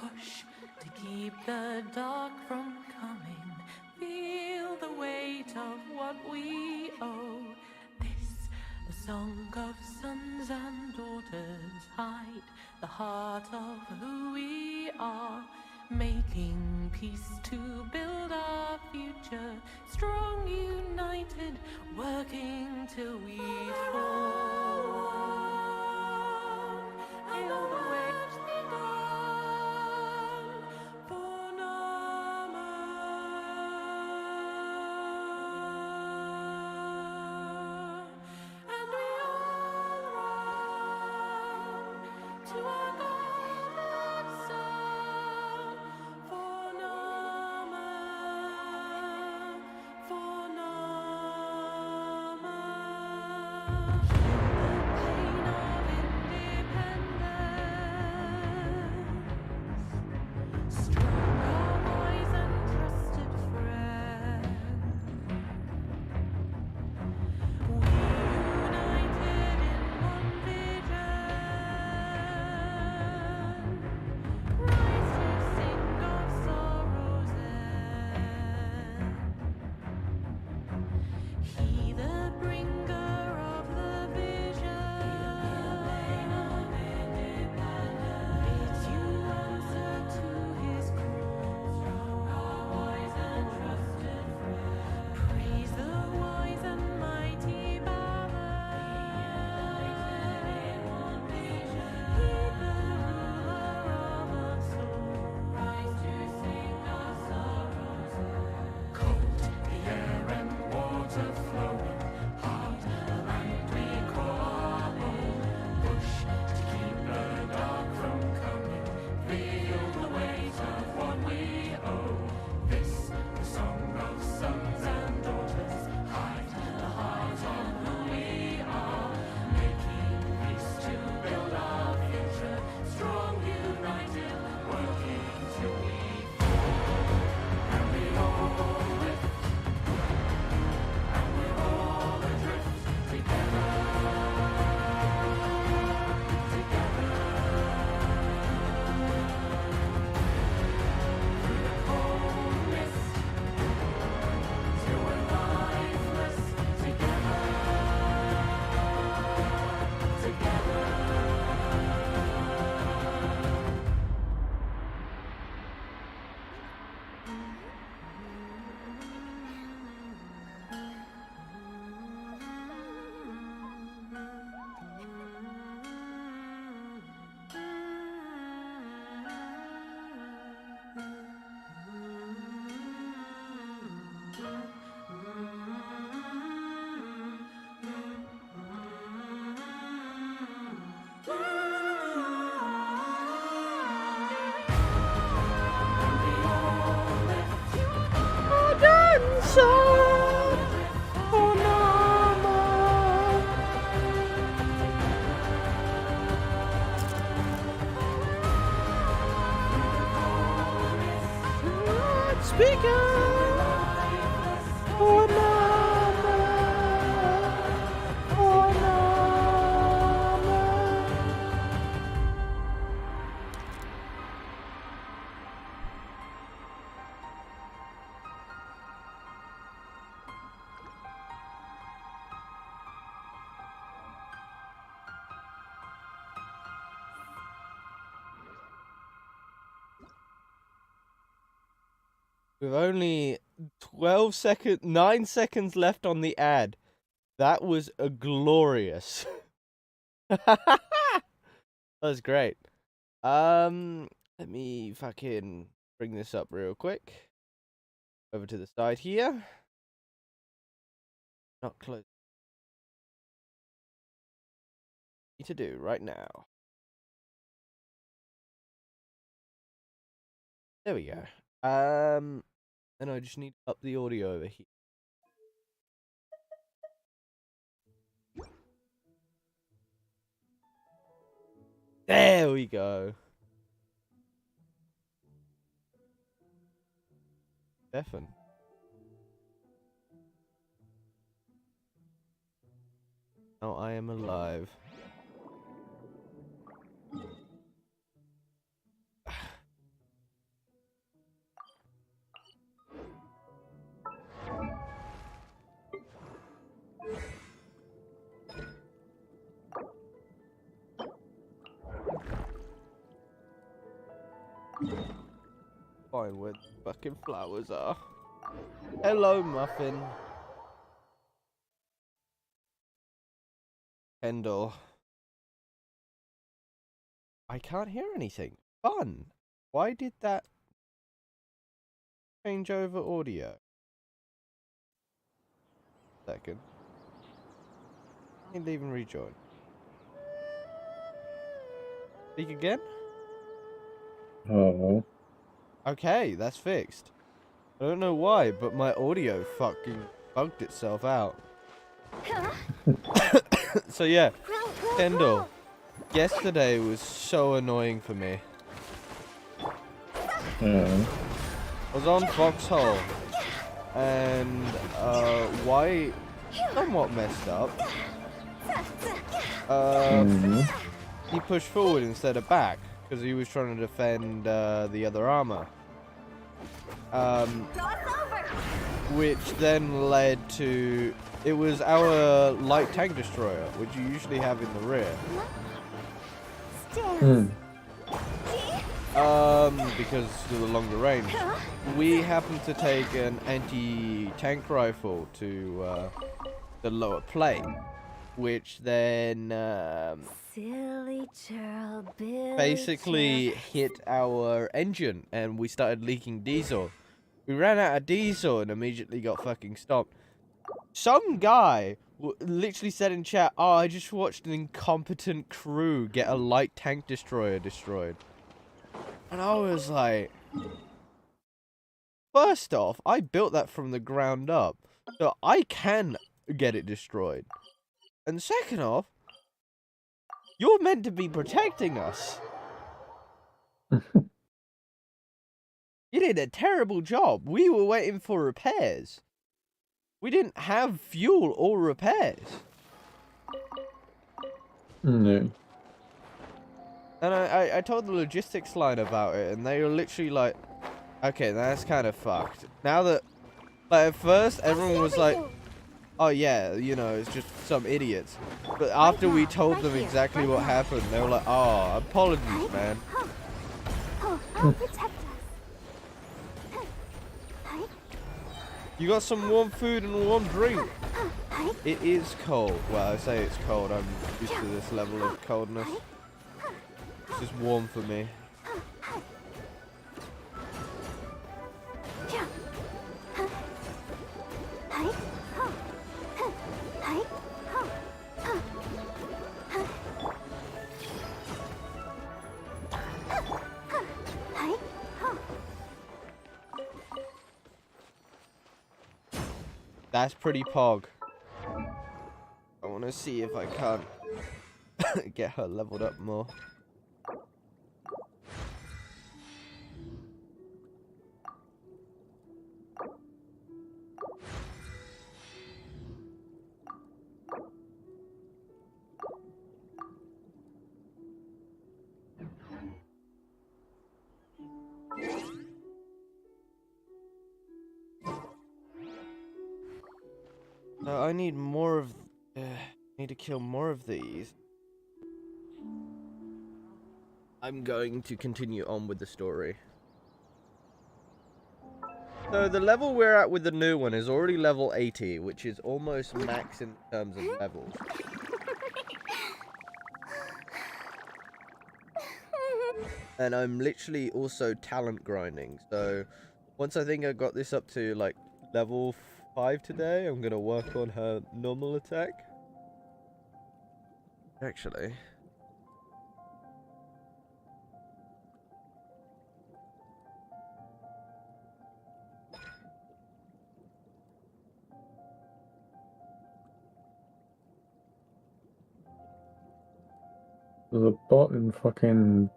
Push to keep the dark from coming. Feel the weight of what we owe. This, the song of sons and daughters, hide the heart of who we are. Making peace to build our future. Strong, united, working till we fall. Feel the weight begun for Nama. And we all run to our golden sun for Nama, for Nama. The pain of independence, stronger wise and trusted friend. We united in one vision, rise to sing of sorrow's end. He the bringer of the vision, bids you answer to his call. Wise and trusted friend, praise the wise and mighty Baba. In one vision, heed the ruler of our soul. Rise to sing our sorrows end. Cold the air and water flowing, hard the land we call our home. Push to keep the dark from coming. Feel the weight of what we owe. This, the song of sons and daughters, hide the heart of who we are. Making peace to build our future. Strong, united, working till we fall. And we all lift, and we're all adrift together, together. Through the cold mist, till we're lifeless, together, together. With only 9 seconds left on the ad. That was a glorious. That was great. Let me fucking bring this up real quick. Over to the side here. Not close. Need to do right now. There we go. And I just need to up the audio over here. There we go. Stefan. Now I am alive. Find where the fucking flowers are. Hello, Muffin. Kendall. I can't hear anything. Fun. Why did that change over audio? Second. Leave and rejoin. Speak again? Oh. Okay, that's fixed. I don't know why, but my audio fucking bugged itself out. So yeah, Kendall. Yesterday was so annoying for me. Yeah. I was on Foxhole, and White somewhat messed up. He pushed forward instead of back because he was trying to defend the other armor. Which then led to it was our light tank destroyer, which you usually have in the rear. Because of the longer range. We happened to take an anti-tank rifle to the lower plate, which then basically hit our engine and we started leaking diesel. We ran out of diesel and immediately got fucking stopped. Some guy literally said in chat, "Oh, I just watched an incompetent crew get a light tank destroyer destroyed." And I was like, first off, I built that from the ground up, so I can get it destroyed. And second off, you're meant to be protecting us. You did a terrible job. We were waiting for repairs. We didn't have fuel or repairs. No. And I told the logistics line about it, and they were literally like, okay, that's kind of fucked. Now that, like, at first, everyone was like, oh yeah, you know, it's just some idiots. But after we told them exactly what happened, they were like, oh, apologies, man. You got some warm food and warm drink. It is cold. Well, I say it's cold. I'm used to this level of coldness. It's just warm for me. That's pretty pog. I want to see if I can't get her leveled up more. I need more of. Need to kill more of these. I'm going to continue on with the story. So the level we're at with the new one is already level 80, which is almost max in terms of levels. And I'm literally also talent grinding. So once I think I got this up to like level 5 today, I'm gonna work on her normal attack. Actually. The bot in fucking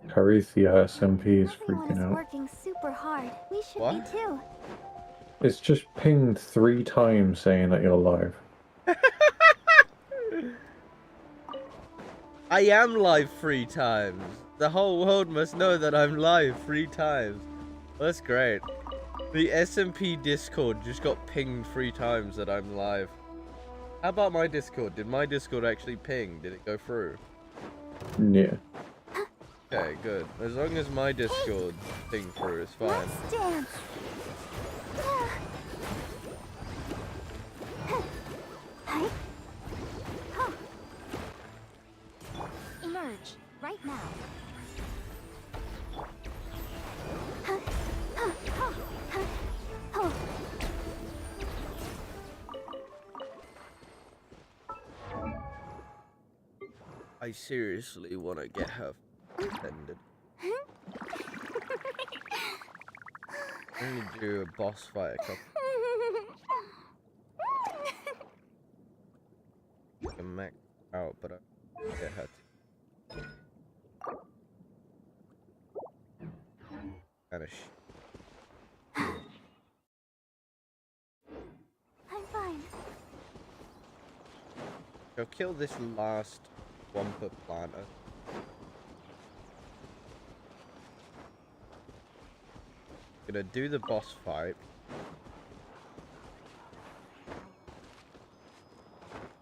Parithia SMP is freaking out. Working super hard. We should What? be too. It's just pinged 3 times saying that you're live. I am live 3 times. The whole world must know that I'm live 3 times. That's great. The SMP Discord just got pinged 3 times that I'm live. How about my Discord? Did my Discord actually ping? Did it go through? Yeah. Okay, good. As long as my Discord thing through, it's fine. Let's dance. Hi. Huh. Emerge right now. Oh. I seriously want to get her ended. I need to do a boss fight a couple. I can max out, but I get her to. Kind of I'm fine. I'll kill this last Wumpa planter. Gonna do the boss fight.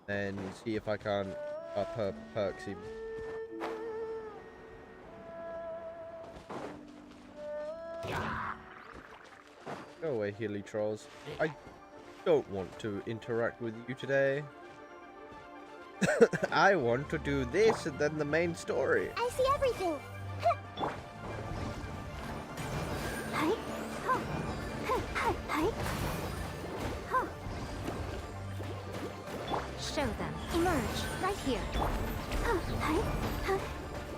Then see if I can up her perks even. Go away, Healy Trolls. I don't want to interact with you today. I want to do this and then the main story. I see everything. Hi. Huh. Hi. Huh. Show them. Emerge right here. Hi.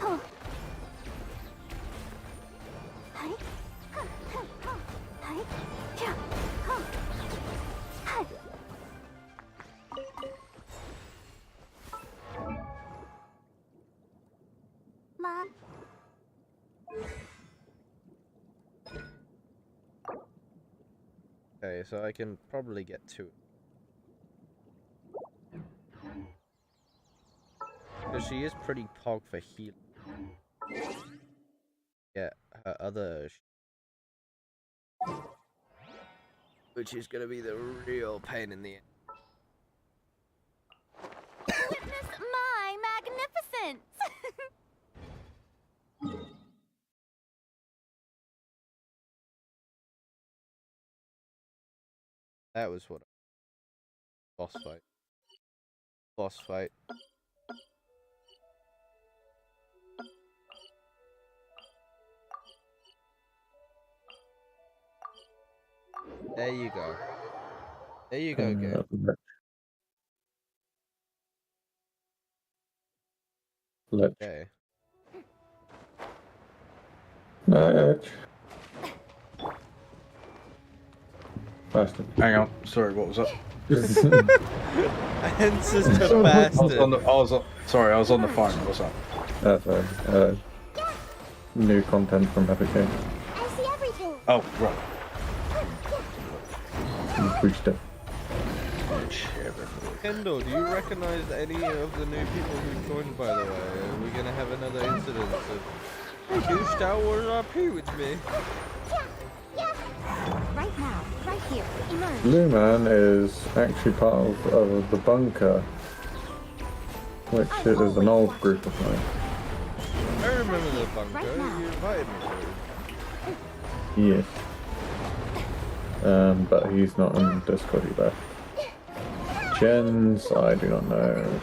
Oh. Hi. Hi. Yeah. Huh. Hi. Mom. Okay, so I can probably get to it. Because she is pretty pog for healing. Yeah, her other... Which is gonna be the real pain in the end. Witness my magnificence. That was what... Boss fight. Boss fight. There you go. There you go, game. Lich. Okay. Lich. Bastard. Hang on, sorry, what was that? Ancestor I was bastard. on the, sorry, I was on the phone. What's that? That's new content from Epic Games. I see everything. Oh, right. Boost it. Kendall, do you recognize any of the new people who joined, by the way? Are we gonna have another incident of do Star Wars RP with me? Right now, right here. Emerge. Blue Man is actually part of the bunker, which is an old group of mine. I remember the bunker. Right now. You invited me to. Yes. But he's not on Discord, he left. Jens, I do not know.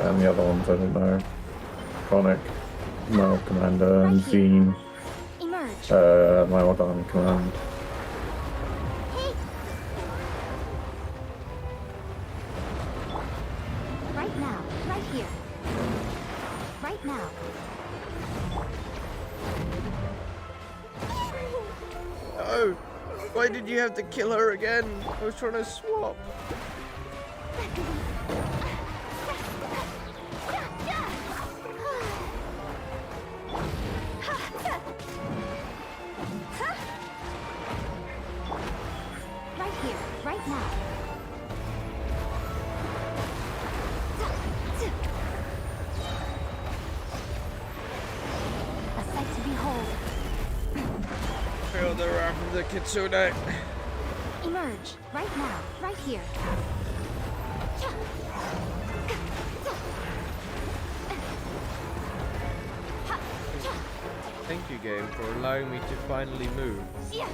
And the other ones I don't know. Chronic, my old commander, and Zine, Emerge. my old army command. Right now, right here. Right now. Oh, why did you have to kill her again? I was trying to swap. Right here, right now. A sight to behold. Feel the wrath of the Kitsune. Emerge, right now, right here. Thank you, game, for allowing me to finally move. Yeah.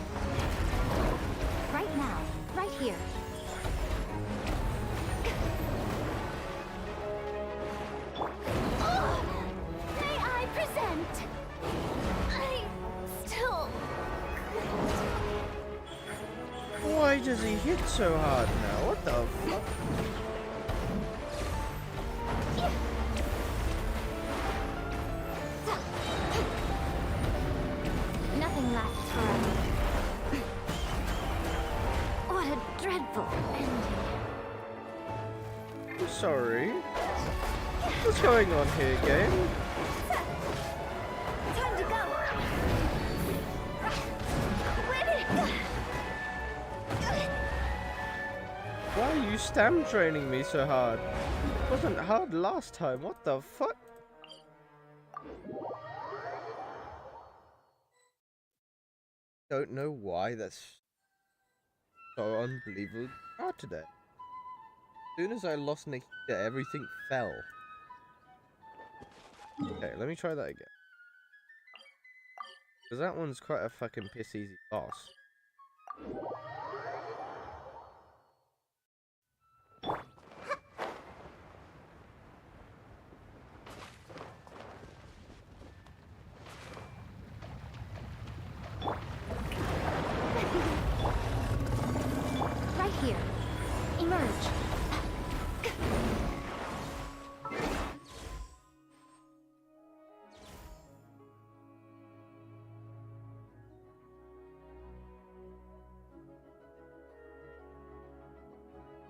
Right now, right here. Oh, may I present? I still. Why does he hit so hard now? What the fuck? Nothing lasts forever. What a dreadful ending. I'm sorry. What's going on here, game? Time to go. Where did it go? Why are you stam training me so hard? It wasn't hard last time. What the fuck? Don't know why that's so unbelievably hard today. As soon as I lost Nikita, everything fell. Okay, let me try that again. Because that one's quite a fucking piss easy boss. Right here. Emerge.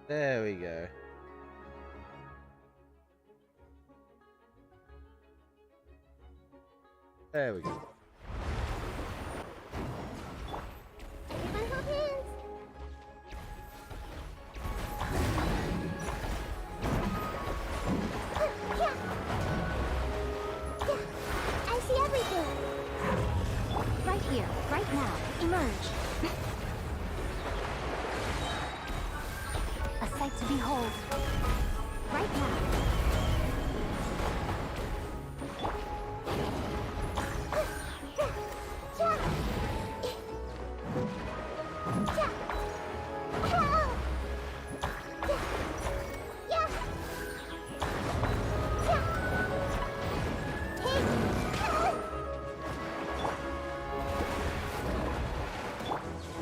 There we go. There we go. Everyone hold hands. I see everything. Right here, right now. Emerge. A sight to behold. Right now.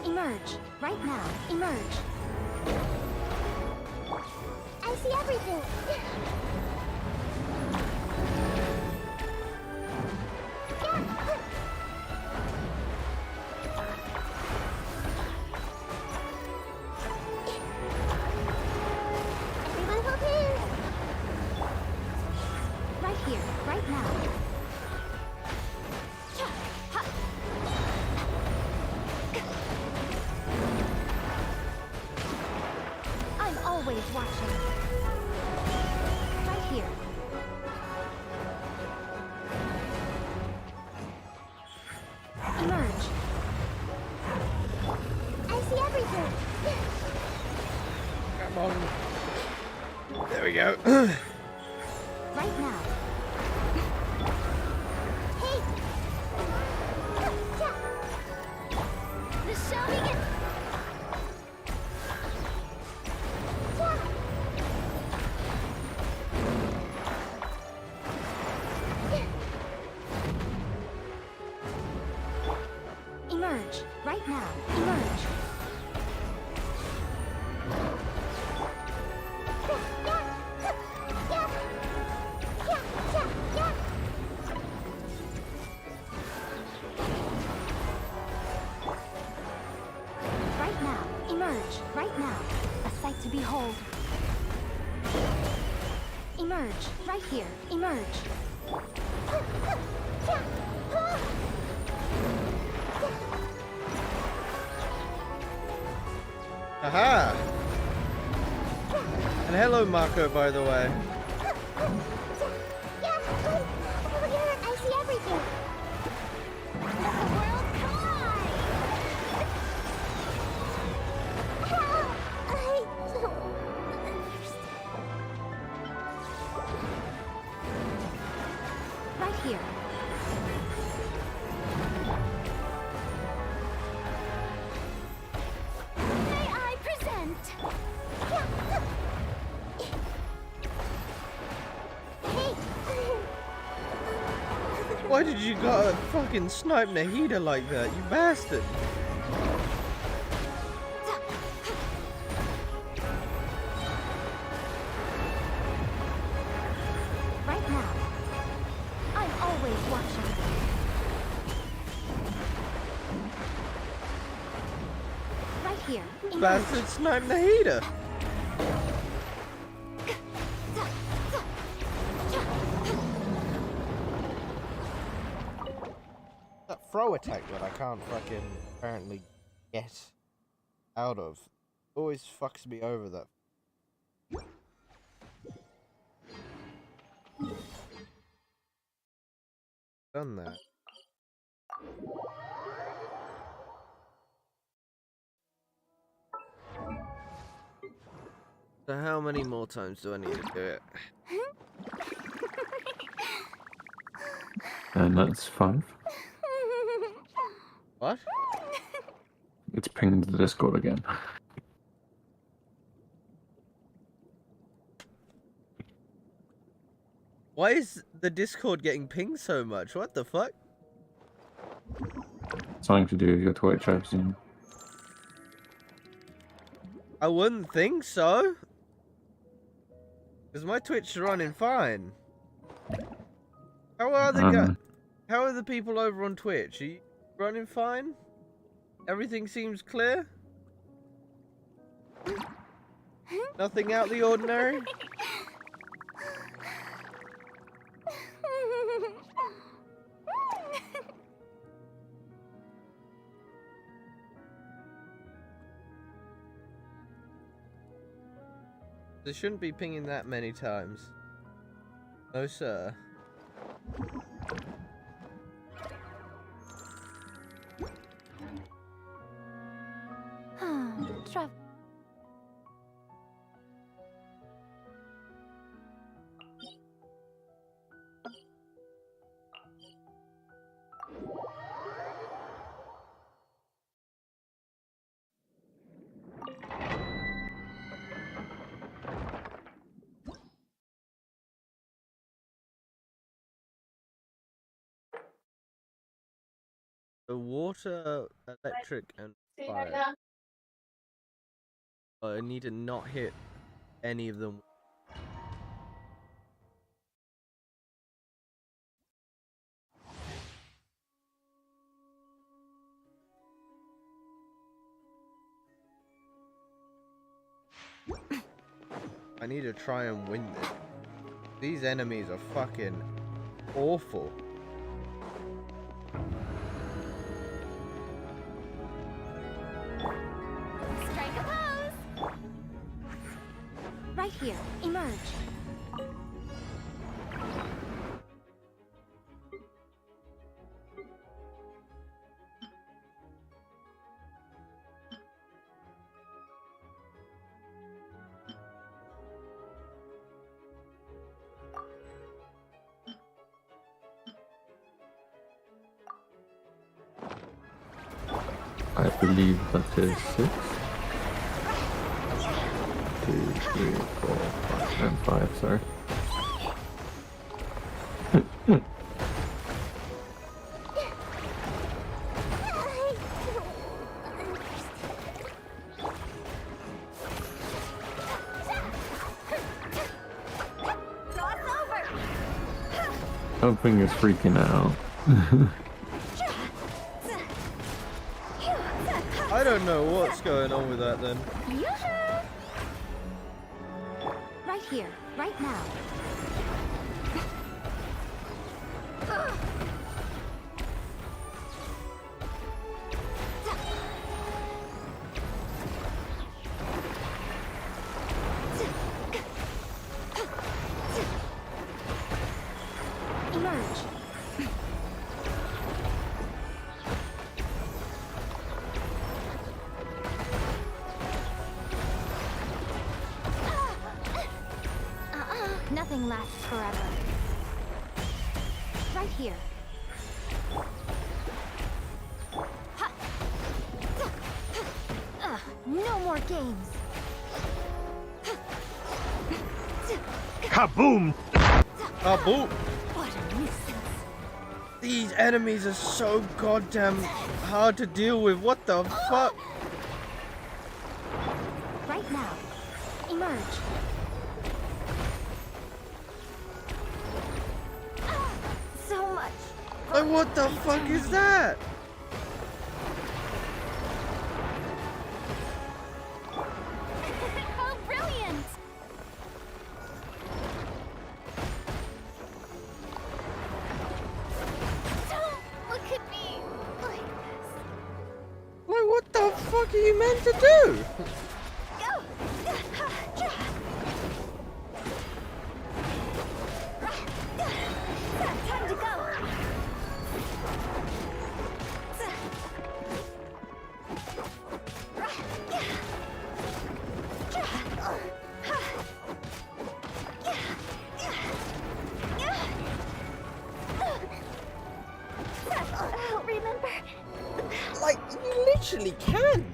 Emerge. Right now. Emerge. I see everything. Everyone hold hands. Right here. Right now. I'm always watching. Right here. Emerge. I see everything. Come on. There we go. Right now. Hey! The show begins. Emerge. Right now. Emerge. Right now. Emerge. Right now. A sight to behold. Emerge. Right here. Emerge. Aha! And hello, Marco, by the way. Over here, I see everything. Let the world collide. I don't understand. Right here. Why did you gotta fucking snipe Nahida like that, you bastard? Right now. I'm always watching. Right here. Emerge. Bastard snipe Nahida. That throw attack that I can't fucking apparently get out of always fucks me over. That done that. So how many more times do I need to do it? And that's 5. What? It's pinged the Discord again. Why is the Discord getting pinged so much? What the fuck? Something to do with your Twitch, I presume. I wouldn't think so. Because my Twitch is running fine. How are the How are the people over on Twitch? Are you running fine? Everything seems clear? Nothing out the ordinary? They shouldn't be pinging that many times. No, sir. Travel. The water, electric, and fire. I need to not hit any of them. I need to try and win this. These enemies are fucking awful. Strike a pose. Right here. Emerge. I believe that is 6. 2, 3, 4, 5, and 5, sorry. Something is freaking out. I don't know what's going on with that then. Yoo-hoo! Right here, right now. Emerge. Nothing lasts forever. Right here. No more games. Kaboom! What a nuisance. These enemies are so goddamn hard to deal with. What the fuck? Right now. Emerge. So much. Like, what the fuck is that? How brilliant! Don't look at me like this. Like, what the fuck are you meant to do? Go! Time to go. I'll remember. Like, you literally can.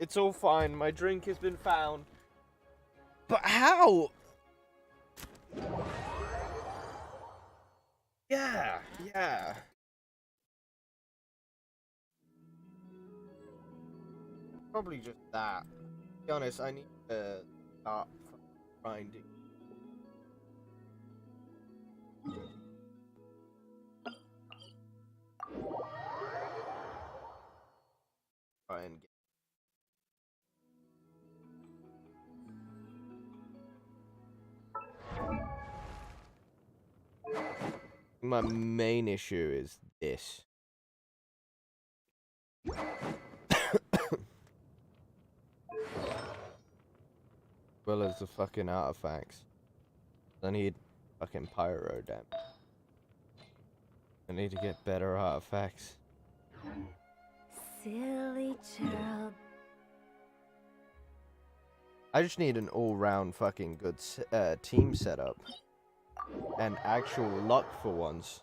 It's all fine. My drink has been found. But how? Yeah. Probably just that. To be honest, I need to start grinding. Try and get. My main issue is this. Well as the fucking artifacts. I need fucking pyro damage. I need to get better artifacts. Silly child. I just need an all-round fucking good team setup. And actual luck for once.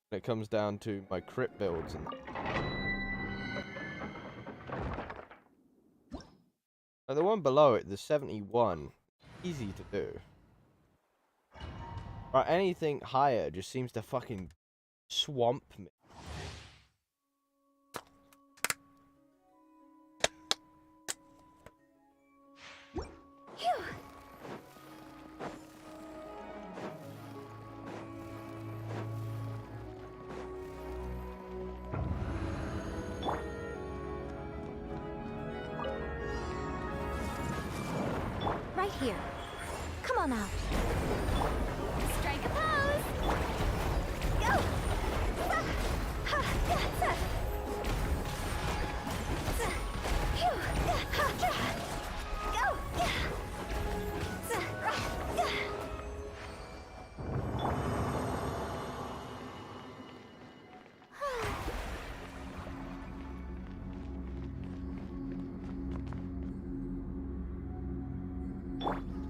When it comes down to my crit builds and now the one below it, the 71, easy to do. Right, anything higher just seems to fucking swamp me. Right here. Come on out. Strike a pose. Go.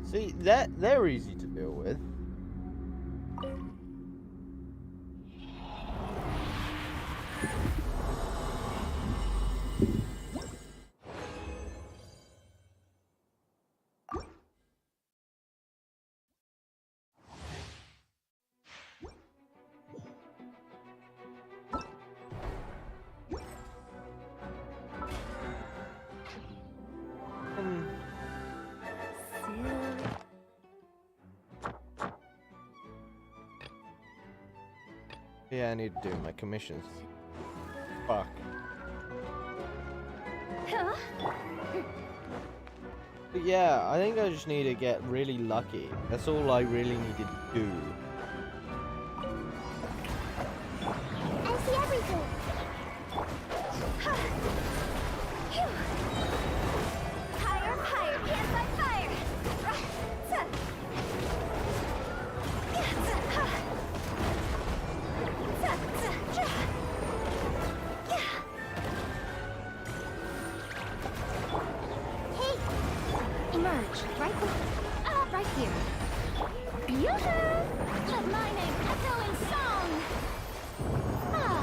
See, they're easy to deal with. Yeah, I need to do my commissions. Fuck. But yeah, I think I just need to get really lucky. That's all I really need to do. I see everything. Higher, higher, can't fight fire. Hey, Let my name echo in song! Ah.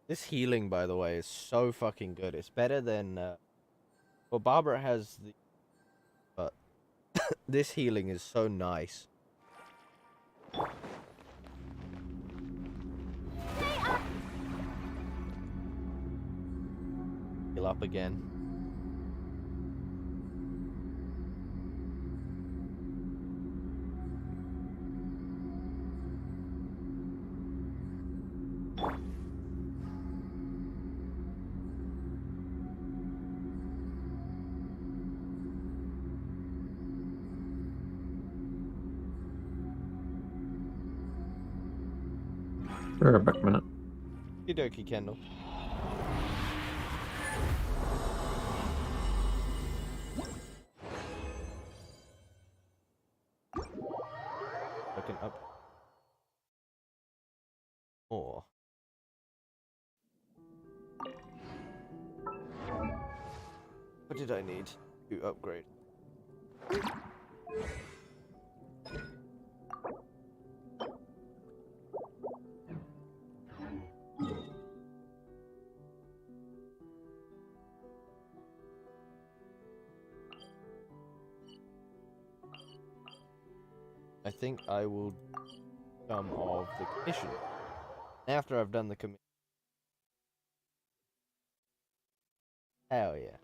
This healing, by the way, is so fucking good. It's better than well, Barbara has the, but this healing is so nice. Heal up again. Be right back a minute. Okie dokie, Kendall. Looking up more. What did I need to upgrade? I think I will come of the commission. After I've done the commission. Hell yeah.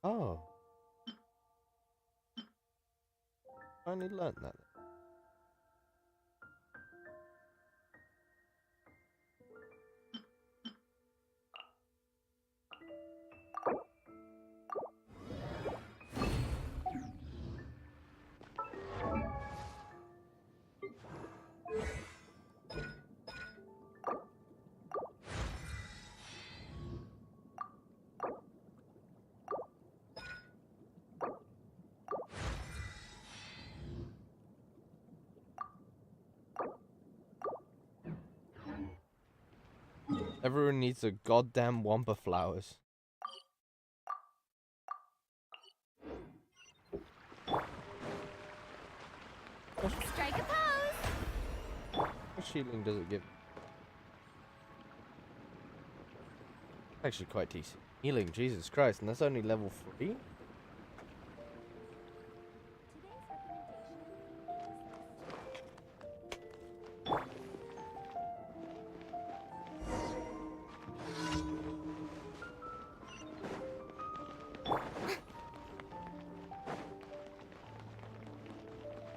Oh. Finally learned that. Everyone needs a goddamn Wampa flowers. Strike a pose! What shielding does it give? Actually quite decent. Healing, Jesus Christ, and that's only level 3?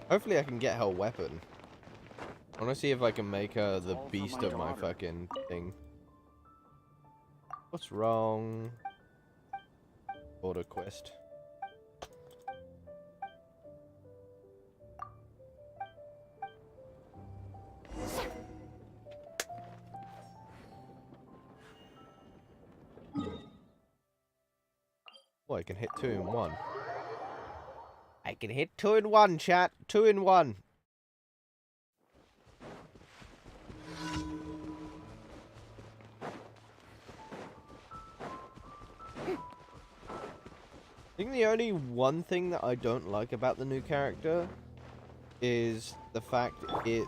Hopefully I can get her weapon. I want to see if I can make her the beast of my fucking thing. What's wrong? Order quest. Oh, I can hit 2 in 1. I can hit 2 in 1, chat. 2 in 1. I think the only one thing that I don't like about the new character is the fact it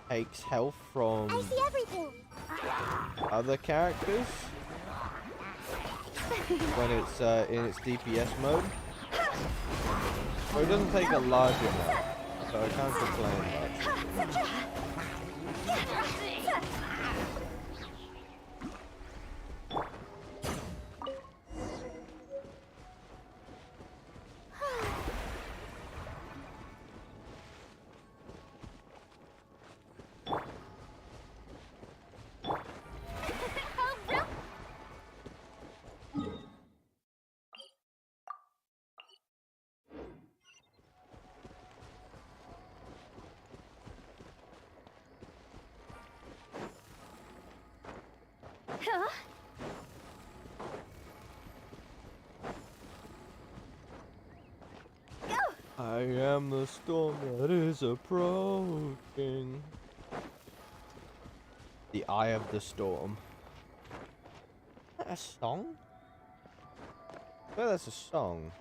takes health from I see everything! other characters when it's in its DPS mode. So it doesn't take a large amount, so I can't complain much. Go! I am the storm that is approaching. The Eye of the Storm. Is that a song? Well, that's a song.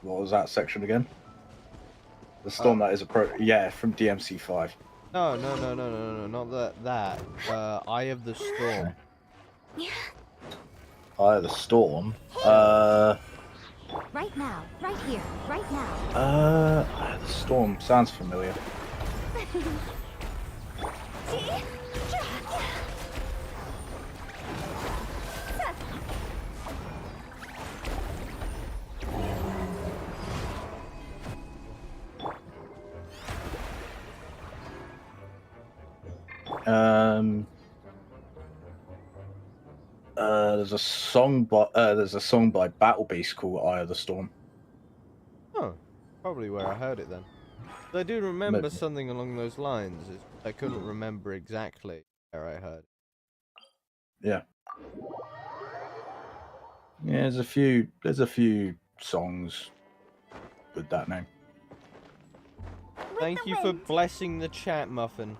What was that section again? The storm that is yeah, from DMC5. No, not that. Eye of the Storm. Eye of the Storm. Right now, right here, right now. Eye of the Storm sounds familiar. There's a song by Battle Beast called Eye of the Storm. Oh, probably where I heard it then. I do remember Maybe. something along those lines. I couldn't remember exactly where I heard it. Yeah. Yeah, there's a few songs with that name. Thank you for blessing the chat, Muffin.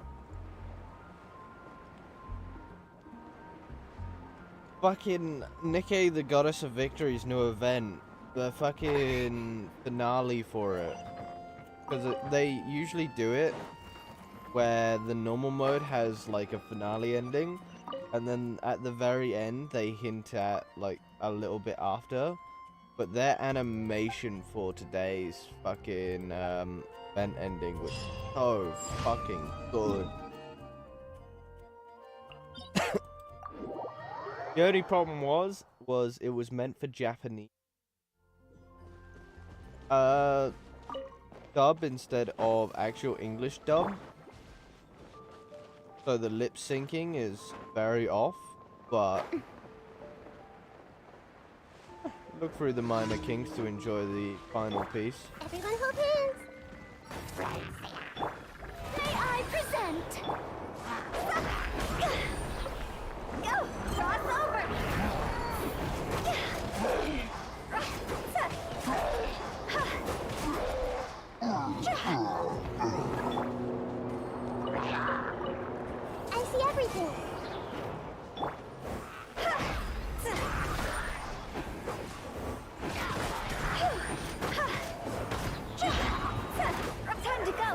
Fucking Nikke, the Goddess of Victory's new event. The fucking finale for it. Because they usually do it where the normal mode has like a finale ending. And then at the very end, they hint at like a little bit after. But their animation for today's fucking event ending was so fucking good. The only problem was it was meant for Japanese dub instead of actual English dub. So the lip syncing is very off, but look through the minor kinks to enjoy the final piece. Everyone hold hands. May I present? Go! Cross over! I see everything. Time to go.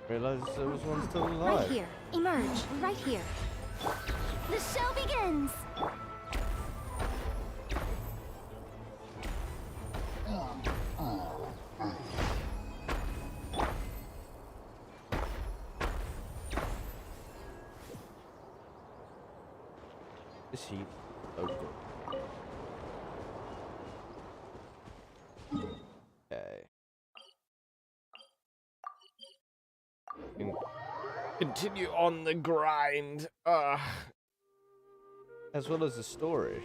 Realized there was one still Right alive. here. Emerge. Right here. The show begins. This heat. Oh, good. Okay. Continue on the grind. As well as the story.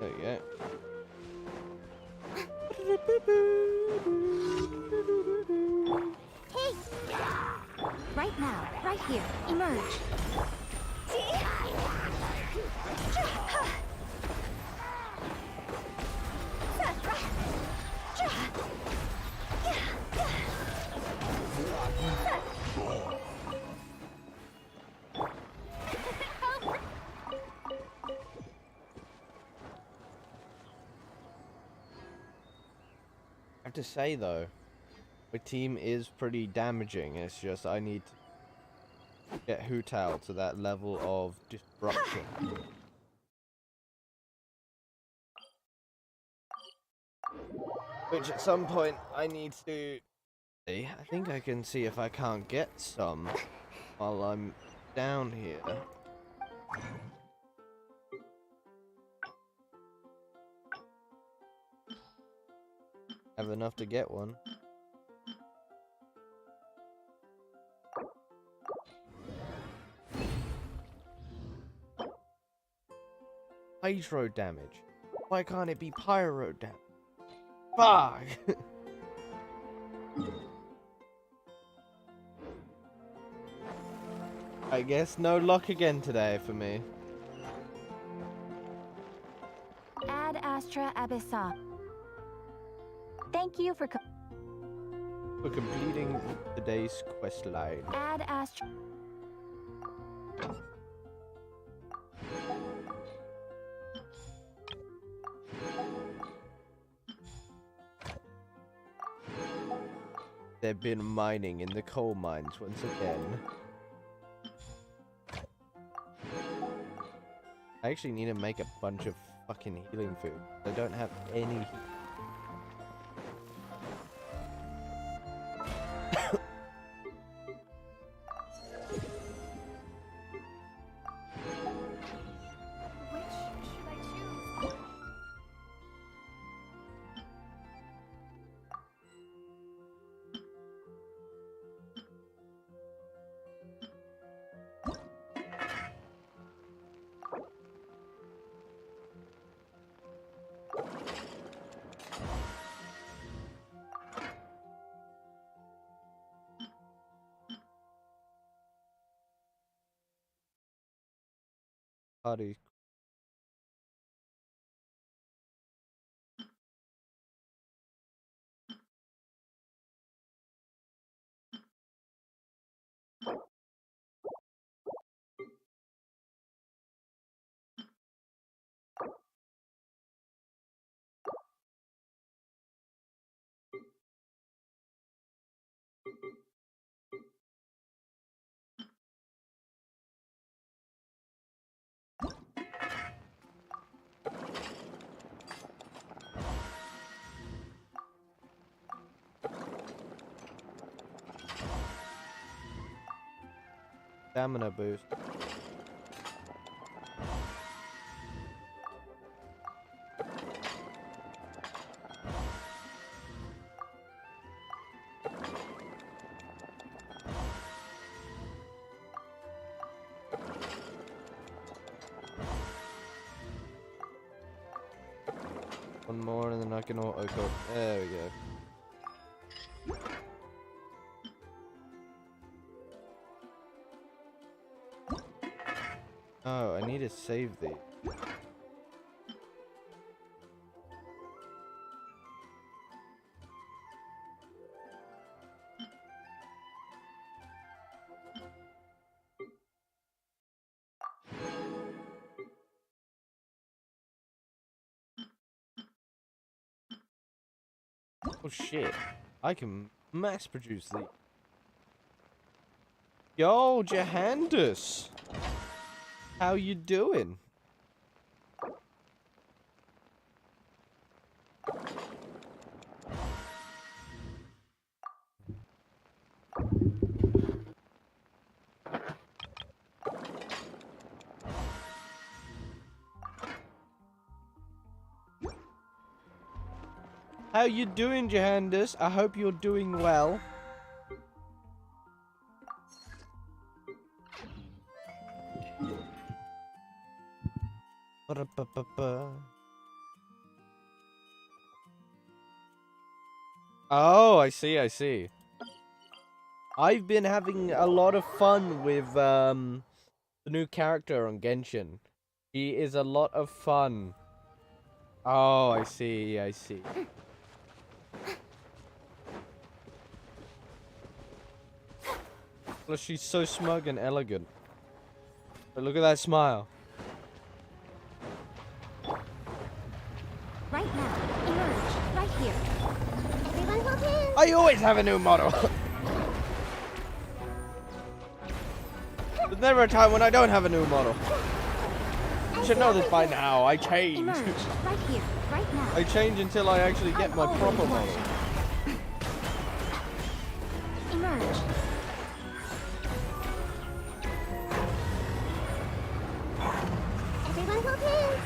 There you go. Hey! Right now, right here. Emerge. I have to say though, my team is pretty damaging. It's just I need to get Hu Tao to that level of destruction. Which at some point I need to see. I think I can see if I can't get some while I'm down here. Have enough to get one. Hydro damage. Why can't it be pyro damage? Fuck! I guess no luck again today for me. Ad Astra Abyssa. Thank you for For completing today's quest line. Ad Astra. They've been mining in the coal mines once again. I actually need to make a bunch of fucking healing food. I don't have any. Which should I choose? Party. Stamina boost. One more and then I can auto cook. There we go. Oh, I need to save these. Oh shit, I can mass produce these. Yo, Jahandus! How you doing? How you doing, Jahandus? I hope you're doing well. Ba-da-ba-ba-ba. Oh, I see, I see. I've been having a lot of fun with the new character on Genshin. He is a lot of fun. Oh, I see, I see. Well, she's so smug and elegant. But look at that smile. Right now. Emerge. Right here. Everyone hold hands. I always have a new model. There's never a time when I don't have a new model. You should know this by now. I change. Emerge. Right here. Right now. I change until I actually get my proper model. Emerge. Everyone hold hands.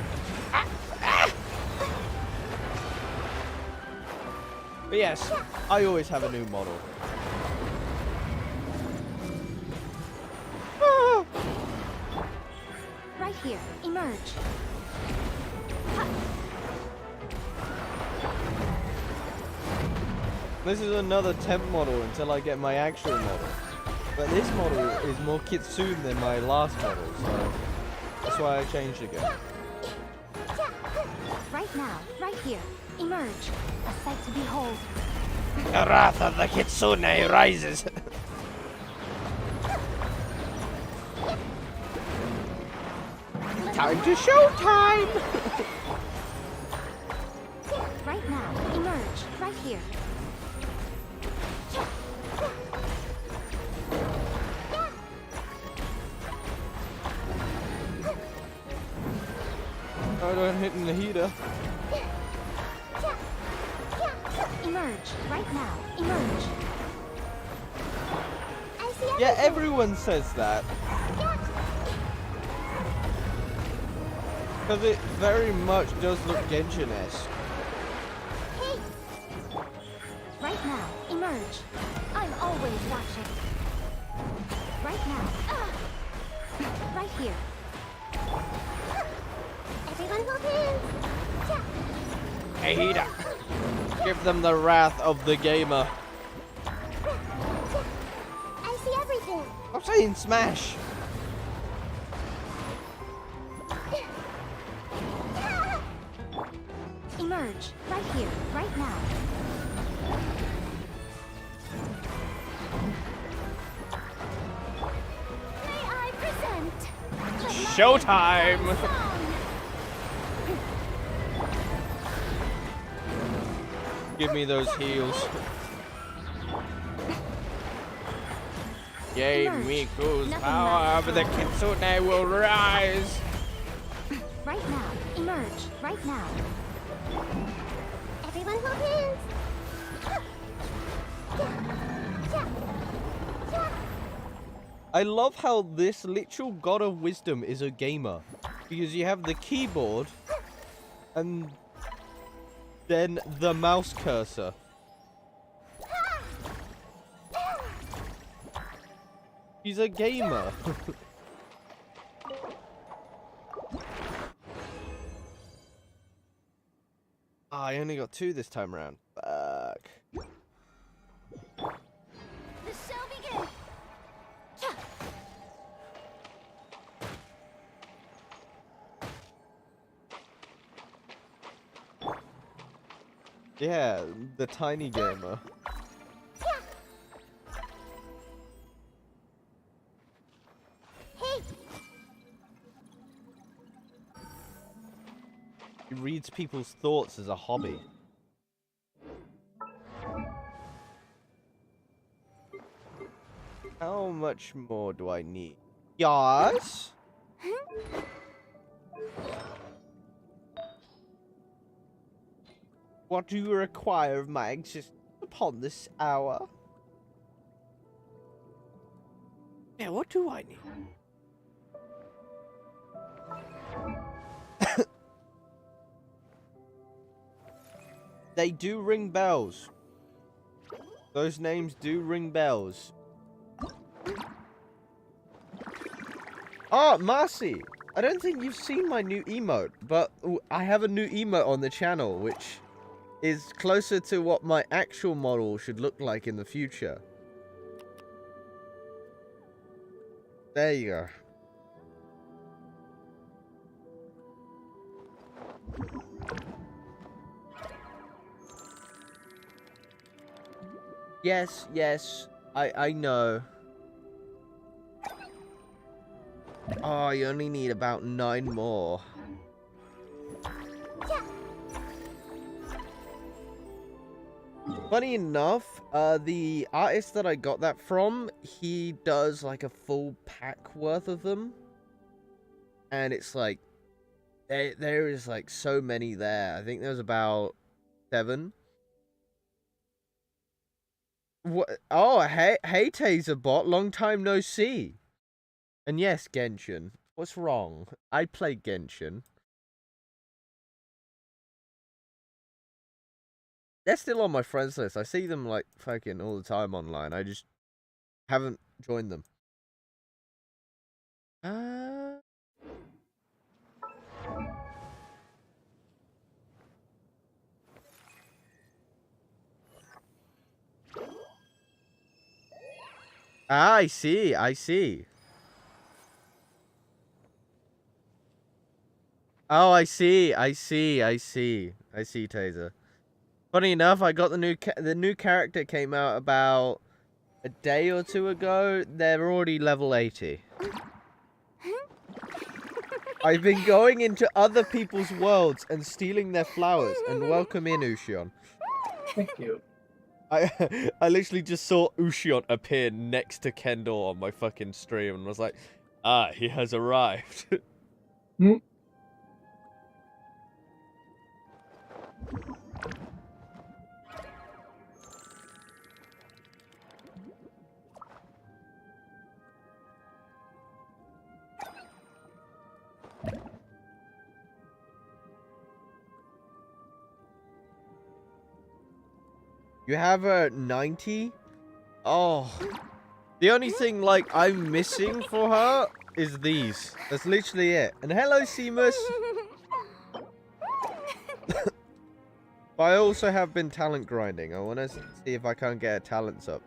But yes, I always have a new model. Ah! Right here. Emerge. This is another temp model until I get my actual model. But this model is more kitsune than my last model, so that's why I changed again. Right now. Right here. Emerge. A sight to behold. The wrath of the kitsune rises. Time to show time! Right now. Emerge. Right here. Oh, don't hit in the heater. Emerge. Right now. Emerge. I see Yeah, everything. everyone says that. Because it very much does look Genshin-esque. Hey! Right now, emerge. I'm always watching. Right now. Right here. Everyone hold hands. Hey, heater. Give them the wrath of the gamer. I see everything. I'm saying smash. Emerge. Right here. Right now. May I present the Showtime! song. Give me those heals. Yay, Emerge. Miku's Nothing power lasts of the kitsune will rise. Right now. Emerge. Right now. Everyone hold hands. I love how this literal god of wisdom is a gamer. Because you have the keyboard and then the mouse cursor. He's a gamer. I only got 2 this time around. Fuck. The show begins. Yeah, the tiny gamer. Hey, He reads people's thoughts as a hobby. How much more do I need? Yes? What do you require of my existence upon this hour? Yeah, what do I need? They do ring bells. Those names do ring bells. Oh, Marcy! I don't think you've seen my new emote, but I have a new emote on the channel, which is closer to what my actual model should look like in the future. There you go. Yes, yes, I know. Oh, you only need about 9 more. Funny enough, the artist that I got that from, he does like a full pack worth of them. And it's like, there is like so many there. I think there's about 7. What? Oh, hey Taserbot, long time no see. And yes, Genshin. What's wrong? I play Genshin. They're still on my friends list. I see them like fucking all the time online. I just haven't joined them. I see. I see. Oh, I see. I see. I see. I see, Taser. Funny enough, I got the new character came out about a day or two ago. They're already level 80. I've been going into other people's worlds and stealing their flowers. And welcome in, Ushion. Thank you. I literally just saw Ushion appear next to Kendall on my fucking stream and was like, ah, he has arrived. You have a 90? Oh. The only thing, like, I'm missing for her is these. That's literally it. And hello, Seamus. But I also have been talent grinding. I want to see if I can't get her talents up.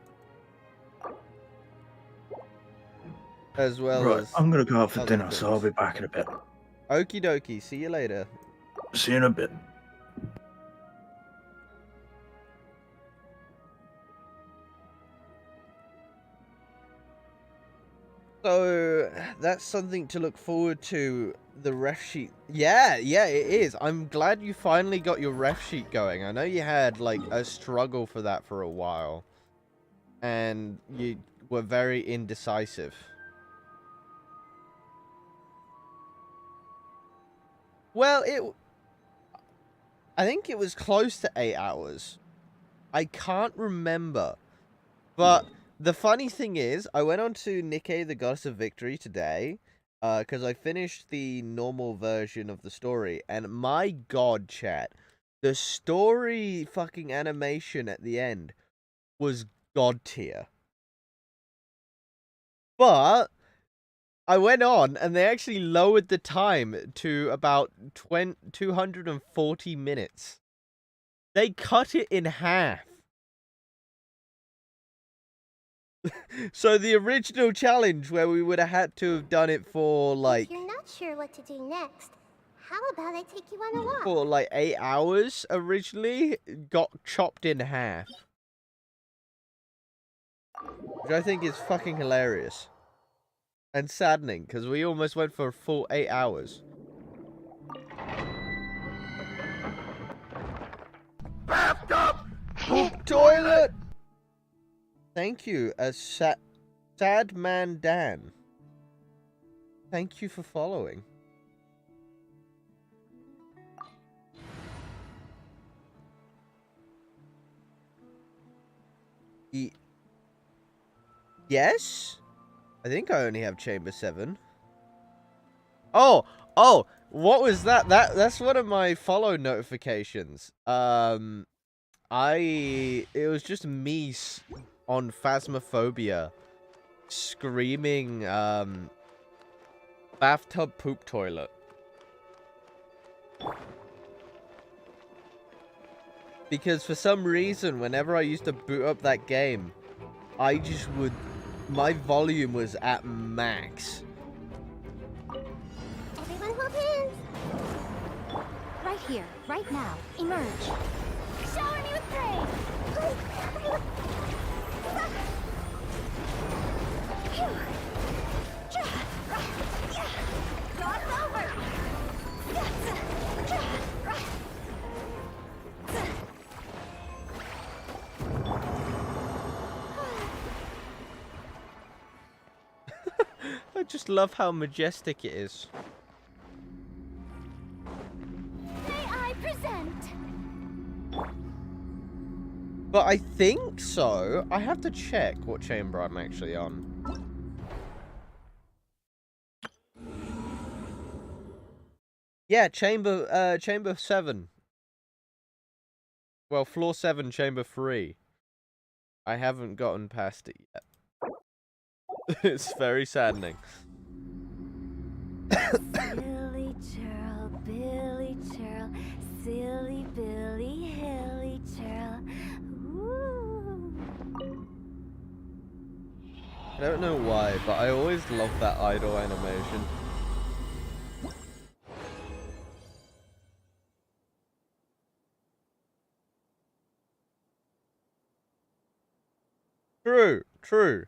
As well Right, as... I'm gonna go out for other dinner, things. so I'll be back in a bit. Okie dokie. See you later. See you in a bit. So, that's something to look forward to, the ref sheet. Yeah, it is. I'm glad you finally got your ref sheet going. I know you had, like, a struggle for that for a while. And you were very indecisive. Well, I think it was close to 8 hours. I can't remember. But the funny thing is, I went on to Nikke, the Goddess of Victory today, because I finished the normal version of the story, and my god, chat, the story fucking animation at the end was god tier. But I went on, and they actually lowered the time to about 240 minutes. They cut it in half. So the original challenge where we would have had to have done it for like... If you're not sure what to do next, how about I take you on a walk? For like 8 hours originally, got chopped in half. Which I think is fucking hilarious. And saddening, because we almost went for a full 8 hours. Bathtub! Poop toilet! Thank you, Sad Man Dan. Thank you for following. Yes? I think I only have Chamber 7. Oh, what was that? That's one of my follow notifications. It was just me on Phasmophobia screaming bathtub poop toilet. Because for some reason, whenever I used to boot up that game, I just would... My volume was at max. Everyone hold hands. Right here, right now. Emerge. Shower me with praise. God's over! I just love how majestic it is. May I present? But I think so. I have to check what chamber I'm actually on. Yeah, chamber 7. Well, floor 7, chamber 3. I haven't gotten past it yet. It's very saddening. Silly churl, Billy churl, silly Billy, hilly churl. Ooh. I don't know why, but I always love that idle animation. True, true.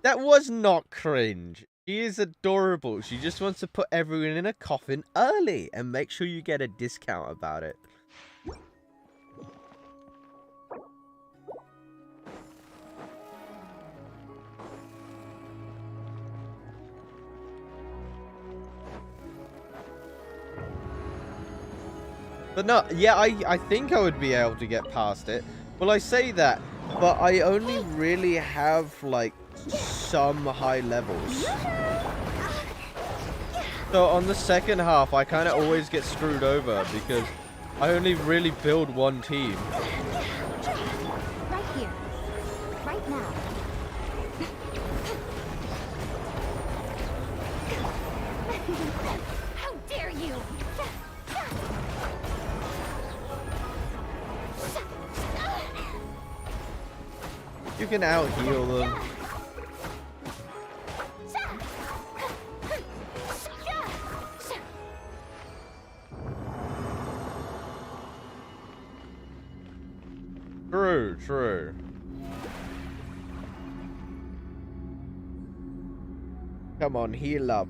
That was not cringe. She is adorable. She just wants to put everyone in a coffin early and make sure you get a discount about it. But no, yeah, I think I would be able to get past it. Well, I say that, but I only really have, like, some high levels. So on the second half, I kind of always get screwed over because I only really build one team. Right here. Right now. How dare you! You can out-heal them. True, true. Come on, heal up.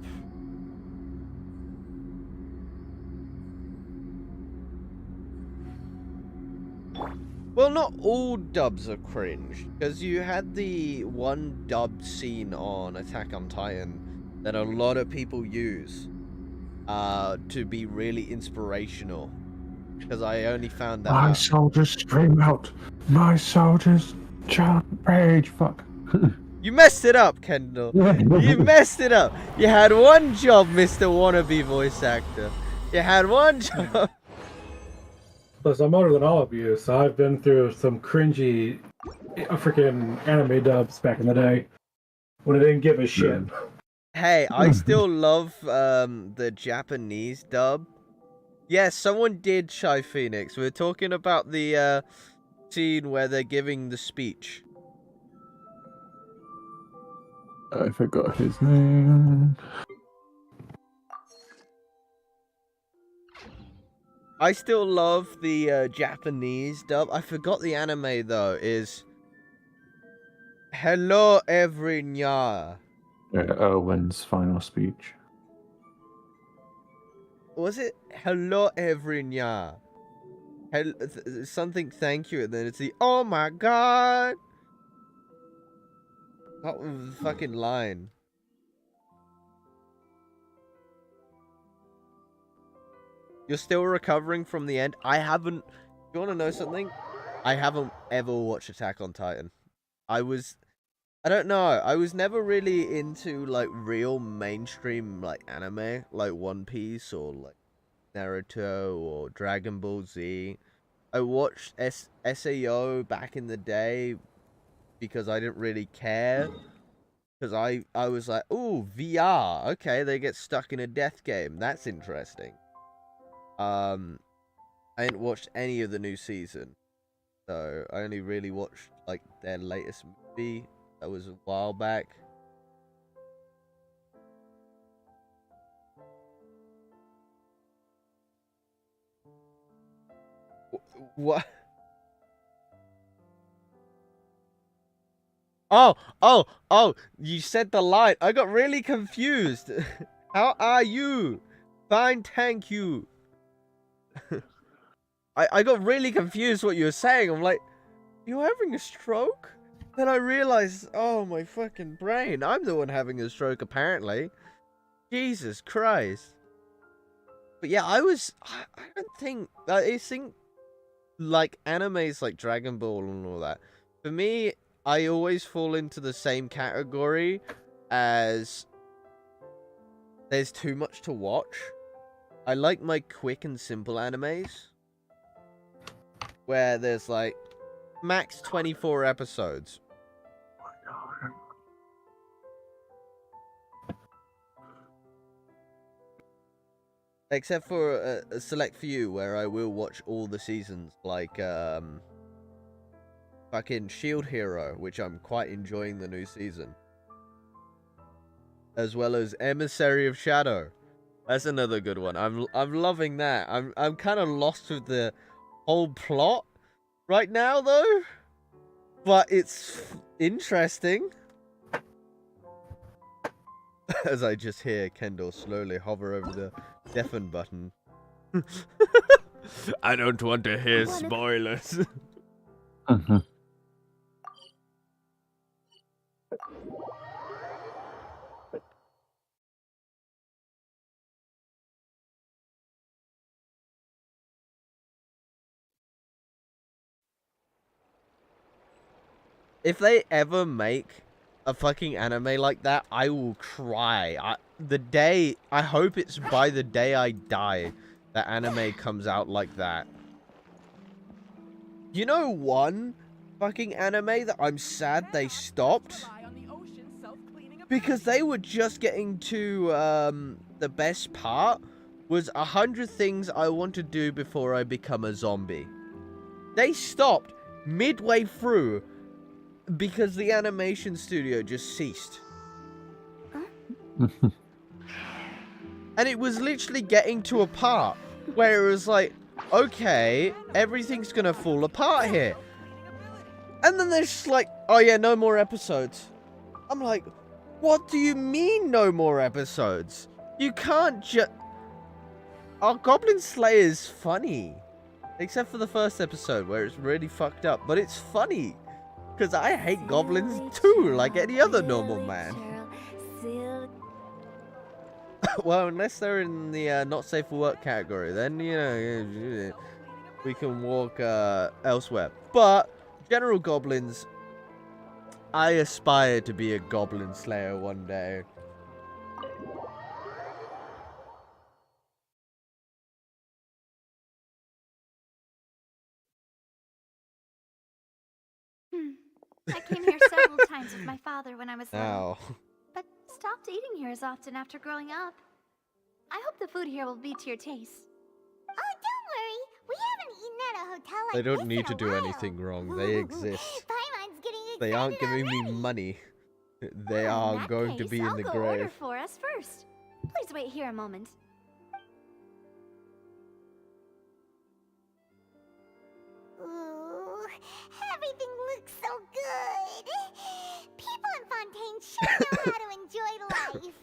Well, not all dubs are cringe, because you had the one dubbed scene on Attack on Titan that a lot of people use to be really inspirational. Because I only found that My out. soldiers scream out. My soldiers chant rage. Fuck. You messed it up, Kendall. You messed it up. You had one job, Mr. Wannabe voice actor. You had one job. Plus, I'm older than all of you, so I've been through some cringy freaking anime dubs back in the day when I didn't give a shit. Hey, I still love the Japanese dub. Yes, someone did Shy Phoenix. We're talking about the scene where they're giving the speech. I forgot his name. I still love the Japanese dub. I forgot the anime though. Is Hello Everyone. Erwin's final speech. Was it Hello Everyone? Something thank you, and then it's the oh my god. What was the fucking line? You're still recovering from the end? I haven't... You want to know something? I haven't ever watched Attack on Titan. I don't know. I was never really into, like, real mainstream, like, anime. Like One Piece or, like, Naruto or Dragon Ball Z. I watched SAO back in the day because I didn't really care. Because I was like, ooh, VR. Okay, they get stuck in a death game. That's interesting. I hadn't watched any of the new season, so I only really watched like their latest movie that was a while back. What? Oh! You said the line. I got really confused. How are you? Fine, thank you. I got really confused what you were saying. I'm like, you're having a stroke? Then I realized, oh my fucking brain. I'm the one having a stroke apparently. Jesus Christ. But yeah, I don't think, I think like animes like Dragon Ball and all that. For me, I always fall into the same category as there's too much to watch. I like my quick and simple animes. where there's like max 24 episodes. Except for a select few where I will watch all the seasons, like fucking Shield Hero, which I'm quite enjoying the new season. As well as Emissary of Shadow. That's another good one. I'm loving that. I'm kind of lost with the whole plot right now though. But it's interesting. As I just hear Kendall slowly hover over the deafen button. I don't want to hear spoilers. If they ever make a fucking anime like that, I will cry. I hope it's by the day I die that anime comes out like that. You know one fucking anime that I'm sad they stopped? Because they were just getting to, the best part was 100 things I want to do before I become a zombie. They stopped midway through because the animation studio just ceased. And it was literally getting to a part where it was like, okay, everything's gonna fall apart here. And then they're just like, oh yeah, no more episodes. I'm like, what do you mean no more episodes? You can't just... Our Goblin Slayer's funny. Except for the first episode where it's really fucked up. But it's funny. Because I hate goblins too, like any other normal man. Well, unless they're in the not safe for work category, then, you know, we can walk elsewhere. But, general goblins, I aspire to be a goblin slayer one day. I came here several times with my father when I was little, Now, but stopped eating here as often after growing up. I hope the food here will be to your taste. Oh, don't worry. We haven't eaten at a hotel like they this don't need in to a do while. anything wrong. They exist. Paimon's getting excited They aren't giving me already. money. They In are that going to case, be in I'll the go order grave. for us first. Please wait here a moment. Ooh, everything looks so good. People in Fontaine sure know how to enjoy life.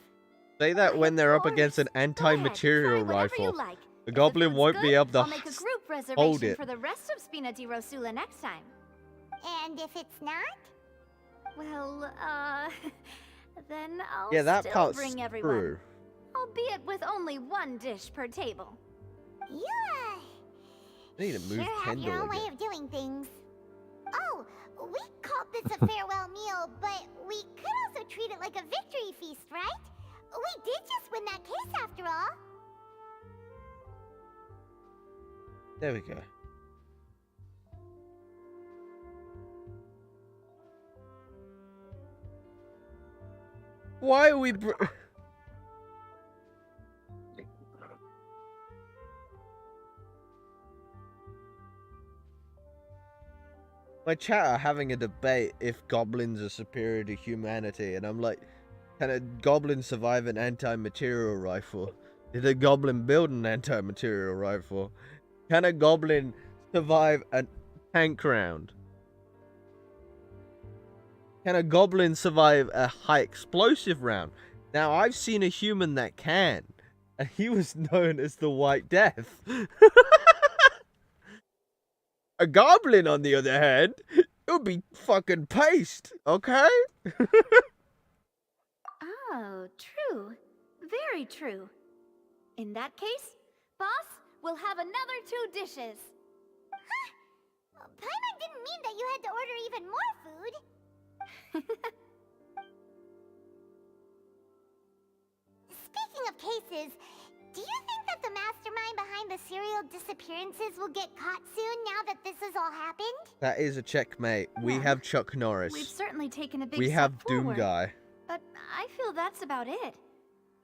Say that when Of they're up course. against an Go ahead, anti-material try whatever you rifle. like. The If goblin food's won't be good, able to I'll make a group hold reservation it. for the rest of Spina di Rosula next time. And if it's not? Well, then I'll Yeah, that still part's bring everyone. true. Albeit with only one dish per table. You, I need to move sure have Kendall your own way again. of doing things. Oh, we called this a farewell meal, but we could also treat it like a victory feast, right? We did just win that case after all. There we go. Why are we... My chat are having a debate if goblins are superior to humanity, and I'm like, can a goblin survive an anti-material rifle? Did a goblin build an anti-material rifle? Can a goblin survive a tank round? Can a goblin survive a high explosive round? Now, I've seen a human that can, and he was known as the White Death. A goblin, on the other hand, it would be fucking paste, okay? Oh, true. Very true. In that case, boss, we'll have another 2 dishes. Paimon didn't mean that you had to order even more food. Speaking of cases, do you think that the mastermind behind the serial disappearances will get caught soon now that this has all happened? That is a checkmate. We Yeah. have Chuck Norris. We've certainly taken a big We step have Doom forward, Guy. but I feel that's about it.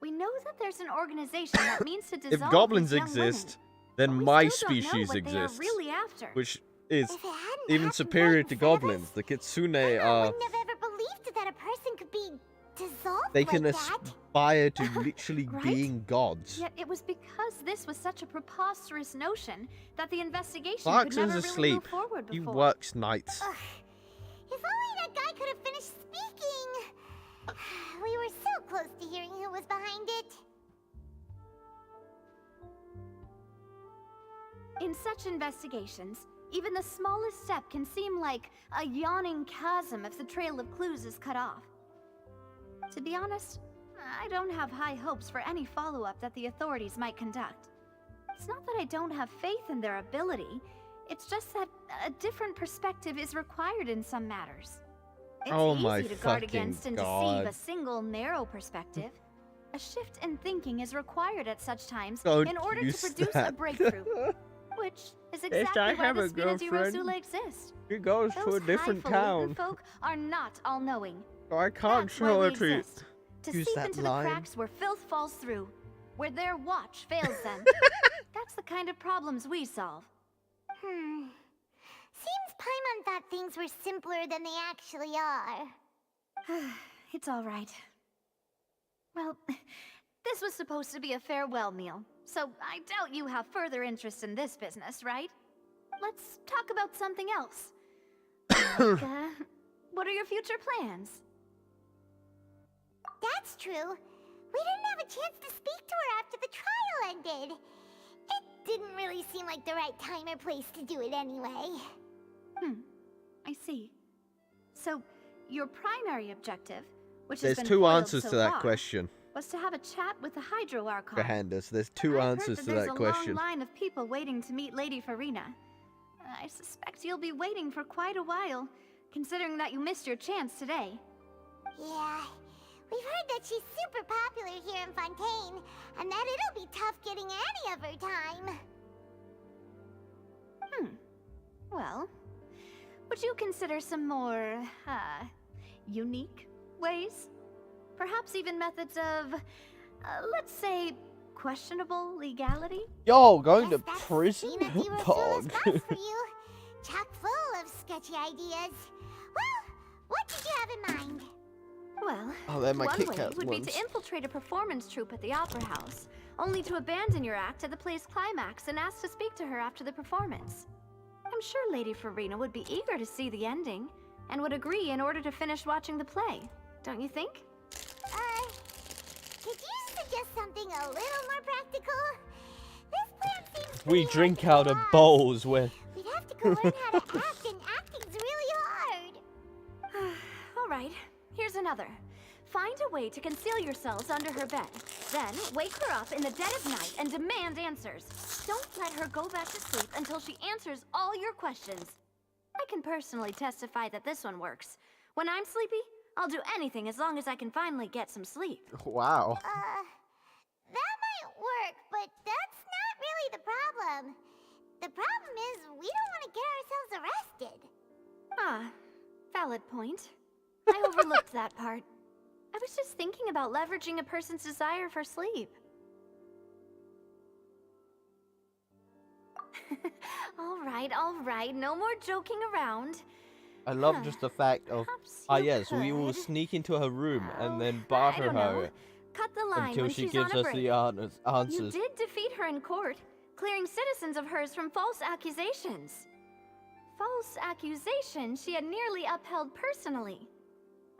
We know that there's an organization that means to dissolve If goblins these young women, exist, then but we my still don't know species what exists, they are really after. which is If it hadn't even happened superior right to in front of goblins. us, The Kitsune I are... wouldn't have ever believed that a person could be dissolved They like can that. aspire to literally Right? being gods. Yet it was because this was such a preposterous notion that the investigation Clark's could never really asleep. move forward He before. works nights. Ugh. If only that guy could have finished speaking. We were so close to hearing who was behind it. In such investigations, even the smallest step can seem like a yawning chasm if the trail of clues is cut off. To be honest, I don't have high hopes for any follow-up that the authorities might conduct. It's not that I don't have faith in their ability, it's just that a different perspective is required in some matters. It's Oh easy my to guard fucking against and God. deceive a single narrow perspective. A shift in thinking is required at such times Don't in order to use produce a that. breakthrough. Which is exactly I why have the a Spina girlfriend. Rasula exists. He goes to a Those different highfalutin town. folk are not all-knowing. So I can't That's why show we her to... exist. To use seep that into line. the cracks where filth falls through, where their watch fails them. That's the kind of problems we solve. Seems Paimon thought things were simpler than they actually are. It's all right. Well, this was supposed to be a farewell meal, so I doubt you have further interest in this business, right? Let's talk about something else. Like, what are your future plans? That's true. We didn't have a chance to speak to her after the trial ended. It didn't really seem like the right time or place to do it anyway. I see. So, your primary objective, which There's has been two foiled answers so to that far, question. was to have a chat with the Hydro Archon. Behind us. There's two I've heard answers that to there's that a question. long line of people waiting to meet Lady Farina. I suspect you'll be waiting for quite a while, considering that you missed your chance today. Yeah, we've heard that she's super popular here in Fontaine, and that it'll be tough getting any of her time. Well, would you consider some more, unique ways? Perhaps even methods of, let's say, questionable legality? Yo, going to Guess that's prison? Spina di Rasula's Pog. boss for you. Chock full of sketchy ideas. Well, what did you have in mind? Well, Oh, they're my one Kit way Kat would ones. be to infiltrate a performance troupe at the Opera House, only to abandon your act at the play's climax and ask to speak to her after the performance. I'm sure Lady Farina would be eager to see the ending, and would agree in order to finish watching the play. Don't you think? Could you suggest something a little more practical? This plan seems We pretty drink hard out to of grasp. bowls when... We'd have to go learn how to act, and acting's really hard. Alright, here's another. Find a way to conceal yourselves under her bed. Then, wake her up in the dead of night and demand answers. Don't let her go back to sleep until she answers all your questions. I can personally testify that this one works. When I'm sleepy, I'll do anything as long as I can finally get some sleep. Wow. That might work, but that's not really the problem. The problem is we don't want to get ourselves arrested. Ah, valid point. I overlooked that part. I was just thinking about leveraging a person's desire for sleep. All right, no more joking around. I love just the fact of... Perhaps Ah you yes, we will could. sneak into her room and Oh, then I barter don't know. her Cut the line until when she she's gives on a us break. the You answers. did defeat her in court, clearing citizens of hers from false accusations. False accusations she had nearly upheld personally.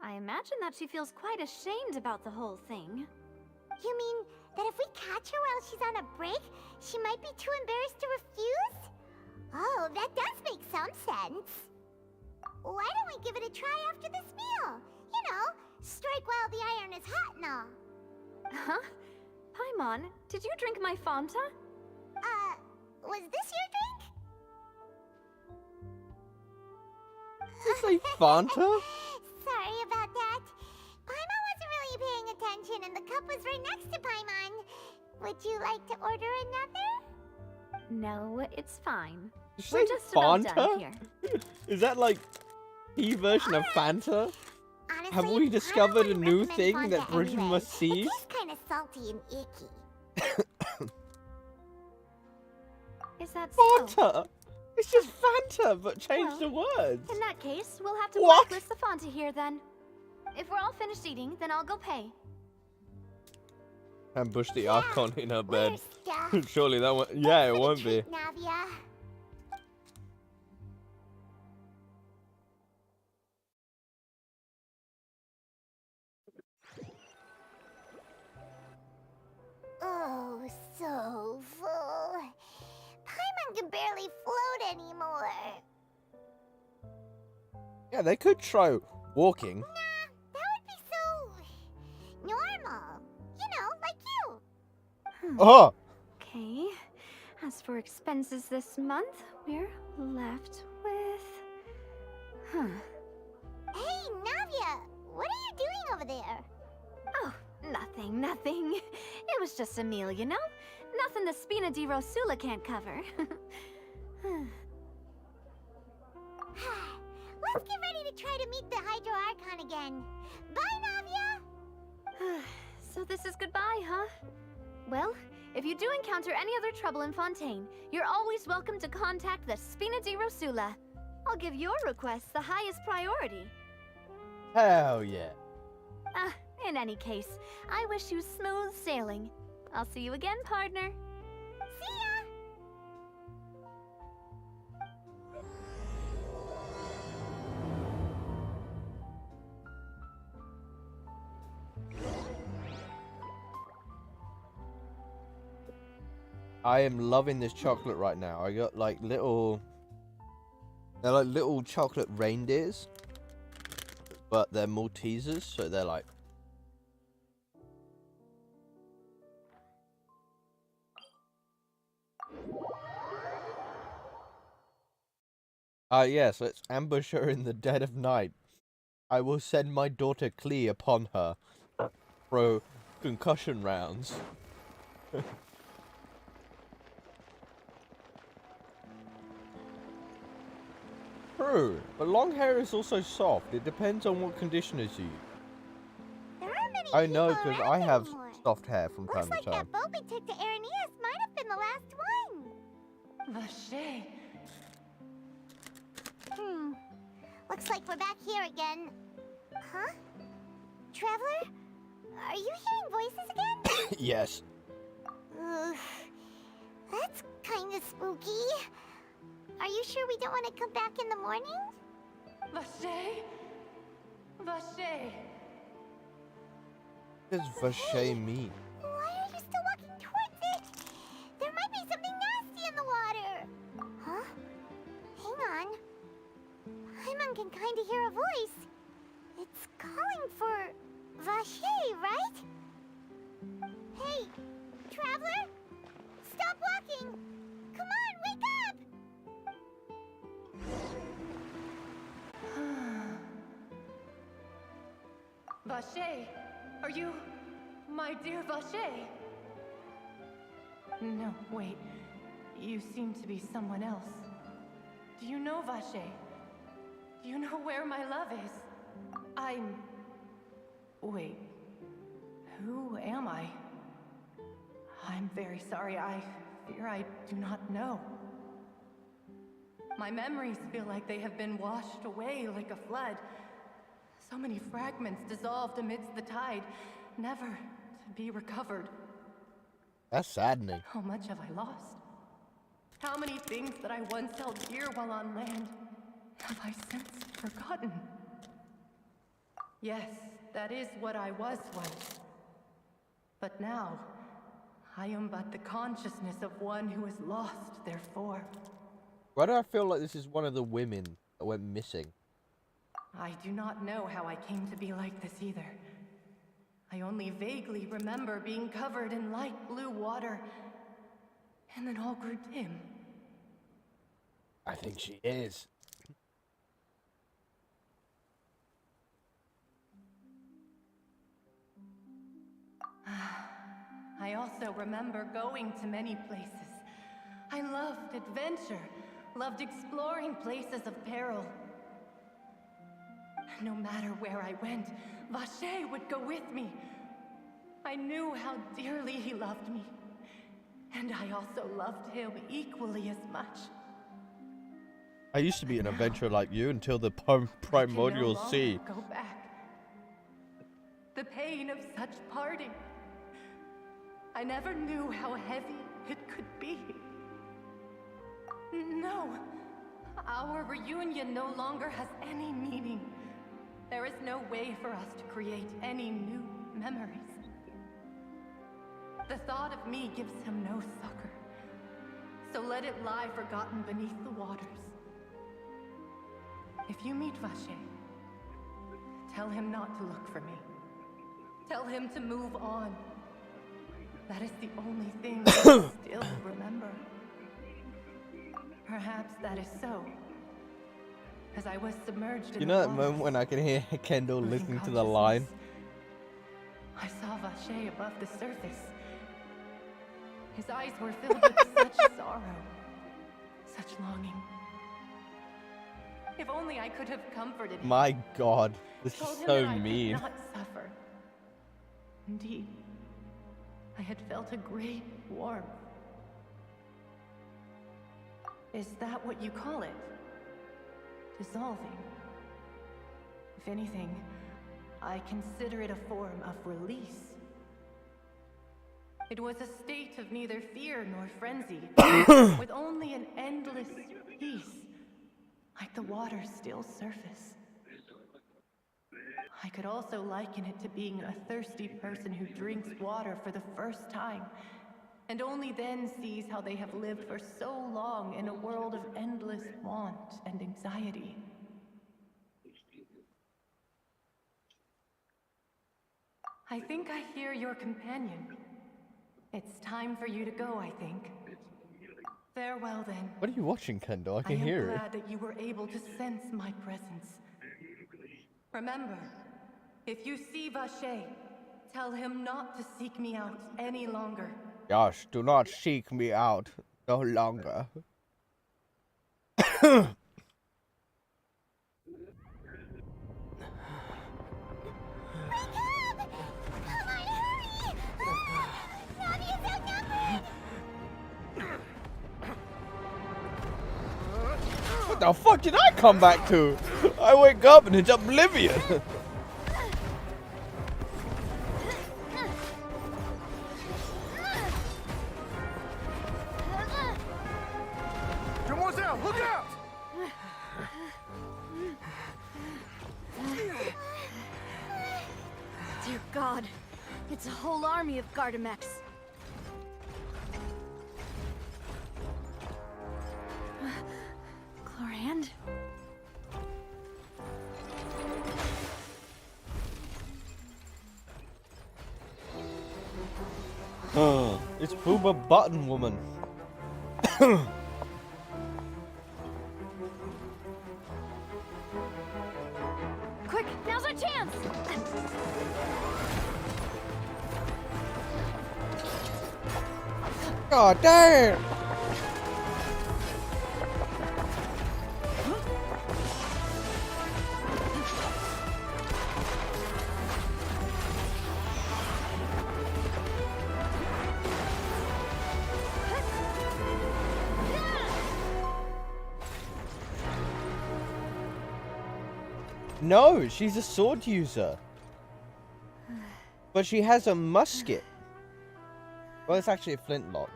I imagine that she feels quite ashamed about the whole thing. You mean that if we catch her while she's on a break, she might be too embarrassed to refuse? Oh, that does make some sense. Why don't we give it a try after this meal? You know, strike while the iron is hot and all. Huh? Paimon, did you drink my Fanta? Was this your drink? Did you say Fanta? Sorry about that. Paimon wasn't really paying attention and the cup was right next to Paimon. Would you like to order another? No, it's fine. Did you We're say just about done Fanta? here. Is that like tea version of Fanta? Honestly, Have we I discovered a wouldn't new recommend thing Fanta that Bridget anyway. must see? It tastes kind of salty and icky. Is that so? Fanta! It's just Fanta, but change Well, the words. In that case, we'll have to What? blacklist the Fanta here then. If we're all finished eating, then I'll go pay. Ambush the Yeah, Archon in her We're bed. stuffed. Surely that won't. Yeah, it Thanks for the won't be. treat, Navia. Oh, so full. Paimon can barely float anymore. Yeah, they could try walking. Nah, that would be so normal. You know, like you. Oh! Okay. As for expenses this month, we're left with... Huh. Hey, Navia, what are you doing over there? Oh, nothing. It was just a meal, you know? Nothing the Spina di Rosula can't cover. Let's get ready to try to meet the Hydro Archon again. Bye, Navia! So this is goodbye, huh? Well, if you do encounter any other trouble in Fontaine, you're always welcome to contact the Spina di Rosula. I'll give your request the highest priority. Hell yeah. In any case, I wish you smooth sailing. I'll see you again, partner. See ya! I am loving this chocolate right now. I got like little... They're like little chocolate reindeers. But they're Maltesers, so they're like... Yes, let's ambush her in the dead of night. I will send my daughter Clee upon her. Throw concussion rounds. True, but long hair is also soft. It depends on what conditioners you use. There aren't many I know, people because around I have anymore. soft hair from Looks time like to time. that boat we took to Araneas might have been the last one. Vache. Looks like we're back here again. Huh? Traveler? Are you hearing voices again? Yes. Ugh. That's kind of spooky. Are you sure we don't want to come back in the morning? Vache. Vache. What does vache mean? Why are you still walking towards it? There might be something nasty in the water. Huh? Hang on. Paimon can kind of hear a voice. It's calling for Vache, right? Hey, traveler? Stop walking! Come on, wake up! Vache, are you my dear Vache? No, wait. You seem to be someone else. Do you know Vache? Do you know where my love is? Wait. Who am I? I'm very sorry. I fear I do not know. My memories feel like they have been washed away like a flood. So many fragments dissolved amidst the tide, never to be recovered. That's saddening. How much have I lost? How many things that I once held dear while on land have I since forgotten? Yes, that is what I was once. But now, I am but the consciousness of one who is lost, therefore. Why do I feel like this is one of the women that went missing? I do not know how I came to be like this either. I only vaguely remember being covered in light blue water, and then all grew dim. I think she is. I also remember going to many places, I loved adventure, loved exploring places of peril. No matter where I went, Vacher would go with me. I knew how dearly he loved me, and I also loved him equally as much. I used to be an Now, adventurer like you until the I can no primordial longer sea. go back. The pain of such parting. I never knew how heavy it could be. No, our reunion no longer has any meaning. There is no way for us to create any new memories. The thought of me gives him no succor, so let it lie forgotten beneath the waters. If you meet Vacher, tell him not to look for me. Tell him to move on. That is the only thing I still remember. Perhaps that is so, as I was submerged in You the know that waters, moment when I can hear Kendall losing listening to the line? consciousness. I saw Vacher above the surface. His eyes were filled with such sorrow, such longing. If only I could have comforted him. My god, this Told is him so that I could mean. not suffer. Indeed, I had felt a great warmth. Is that what you call it? Dissolving? If anything, I consider it a form of release. It was a state of neither fear nor frenzy, with only an endless peace, like the water's still surface. I could also liken it to being a thirsty person who drinks water for the first time, and only then sees how they have lived for so long in a world of endless want and anxiety. I think I hear your companion. It's time for you to go, I think. Farewell, then. What are you watching, Kendall? I I can am hear it. glad that you were able to sense my presence. Remember, if you see Vacher, tell him not to seek me out any longer. Gosh, do not seek me out no longer. What the fuck did I come back to? I wake up and it's oblivion. Mademoiselle, look out! Dear God, it's a whole army of Gardamex. Chlorand? It's Pooba Button Woman. Quick, now's our chance! God damn! No, she's a sword user. But she has a musket. Well, it's actually a flintlock.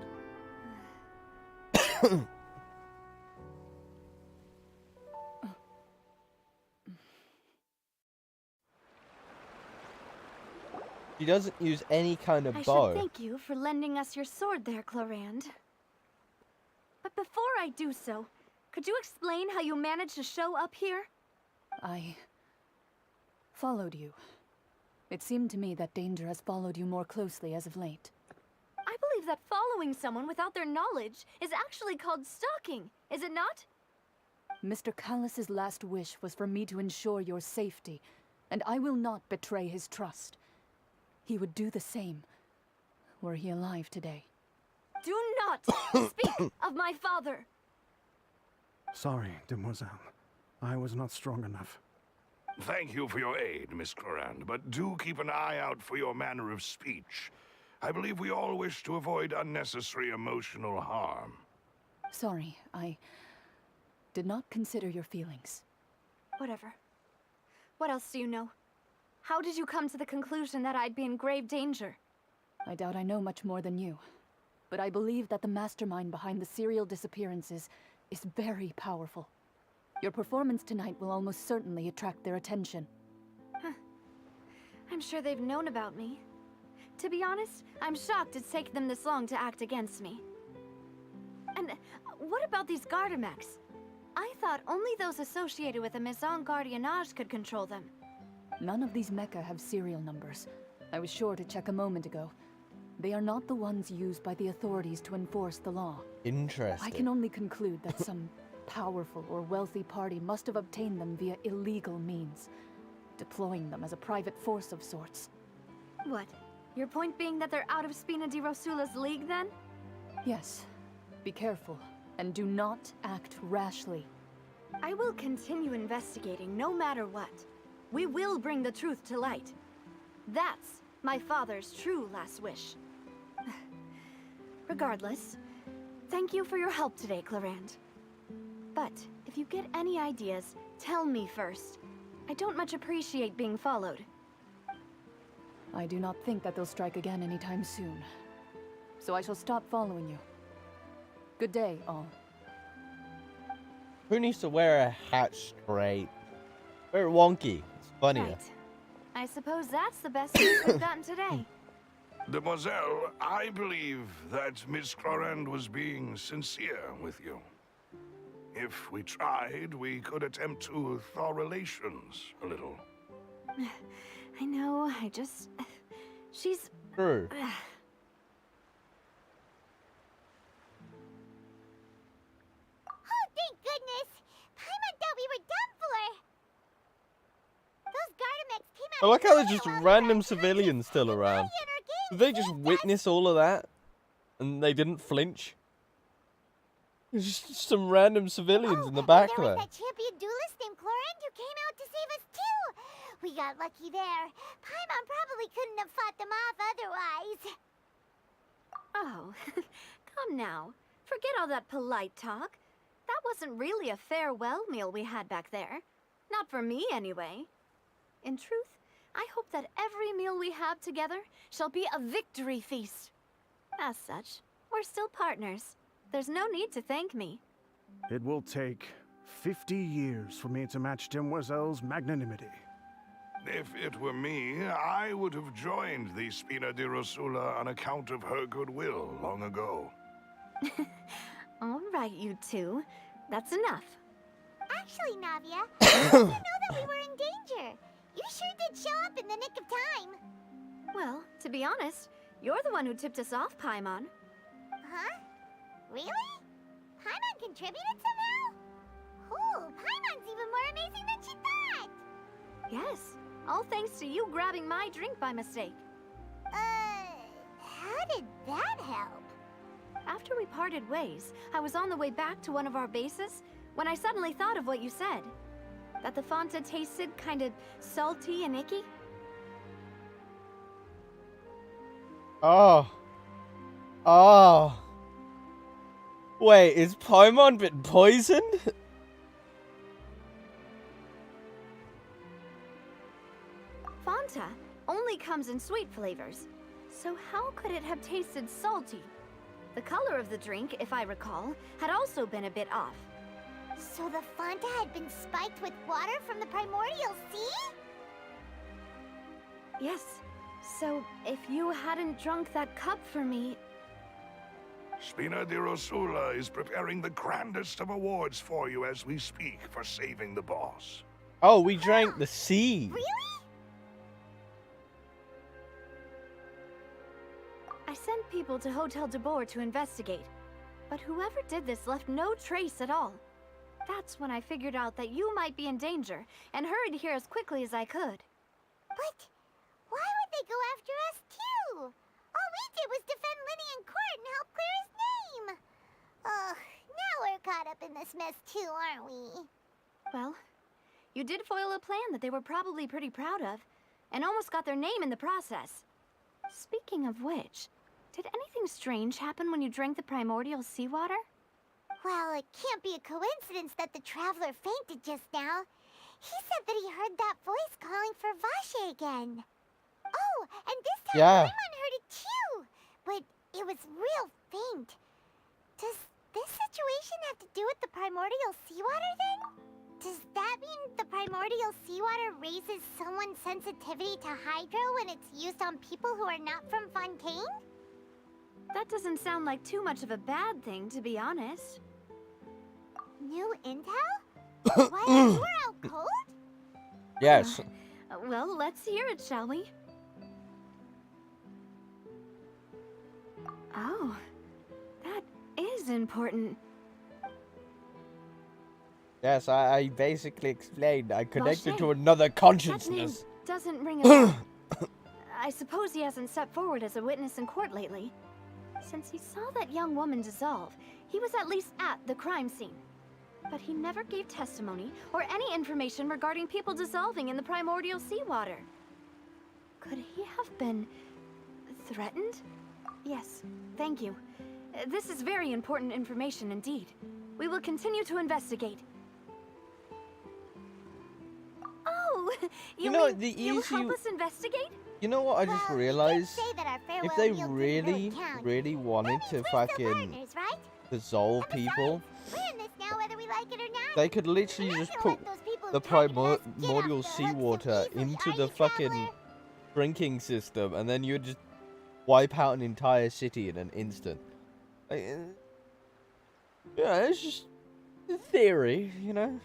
She doesn't use any kind of I bow. should thank you for lending us your sword there, Chlorand. But before I do so, could you explain how you managed to show up here? I followed you. It seemed to me that danger has followed you more closely as of late. I believe that following someone without their knowledge is actually called stalking, is it not? Mr. Callus's last wish was for me to ensure your safety, and I will not betray his trust. He would do the same, were he alive today. Do not speak of my father. Sorry, demoiselle. I was not strong enough. Thank you for your aid, Miss Clorand, but do keep an eye out for your manner of speech. I believe we all wish to avoid unnecessary emotional harm. Sorry, I did not consider your feelings. Whatever. What else do you know? How did you come to the conclusion that I'd be in grave danger? I doubt I know much more than you, but I believe that the mastermind behind the serial disappearances is very powerful. Your performance tonight will almost certainly attract their attention. I'm sure they've known about me. To be honest, I'm shocked it's taken them this long to act against me. And what about these Gardamex? I thought only those associated with the Maison Gardiennage could control them. None of these mecha have serial numbers. I was sure to check a moment ago. They are not the ones used by the authorities to enforce the law. Interesting. I can only conclude that some powerful or wealthy party must have obtained them via illegal means, deploying them as a private force of sorts. What? Your point being that they're out of Spina di Rosula's league, then? Yes. Be careful, and do not act rashly. I will continue investigating no matter what. We will bring the truth to light. That's my father's true last wish. Regardless, thank you for your help today, Clorand. But if you get any ideas, tell me first. I don't much appreciate being followed. I do not think that they'll strike again anytime soon. So I shall stop following you. Good day, all. Who needs to wear a hat straight? Wear it wonky. It's funnier. Right. I suppose that's the best news we've gotten today. Demoiselle, I believe that Miss Clorand was being sincere with you. If we tried, we could attempt to thaw relations a little. I know, she's... True. Oh, thank goodness! Paimon thought we were done for! Those Gardamex came out I like how there's of just nowhere random while we were civilians still unconscious, and around. nobody in our gang Did they just saved us. witness all of that? And they didn't flinch? There's just some random civilians in the back and there there. was that champion duelist named Clorand who came out to save us too! We got lucky there. Paimon probably couldn't have fought them off otherwise. Oh, come now. Forget all that polite talk. That wasn't really a farewell meal we had back there. Not for me, anyway. In truth, I hope that every meal we have together shall be a victory feast. As such, we're still partners. There's no need to thank me. It will take 50 years for me to match Demoiselle's magnanimity. If it were me, I would have joined the Spina di Rosula on account of her goodwill long ago. All right, you two. That's enough. Actually, Navia, I didn't know that we were in danger. You sure did show up in the nick of time. Well, to be honest, you're the one who tipped us off, Paimon. Huh? Really? Paimon contributed somehow? Ooh, Paimon's even more amazing than she thought! Yes, all thanks to you grabbing my drink by mistake. How did that help? After we parted ways, I was on the way back to one of our bases when I suddenly thought of what you said. That the Fanta tasted kind of salty and icky. Oh. Oh. Wait, is Paimon been poisoned? Fanta only comes in sweet flavors, so how could it have tasted salty? The color of the drink, if I recall, had also been a bit off. So the Fanta had been spiked with water from the primordial sea? Yes, so if you hadn't drunk that cup for me... Spina di Rosula is preparing the grandest of awards for you as we speak for saving the boss. Oh, we drank the sea. Really? I sent people to Hotel de Boer to investigate, but whoever did this left no trace at all. That's when I figured out that you might be in danger and hurried here as quickly as I could. But why would they go after us too? All we did was defend Linny in court and help clear his name. Ugh, now we're caught up in this mess too, aren't we? Well, you did foil a plan that they were probably pretty proud of, and almost got their name in the process. Speaking of which, did anything strange happen when you drank the primordial seawater? Well, it can't be a coincidence that the traveler fainted just now. He said that he heard that voice calling for Vache again. Oh, and this time Yeah. Paimon heard it too, but it was real faint. Does this situation have to do with the primordial seawater then? Does that mean the primordial seawater raises someone's sensitivity to hydro when it's used on people who are not from Fontaine? That doesn't sound like too much of a bad thing, to be honest. New intel? Why you were out cold? Yes. Well, let's hear it, shall we? Oh, that is important. Yes, I basically explained. I connected to Vache. another That name consciousness. doesn't ring a bell. I suppose he hasn't stepped forward as a witness in court lately. Since he saw that young woman dissolve, he was at least at the crime scene. But he never gave testimony or any information regarding people dissolving in the primordial seawater. Could he have been threatened? Yes, thank you. This is very important information indeed. We will continue to investigate. Oh, you know, mean the you'll help easy- us investigate? You know what I just Well, realized? say that our farewell If they meal didn't really, count. really wanted That to means we're still fucking partners, right? dissolve And besides, people, we're in this now whether we like it or not. they could literally We're not just gonna put let those people the who targeted us get off primordial the hook so seawater easily, into are the you, fucking traveler? drinking system, and then you'd just wipe out an entire city in an instant. Like, yeah, it's just a theory, you know?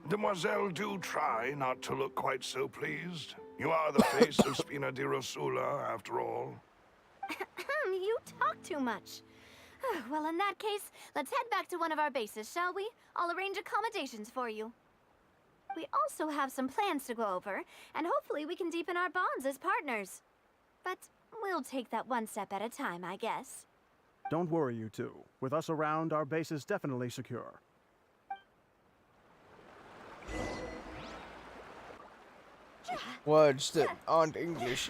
Demoiselle, do try not to look quite so pleased. You are the face of Spina di Rosula, after all. You talk too much. Well, in that case, let's head back to one of our bases, shall we? I'll arrange accommodations for you. We also have some plans to go over, and hopefully we can deepen our bonds as partners. But we'll take that one step at a time, I guess. Don't worry, you two. With us around, our base is definitely secure. Words that aren't English.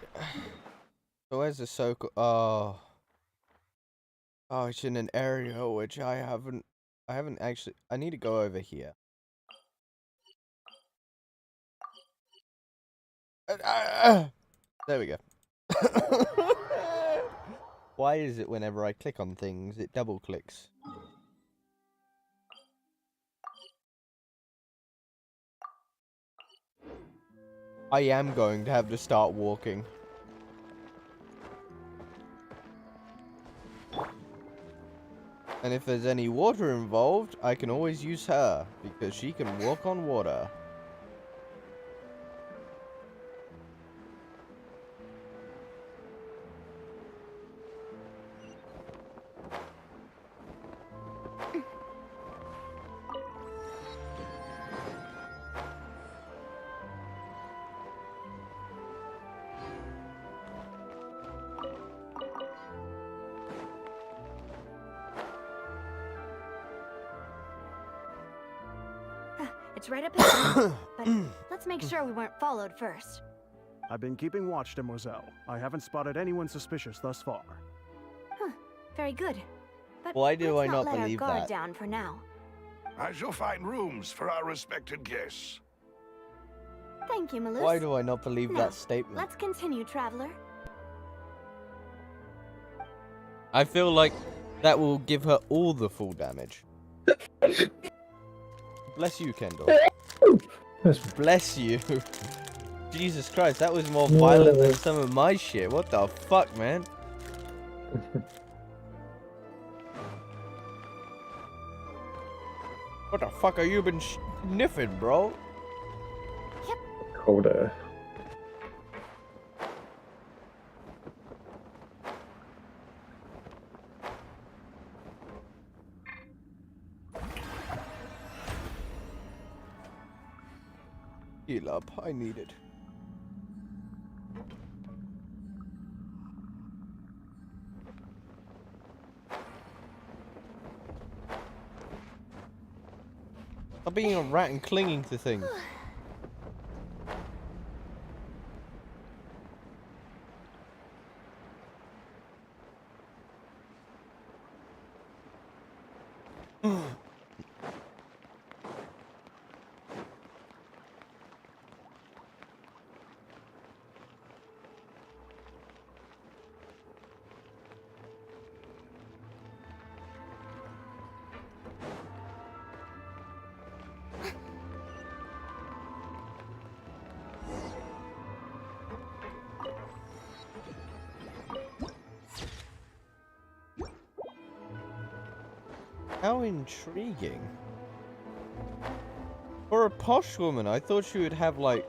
So where's the so-called... Oh. Oh, it's in an area which I haven't actually... I need to go over here. There we go. Why is it whenever I click on things, it double clicks? I am going to have to start walking. And if there's any water involved, I can always use her, because she can walk on water. It's right up here. But let's make sure we weren't followed first. I've been keeping watch, Demoiselle. I haven't spotted anyone suspicious thus far. Very good. But Why do let's I not let believe our guard that? down for now. I shall find rooms for our respected guests. Thank you, Malus. Why do I not believe Now, that statement? let's continue, traveler. I feel like that will give her all the full damage. Bless you, Kendall. Bless you. Jesus Christ, that was more violent than some of my shit. What the fuck, man? What the fuck are you been sniffing, bro? Colder. Heal up, I need it. Stop being a rat and clinging to things. How intriguing. For a posh woman, I thought she would have, like,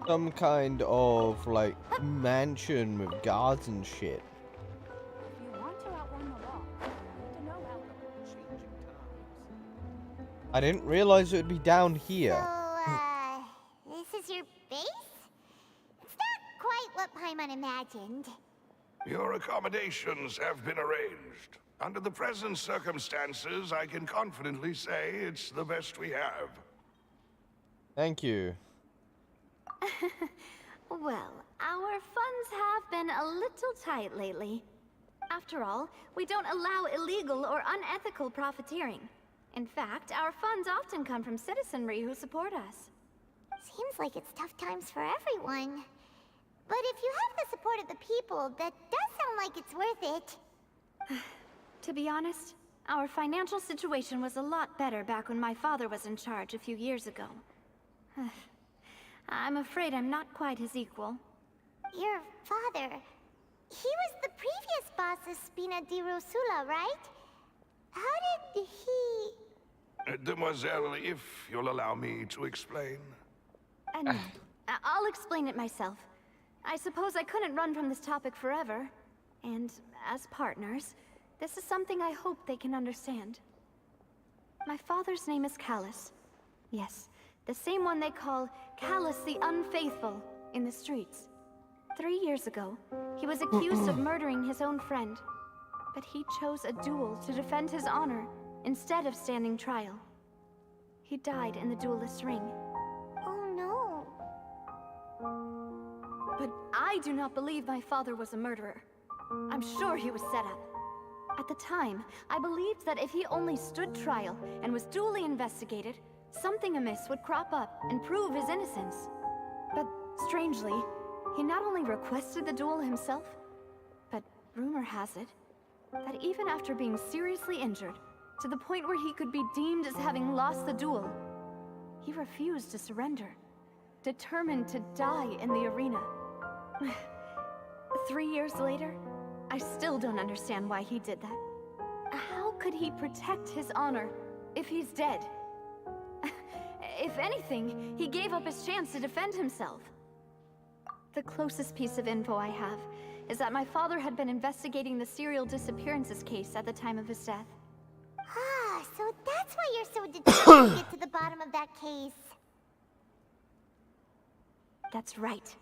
some kind of, like, mansion with guards and shit. If you want to outrun the law, you need to know how the changing times. I didn't realize it would be down here. So, this is your base? It's not quite what Paimon imagined. Your accommodations have been arranged. Under the present circumstances, I can confidently say it's the best we have. Thank you. Well, our funds have been a little tight lately. After all, we don't allow illegal or unethical profiteering. In fact, our funds often come from citizenry who support us. Seems like it's tough times for everyone. But if you have the support of the people, that does sound like it's worth it. To be honest, our financial situation was a lot better back when my father was in charge a few years ago. I'm afraid I'm not quite his equal. Your father... He was the previous boss of Spina di Rosula, right? How did he... Demoiselle, if you'll allow me to explain. No, I'll explain it myself. I suppose I couldn't run from this topic forever. And as partners, this is something I hope they can understand. My father's name is Callus. Yes, the same one they call Callus the Unfaithful in the streets. 3 years ago, he was accused of murdering his own friend. But he chose a duel to defend his honor instead of standing trial. He died in the duelist's ring. Oh no. But I do not believe my father was a murderer. I'm sure he was set up. At the time, I believed that if he only stood trial and was duly investigated, something amiss would crop up and prove his innocence. But strangely, he not only requested the duel himself, but rumor has it that even after being seriously injured, to the point where he could be deemed as having lost the duel, he refused to surrender, determined to die in the arena. 3 years later, I still don't understand why he did that. How could he protect his honor if he's dead? If anything, he gave up his chance to defend himself. The closest piece of info I have is that my father had been investigating the serial disappearances case at the time of his death. Ah, so that's why you're so determined to get to the bottom of that case. That's right.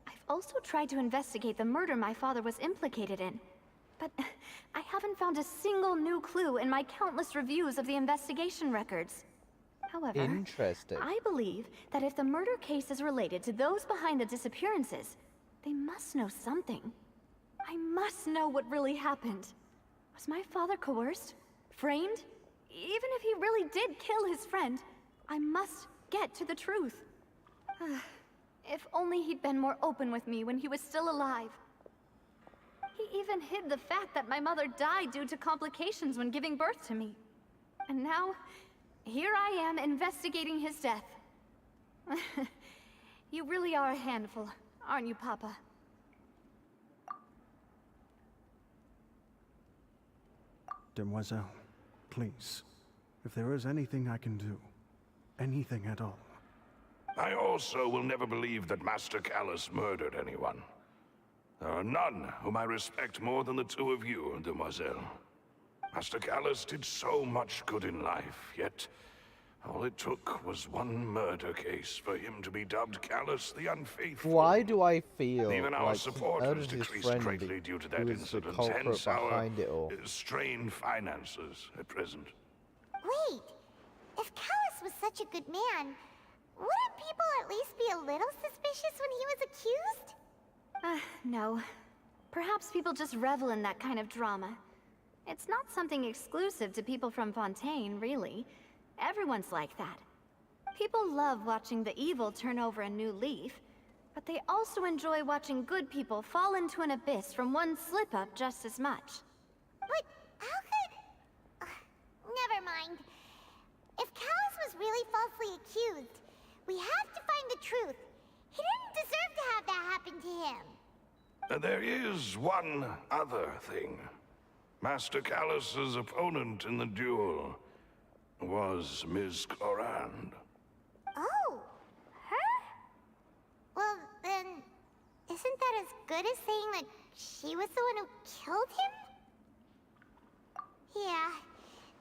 I've also tried to investigate the murder my father was implicated in, but I haven't found a single new clue in my countless reviews of the investigation records. However, Interesting. I believe that if the murder case is related to those behind the disappearances, they must know something. I must know what really happened. Was my father coerced? Framed? Even if he really did kill his friend, I must get to the truth. If only he'd been more open with me when he was still alive. He even hid the fact that my mother died due to complications when giving birth to me. And now, here I am investigating his death. You really are a handful, aren't you, Papa? Demoiselle, please, if there is anything I can do, anything at all. I also will never believe that Master Callus murdered anyone. There are none whom I respect more than the two of you, Demoiselle. Master Callus did so much good in life, yet all it took was one murder case for him to be dubbed Callus the Unfaithful. Why do I feel Even our like support he has murdered his decreased friend greatly due to that who is the incident, culprit hence our behind it all? strained finances at present. Wait, If Callus was such a good man, wouldn't people at least be a little suspicious when he was accused? No. Perhaps people just revel in that kind of drama. It's not something exclusive to people from Fontaine, really. Everyone's like that. People love watching the evil turn over a new leaf, but they also enjoy watching good people fall into an abyss from one slip-up just as much. But how could... never mind. If Callus was really falsely accused, we have to find the truth. He didn't deserve to have that happen to him. There is one other thing. Master Callus's opponent in the duel was Ms. Clorand. Oh, her? Well, then, isn't that as good as saying that she was the one who killed him? Yeah,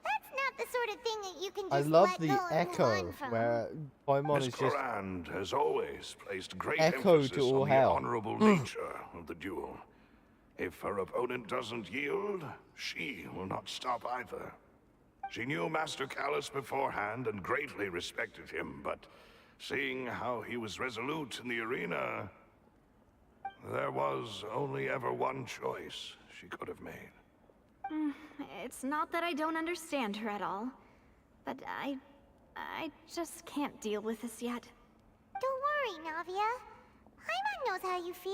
that's not the sort of thing that you can just I love let the go and move echo on from. where Paimon Ms. is just Clorand has always placed great echo emphasis to all on the hell. honorable nature of the duel. If her opponent doesn't yield, she will not stop either. She knew Master Callus beforehand and greatly respected him, but seeing how he was resolute in the arena, there was only ever one choice she could have made. It's not that I don't understand her at all, but I just can't deal with this yet. Don't worry, Navia. Paimon knows how you feel.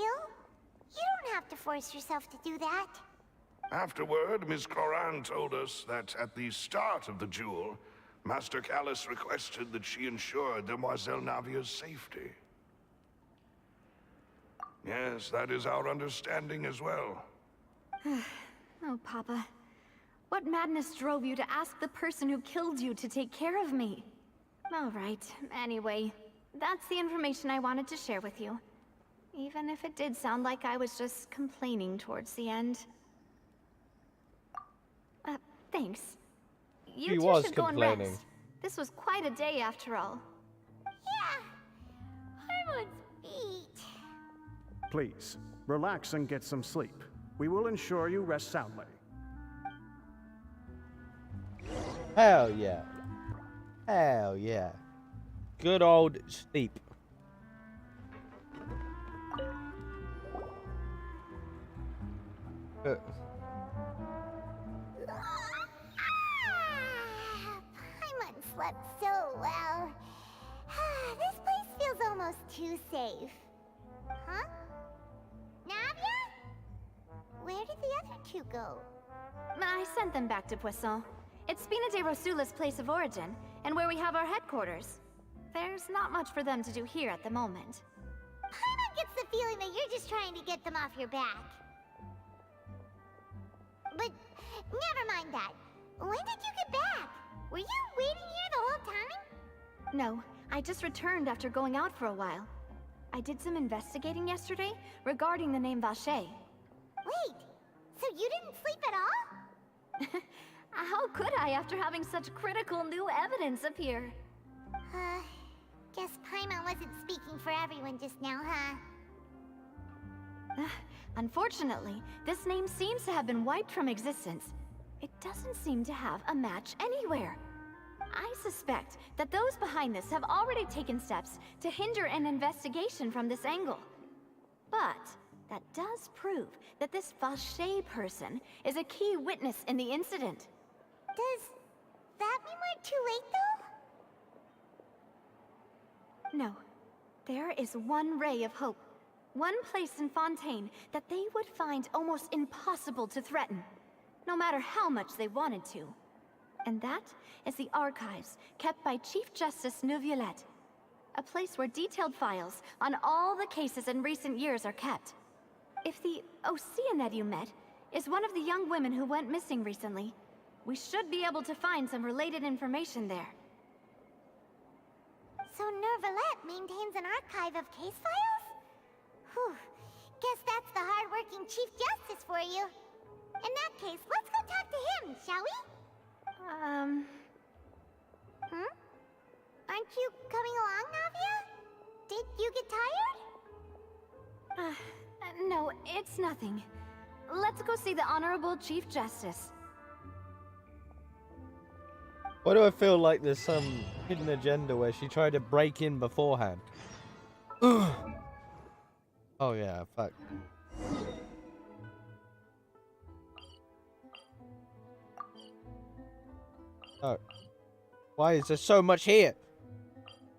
You don't have to force yourself to do that. Afterward, Ms. Clorand told us that at the start of the duel, Master Callus requested that she ensure Demoiselle Navia's safety. Yes, that is our understanding as well. Oh, Papa. What madness drove you to ask the person who killed you to take care of me? All right, anyway, that's the information I wanted to share with you. Even if it did sound like I was just complaining towards the end. Thanks. You She two was should go and complaining. rest. This was quite a day after all. Yeah, Paimon's beat. Please, relax and get some sleep. We will ensure you rest soundly. Hell yeah. Hell yeah. Good old sleep. Paimon slept so well. This place feels almost too safe. Huh? Navia? Where did the other two go? I sent them back to Poisson. It's Spina de Rosula's place of origin, and where we have our headquarters. There's not much for them to do here at the moment. Paimon gets the feeling that you're just trying to get them off your back. But never mind that. When did you get back? Were you waiting here the whole time? No, I just returned after going out for a while. I did some investigating yesterday regarding the name Vacher. Wait, so you didn't sleep at all? How could I after having such critical new evidence appear? Guess Paimon wasn't speaking for everyone just now, huh? Unfortunately, this name seems to have been wiped from existence. It doesn't seem to have a match anywhere. I suspect that those behind this have already taken steps to hinder an investigation from this angle. But that does prove that this Vacher person is a key witness in the incident. Does that mean we're too late, though? No. There is one ray of hope. One place in Fontaine that they would find almost impossible to threaten, no matter how much they wanted to. And that is the archives kept by Chief Justice Neuvillette. A place where detailed files on all the cases in recent years are kept. If the Oceanette you met is one of the young women who went missing recently, we should be able to find some related information there. So Neuvillette maintains an archive of case files? Whew. Guess that's the hard-working Chief Justice for you. In that case, let's go talk to him, shall we? Aren't you coming along, Navia? Did you get tired? No, it's nothing. Let's go see the Honorable Chief Justice. Why do I feel like there's some hidden agenda where she tried to break in beforehand? Oh yeah, fuck. Oh. Why is there so much here?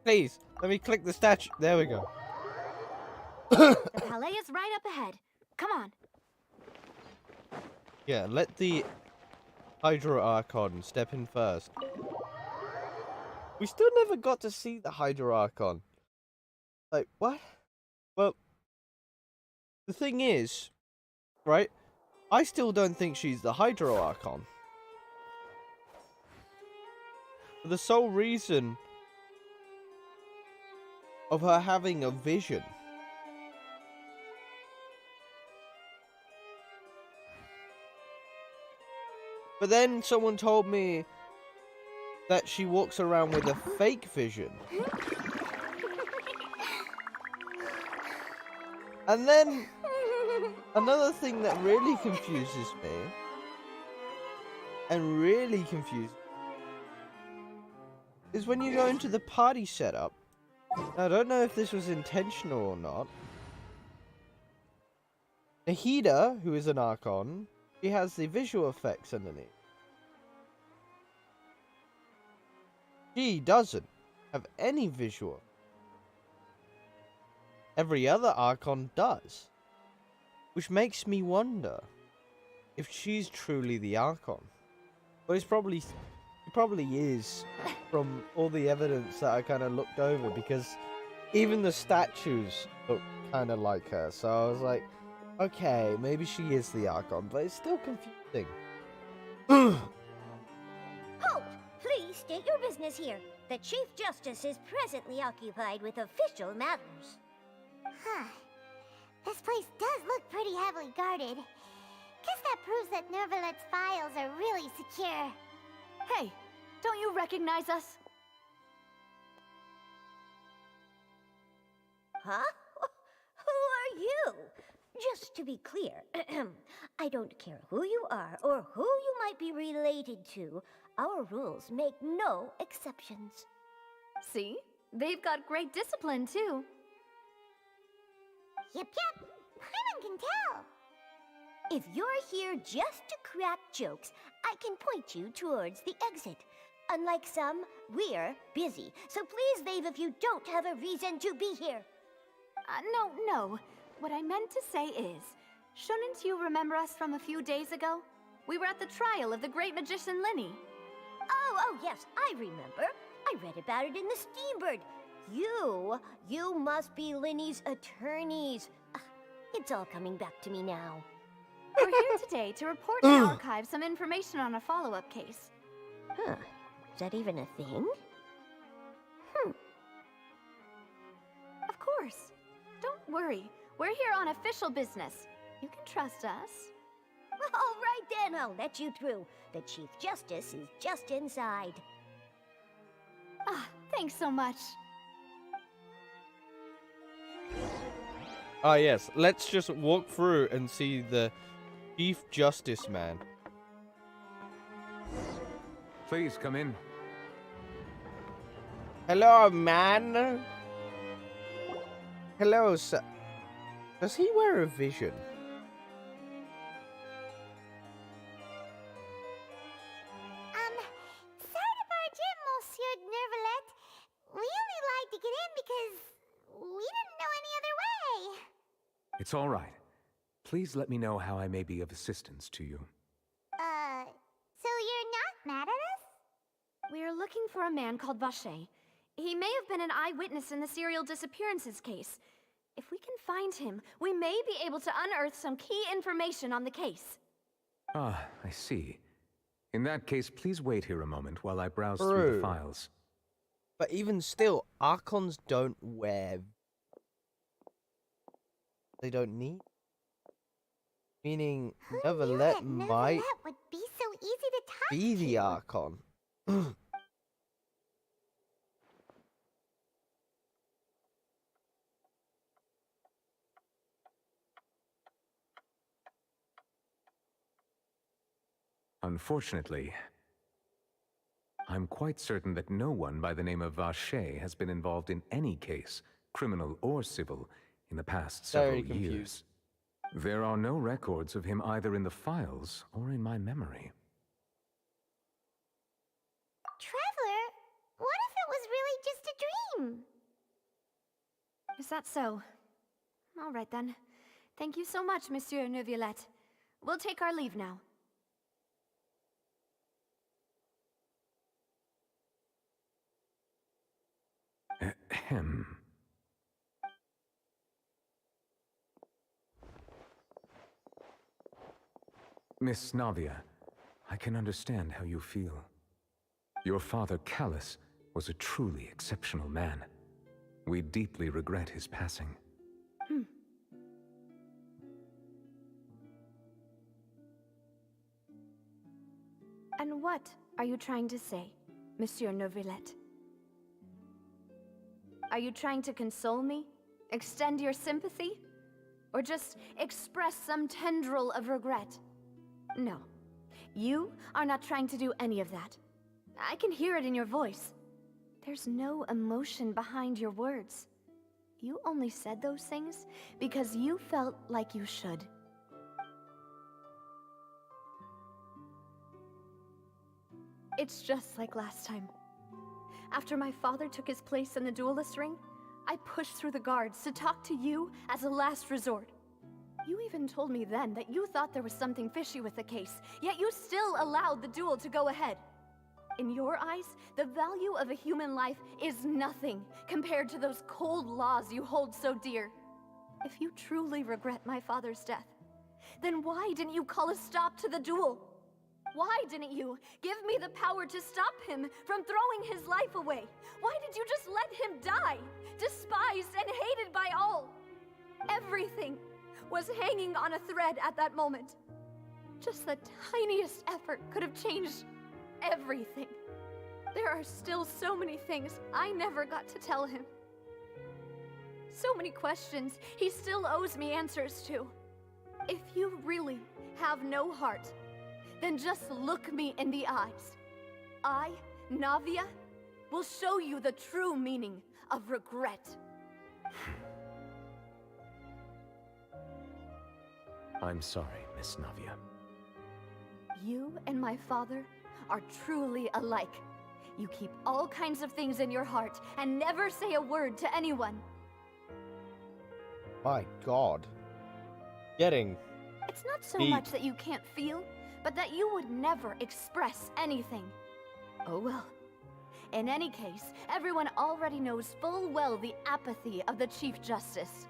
Please, let me click the statue. There we go. The palais is right up ahead. Come on. Yeah, let the Hydro Archon step in first. We still never got to see the Hydro Archon. Like, what? Well, the thing is, right? I still don't think she's the Hydro Archon. For the sole reason of her having a vision. But then someone told me that she walks around with a fake vision. And then another thing that really confuses me, and really confuses, is when you go into the party setup. Now, I don't know if this was intentional or not. Nahida, who is an Archon, she has the visual effects underneath. She doesn't have any visual. Every other Archon does. Which makes me wonder if she's truly the Archon. But it probably is from all the evidence that I kind of looked over, because even the statues look kind of like her. So I was like, okay, maybe she is the Archon, but it's still confusing. Halt! Please state your business here. The Chief Justice is presently occupied with official matters. Huh. This place does look pretty heavily guarded. Guess that proves that Nervalet's files are really secure. Hey, don't you recognize us? Huh? Who are you? Just to be clear, I don't care who you are or who you might be related to. Our rules make no exceptions. See? They've got great discipline, too. Yep. Paimon can tell. If you're here just to crack jokes, I can point you towards the exit. Unlike some, we're busy, so please leave if you don't have a reason to be here. No. What I meant to say is, shouldn't you remember us from a few days ago? We were at the trial of the great magician Linny. Oh, yes, I remember. I read about it in the Steambird. You must be Linny's attorneys. It's all coming back to me now. We're here today to report and archive some information on a follow-up case. Huh. Is that even a thing? Of course. Don't worry. We're here on official business. You can trust us. All right then, I'll let you through. The Chief Justice is just inside. Thanks so much. Ah yes, let's just walk through and see the Chief Justice man. Please come in. Hello, man. Hello, sir. Does he wear a vision? Sorry to barge in, Monsieur Nervalet. We only lied to get in because we didn't know any other way. It's all right. Please let me know how I may be of assistance to you. So you're not mad at us? We're looking for a man called Vacher. He may have been an eyewitness in the serial disappearances case. If we can find him, we may be able to unearth some key information on the case. Ah, I see. In that case, please wait here a moment while I browse through the files. But even still, Archons don't wear... They don't need... Meaning, Nervalet might would be so easy to talk be the to. Archon. Unfortunately, I'm quite certain that no one by the name of Vache has been involved in any case, criminal or civil, in the past several Very confused. years. There are no records of him either in the files or in my memory. Traveler, what if it was really just a dream? Is that so? All right then. Thank you so much, Monsieur Neuvillette. We'll take our leave now. Ahem. Miss Navia, I can understand how you feel. Your father, Callus, was a truly exceptional man. We deeply regret his passing. And what are you trying to say, Monsieur Neuvillette? Are you trying to console me? Extend your sympathy? Or just express some tendril of regret? No. You are not trying to do any of that. I can hear it in your voice. There's no emotion behind your words. You only said those things because you felt like you should. It's just like last time. After my father took his place in the duelist ring, I pushed through the guards to talk to you as a last resort. You even told me then that you thought there was something fishy with the case, yet you still allowed the duel to go ahead. In your eyes, the value of a human life is nothing compared to those cold laws you hold so dear. If you truly regret my father's death, then why didn't you call a stop to the duel? Why didn't you give me the power to stop him from throwing his life away? Why did you just let him die, despised and hated by all? Everything was hanging on a thread at that moment. Just the tiniest effort could have changed everything. There are still so many things I never got to tell him. So many questions he still owes me answers to. If you really have no heart, then just look me in the eyes. I, Navia, will show you the true meaning of regret. I'm sorry, Miss Navia. You and my father are truly alike. You keep all kinds of things in your heart and never say a word to anyone. My God. Getting It's not so deep. much that you can't feel, but that you would never express anything. Oh well. In any case, everyone already knows full well the apathy of the Chief Justice.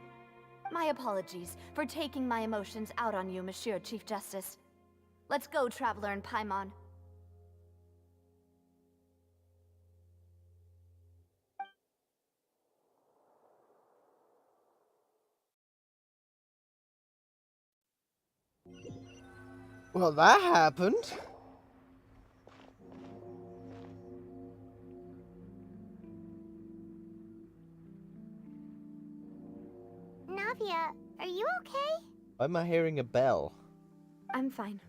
My apologies for taking my emotions out on you, Monsieur Chief Justice. Let's go, Traveler and Paimon. Well, that happened. Navia, are you okay? Why am I hearing a bell? I'm fine.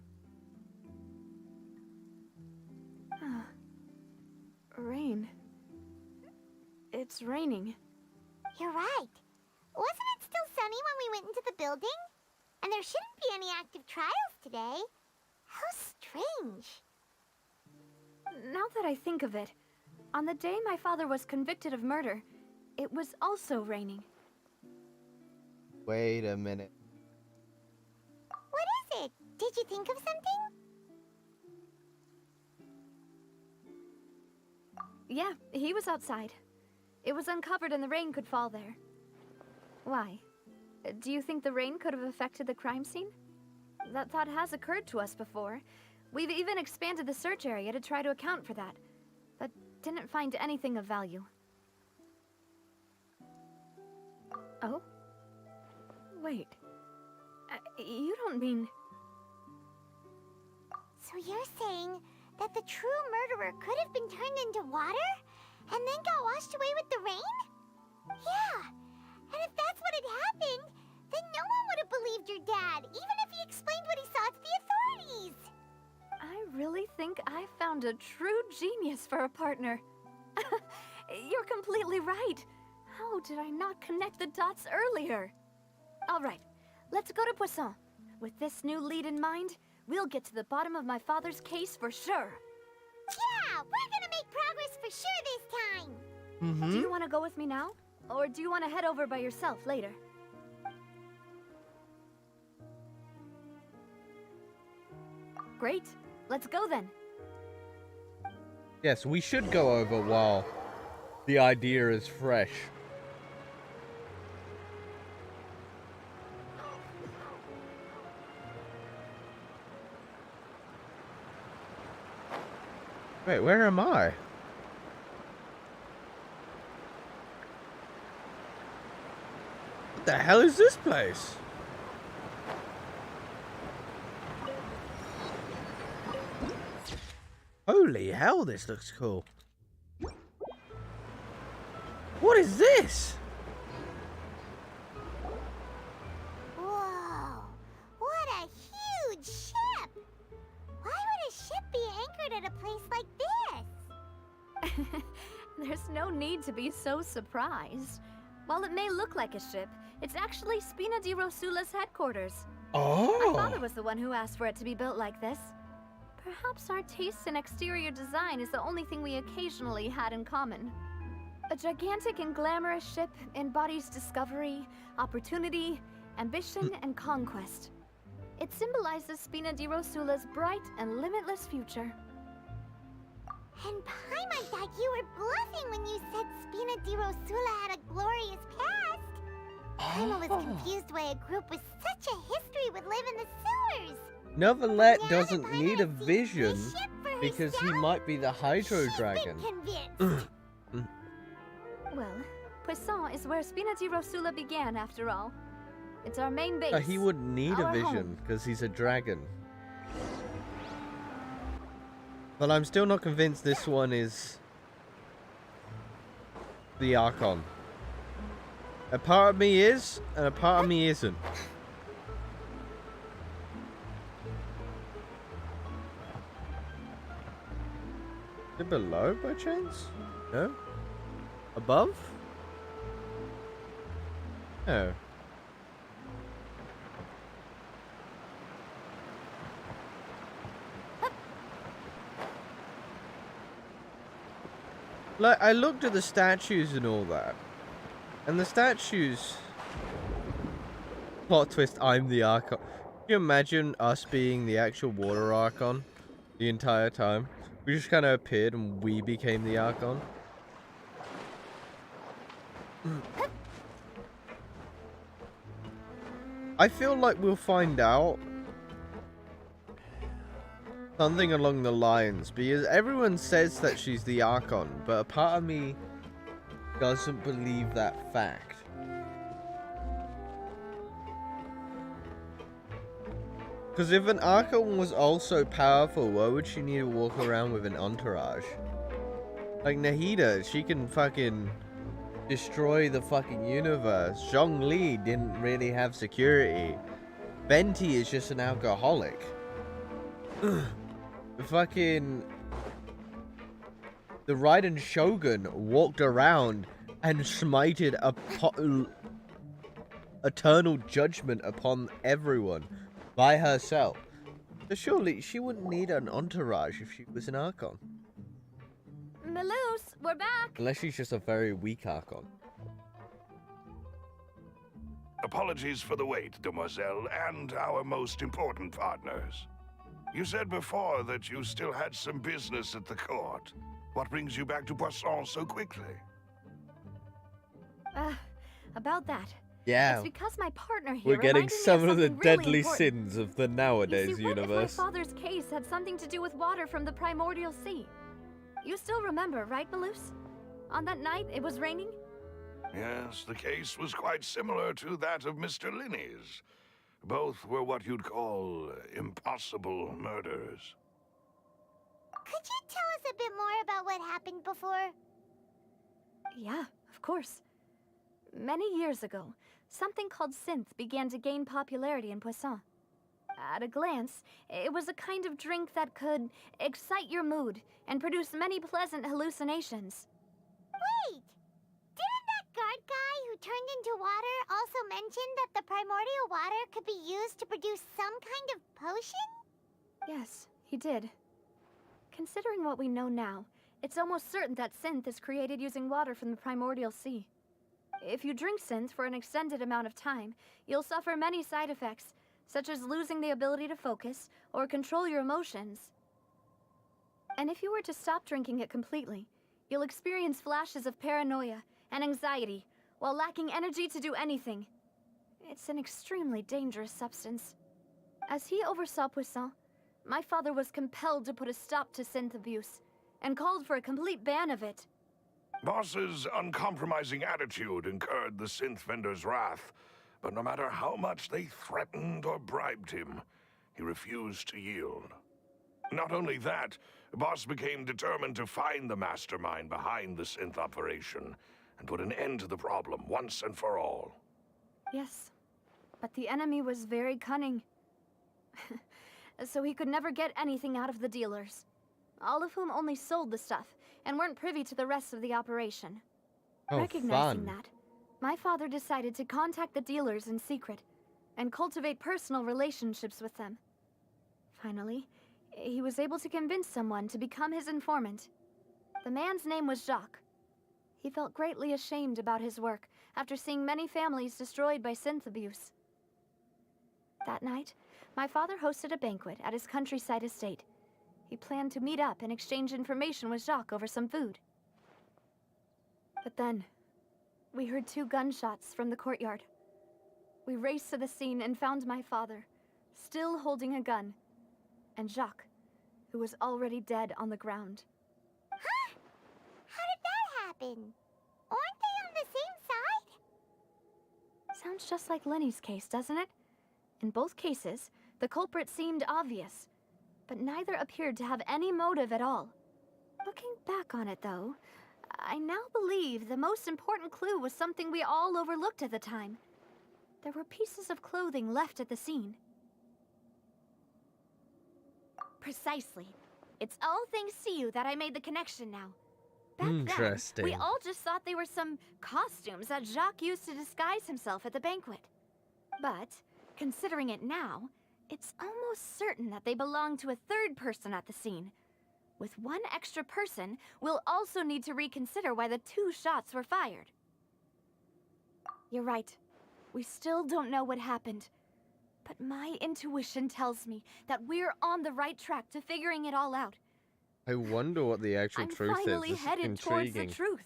Rain. It's raining. You're right. Wasn't it still sunny when we went into the building? And there shouldn't be any active trials today. How strange. Now that I think of it, on the day my father was convicted of murder, it was also raining. Wait a minute. What is it? Did you think of something? Yeah, he was outside. It was uncovered and the rain could fall there. Why? Do you think the rain could have affected the crime scene? That thought has occurred to us before. We've even expanded the search area to try to account for that, but didn't find anything of value. Oh? Wait. You don't mean... So you're saying that the true murderer could have been turned into water and then got washed away with the rain? Yeah. And if that's what had happened, then no one would have believed your dad, even if he explained what he saw to the authorities. I really think I found a true genius for a partner. You're completely right. How did I not connect the dots earlier? All right, let's go to Poisson. With this new lead in mind, we'll get to the bottom of my father's case for sure. Yeah, we're gonna make progress for sure this time. Do you want to go with me now? Or do you want to head over by yourself later? Great. Let's go then. Yes, we should go over while the idea is fresh. Wait, where am I? What the hell is this place? Holy hell, this looks cool. What is this? Whoa, what a huge ship! Why would a ship be anchored at a place like this? There's no need to be so surprised. While it may look like a ship, it's actually Spina di Rosula's headquarters. My father was the one who asked for it to be built like this. Perhaps our tastes in exterior design is the only thing we occasionally had in common. A gigantic and glamorous ship embodies discovery, opportunity, ambition, and conquest. It symbolizes Spina di Rosula's bright and limitless future. And Paimon thought you were bluffing when you said Spina di Rosula had a glorious past. Paimon was confused why a group with such a history would live in the sewers. Neverlet Now doesn't that need a Paimon sees vision this ship for because he herself, might be the Hydro she's Dragon. been convinced. Well, Poisson is where Spina di Rosula began, after all. It's our main base. He wouldn't need a our vision home. because he's a dragon. But I'm still not convinced this one is the Archon. A part of me is, and a part of me isn't. Is it below by chance? No? Above? No. Like, I looked at the statues and all that. And the statues... Plot twist, I'm the Archon. Can you imagine us being the actual water Archon the entire time? We just kind of appeared and we became the Archon. I feel like we'll find out something along the lines, because everyone says that she's the Archon, but a part of me doesn't believe that fact. Because if an Archon was also powerful, why would she need to walk around with an entourage? Like Nahida, she can fucking destroy the fucking universe. Zhongli didn't really have security. Venti is just an alcoholic. Fucking... The Raiden Shogun walked around and smited a eternal judgment upon everyone by herself. So surely she wouldn't need an entourage if she was an Archon. Melus, we're back! Unless she's just a very weak Archon. Apologies for the wait, demoiselle, and our most important partners. You said before that you still had some business at the court. What brings you back to Poisson so quickly? About that. Yeah. It's because my partner here We're getting reminded me some of the something really deadly important. sins of the nowadays You see, what universe. if my father's case had something to do with water from the primordial sea? You still remember, right, Melus? On that night, it was raining? Yes, the case was quite similar to that of Mr. Linney's. Both were what you'd call impossible murders. Could you tell us a bit more about what happened before? Yeah, of course. Many years ago, something called synth began to gain popularity in Poisson. At a glance, it was a kind of drink that could excite your mood and produce many pleasant hallucinations. Wait! Didn't that guard guy who turned into water also mention that the primordial water could be used to produce some kind of potion? Yes, he did. Considering what we know now, it's almost certain that synth is created using water from the primordial sea. If you drink synth for an extended amount of time, you'll suffer many side effects, such as losing the ability to focus or control your emotions. And if you were to stop drinking it completely, you'll experience flashes of paranoia and anxiety while lacking energy to do anything. It's an extremely dangerous substance. As he oversaw Poisson, my father was compelled to put a stop to synth abuse and called for a complete ban of it. Boss's uncompromising attitude incurred the synth vendor's wrath, but no matter how much they threatened or bribed him, he refused to yield. Not only that, Boss became determined to find the mastermind behind the synth operation and put an end to the problem once and for all. Yes, but the enemy was very cunning. So he could never get anything out of the dealers, all of whom only sold the stuff and weren't privy to the rest of the operation. Oh, Recognizing fun. that, my father decided to contact the dealers in secret and cultivate personal relationships with them. Finally, he was able to convince someone to become his informant. The man's name was Jacques. He felt greatly ashamed about his work after seeing many families destroyed by synth abuse. That night, my father hosted a banquet at his countryside estate. He planned to meet up and exchange information with Jacques over some food. But then, we heard 2 gunshots from the courtyard. We raced to the scene and found my father, still holding a gun, and Jacques, who was already dead on the ground. Huh? How did that happen? Aren't they on the same side? Sounds just like Lenny's case, doesn't it? In both cases, the culprit seemed obvious, but neither appeared to have any motive at all. Looking back on it, though, I now believe the most important clue was something we all overlooked at the time. There were pieces of clothing left at the scene. Precisely. It's all thanks to you that I made the connection now. Back Interesting. then, we all just thought they were some costumes that Jacques used to disguise himself at the banquet. But, considering it now, it's almost certain that they belong to a third person at the scene. With one extra person, we'll also need to reconsider why the 2 shots were fired. You're right. We still don't know what happened. But my intuition tells me that we're on the right track to figuring it all out. I wonder what the actual I'm truth is. finally This is headed towards the intriguing. truth.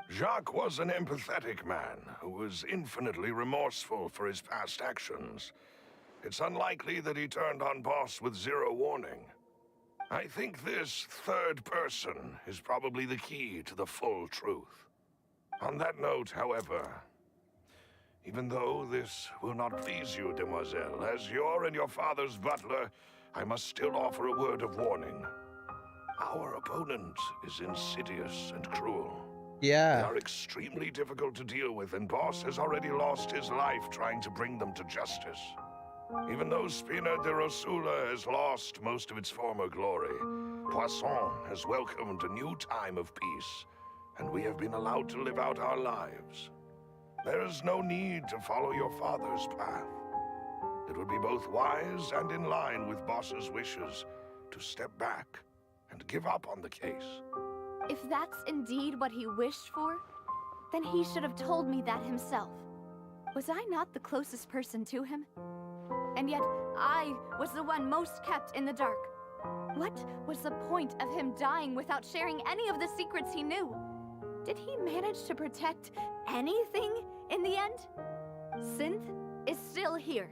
Jacques was an empathetic man who was infinitely remorseful for his past actions. It's unlikely that he turned on Boss with 0 warning. I think this third person is probably the key to the full truth. On that note, however, even though this will not please you, demoiselle, as your and your father's butler, I must still offer a word of warning. Our opponent is insidious and cruel. They Yeah. are extremely difficult to deal with, and Boss has already lost his life trying to bring them to justice. Even though Spina de Rosula has lost most of its former glory, Poisson has welcomed a new time of peace, and we have been allowed to live out our lives. There is no need to follow your father's path. It would be both wise and in line with Boss's wishes to step back and give up on the case. If that's indeed what he wished for, then he should have told me that himself. Was I not the closest person to him? And yet, I was the one most kept in the dark. What was the point of him dying without sharing any of the secrets he knew? Did he manage to protect anything in the end? Synth is still here.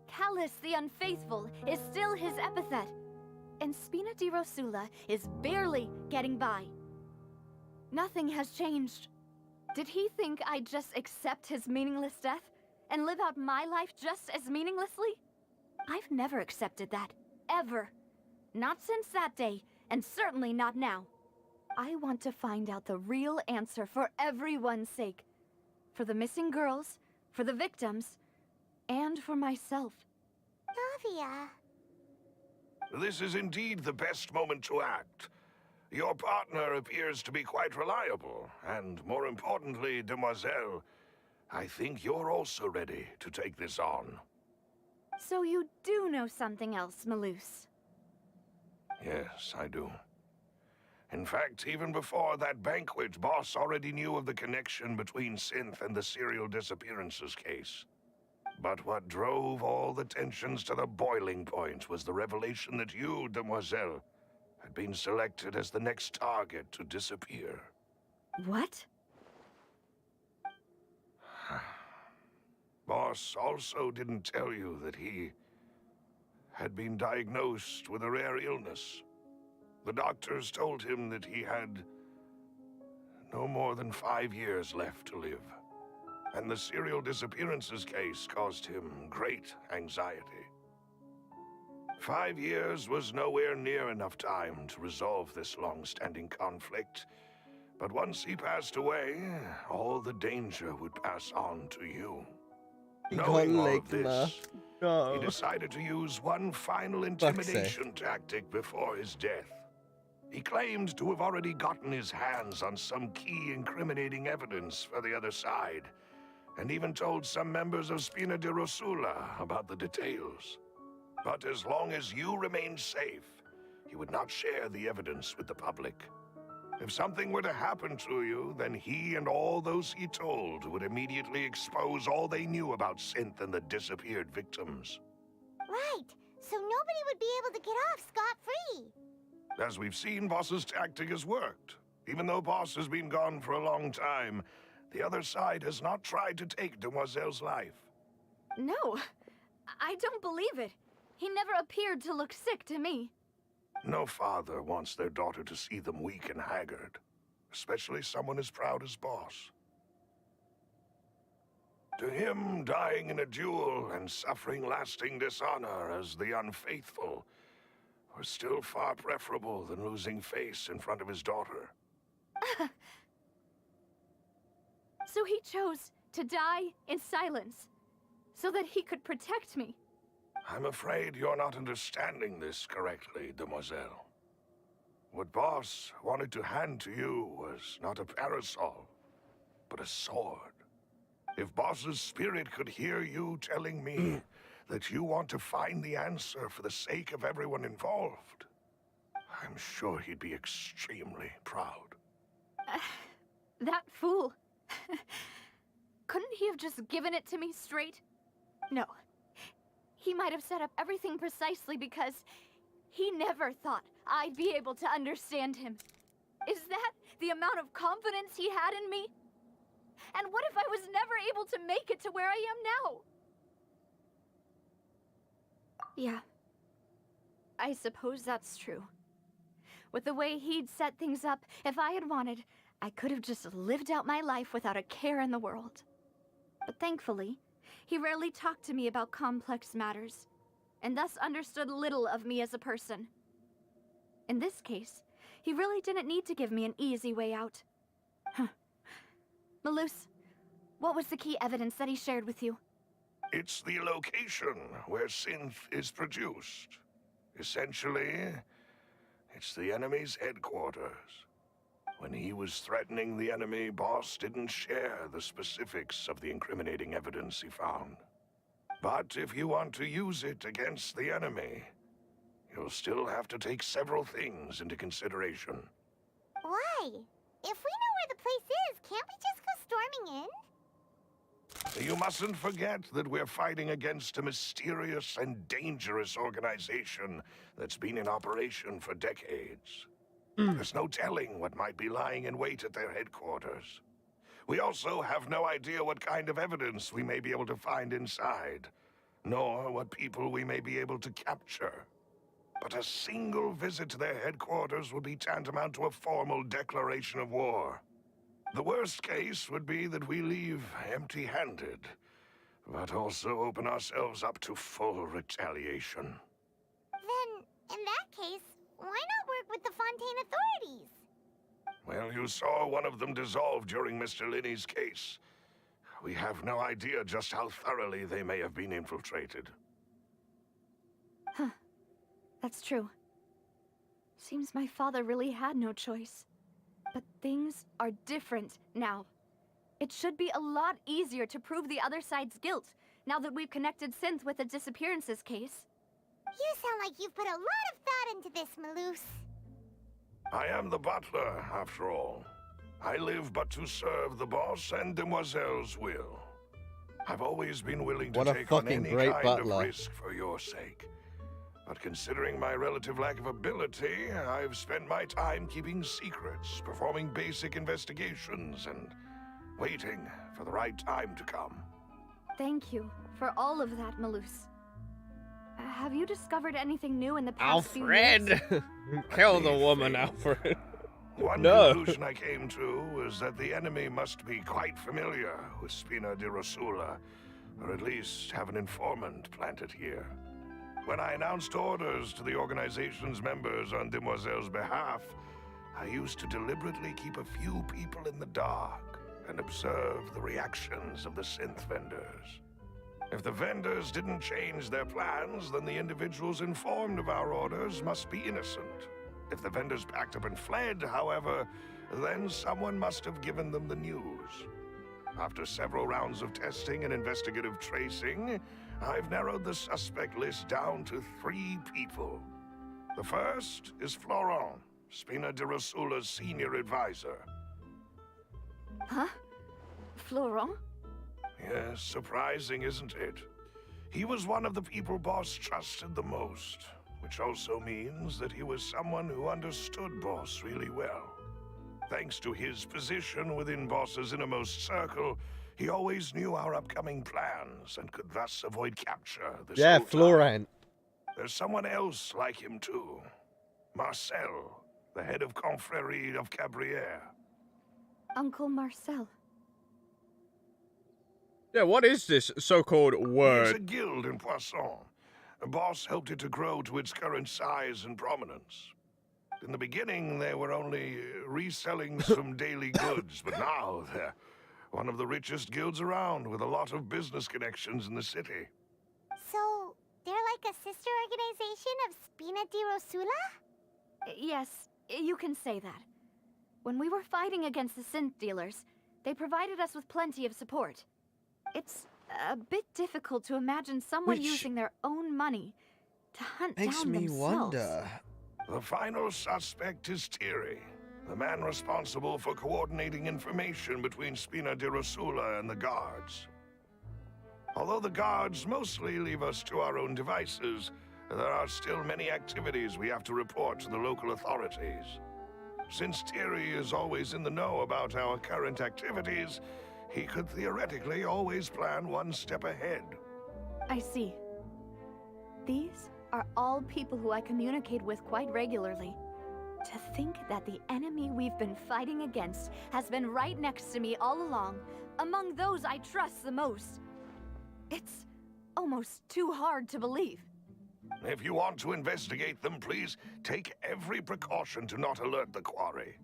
Callus the Unfaithful is still his epithet. And Spina di Rosula is barely getting by. Nothing has changed. Did he think I'd just accept his meaningless death and live out my life just as meaninglessly? I've never accepted that. Ever. Not since that day, and certainly not now. I want to find out the real answer for everyone's sake. For the missing girls, for the victims, and for myself. Navia. This is indeed the best moment to act. Your partner appears to be quite reliable, and more importantly, Demoiselle, I think you're also ready to take this on. So you do know something else, Malus. Yes, I do. In fact, even before that banquet, Boss already knew of the connection between Synth and the serial disappearances case. But what drove all the tensions to the boiling point was the revelation that you, Demoiselle, had been selected as the next target to disappear. What? Boss also didn't tell you that he had been diagnosed with a rare illness. The doctors told him that he had no more than 5 years left to live. And the serial disappearances case caused him great anxiety. 5 years was nowhere near enough time to resolve this long-standing conflict. But once he passed away, all the danger would pass on to you. Knowing all of this, he decided to use one final intimidation tactic before his death. He claimed to have already gotten his hands on some key incriminating evidence for the other side, and even told some members of Spina di Rosula about the details. But as long as you remained safe, he would not share the evidence with the public. If something were to happen to you, then he and all those he told would immediately expose all they knew about Synth and the disappeared victims. Right, so nobody would be able to get off scot-free. As we've seen, Boss's tactic has worked. Even though Boss has been gone for a long time, the other side has not tried to take Demoiselle's life. No, I don't believe it. He never appeared to look sick to me. No father wants their daughter to see them weak and haggard, especially someone as proud as Boss. To him, dying in a duel and suffering lasting dishonor as the unfaithful was still far preferable than losing face in front of his daughter. So he chose to die in silence, so that he could protect me. I'm afraid you're not understanding this correctly, Demoiselle. What Boss wanted to hand to you was not a parasol, but a sword. If Boss's spirit could hear you telling me that you want to find the answer for the sake of everyone involved, I'm sure he'd be extremely proud. That fool. Couldn't he have just given it to me straight? No. He might have set up everything precisely because he never thought I'd be able to understand him. Is that the amount of confidence he had in me? And what if I was never able to make it to where I am now? Yeah. I suppose that's true. With the way he'd set things up, if I had wanted, I could have just lived out my life without a care in the world. But thankfully, he rarely talked to me about complex matters, and thus understood little of me as a person. In this case, he really didn't need to give me an easy way out. Malus, what was the key evidence that he shared with you? It's the location where Synth is produced. Essentially, it's the enemy's headquarters. When he was threatening the enemy, Boss didn't share the specifics of the incriminating evidence he found. But if you want to use it against the enemy, you'll still have to take several things into consideration. Why? If we know where the place is, can't we just go storming in? You mustn't forget that we're fighting against a mysterious and dangerous organization that's been in operation for decades. There's no telling what might be lying in wait at their headquarters. We also have no idea what kind of evidence we may be able to find inside, nor what people we may be able to capture. But a single visit to their headquarters would be tantamount to a formal declaration of war. The worst case would be that we leave empty-handed, but also open ourselves up to full retaliation. Then, in that case, why not work with the Fontaine authorities? Well, you saw one of them dissolve during Mr. Linney's case. We have no idea just how thoroughly they may have been infiltrated. That's true. Seems my father really had no choice. But things are different now. It should be a lot easier to prove the other side's guilt, now that we've connected Synth with the disappearances case. You sound like you've put a lot of thought into this, Maloose. I am the butler, after all. I live but to serve the boss and Demoiselle's will. I've always been willing to What a take on fucking any great kind butler. of risk for your sake. But considering my relative lack of ability, I've spent my time keeping secrets, performing basic investigations, and waiting for the right time to come. Thank you for all of that, Maloose. Have you discovered anything new in the past few years? Alfred! Kill the woman, Alfred. One No. conclusion I came to was that the enemy must be quite familiar with Spina di Rosula, or at least have an informant planted here. When I announced orders to the organization's members on Demoiselle's behalf, I used to deliberately keep a few people in the dark and observe the reactions of the synth vendors. If the vendors didn't change their plans, then the individuals informed of our orders must be innocent. If the vendors packed up and fled, however, then someone must have given them the news. After several rounds of testing and investigative tracing, I've narrowed the suspect list down to 3 people. The first is Florent, Spina di Rosula's senior advisor. Huh? Florent? Yes, surprising, isn't it? He was one of the people Boss trusted the most, which also means that he was someone who understood Boss really well. Thanks to his position within Boss's innermost circle, he always knew our upcoming plans and could thus avoid capture this Yeah, whole time. Florent. There's someone else like him too. Marcel, the head of Confrérie of Cabrières. Uncle Marcel. Yeah, what is this so-called It's a word? guild in Poisson. Boss helped it to grow to its current size and prominence. In the beginning, they were only reselling some daily goods, but now they're one of the richest guilds around, with a lot of business connections in the city. So, they're like a sister organization of Spina di Rosula? Yes, you can say that. When we were fighting against the synth dealers, they provided us with plenty of support. It's a bit difficult to imagine someone Which using their own money to hunt Makes down me themselves. wonder. The final suspect is Thierry, the man responsible for coordinating information between Spina di Rosula and the guards. Although the guards mostly leave us to our own devices, there are still many activities we have to report to the local authorities. Since Thierry is always in the know about our current activities, he could theoretically always plan one step ahead. I see. These are all people who I communicate with quite regularly. To think that the enemy we've been fighting against has been right next to me all along, among those I trust the most. It's almost too hard to believe. If you want to investigate them, please take every precaution to not alert the quarry.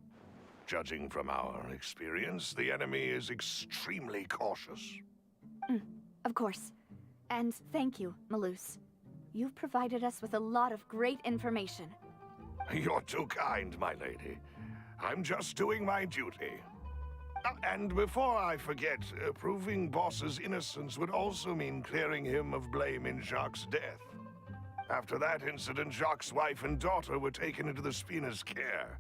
Judging from our experience, the enemy is extremely cautious. Of course. And thank you, Maloose. You've provided us with a lot of great information. You're too kind, my lady. I'm just doing my duty. And before I forget, proving Boss's innocence would also mean clearing him of blame in Jacques' death. After that incident, Jacques' wife and daughter were taken into the Spina's care.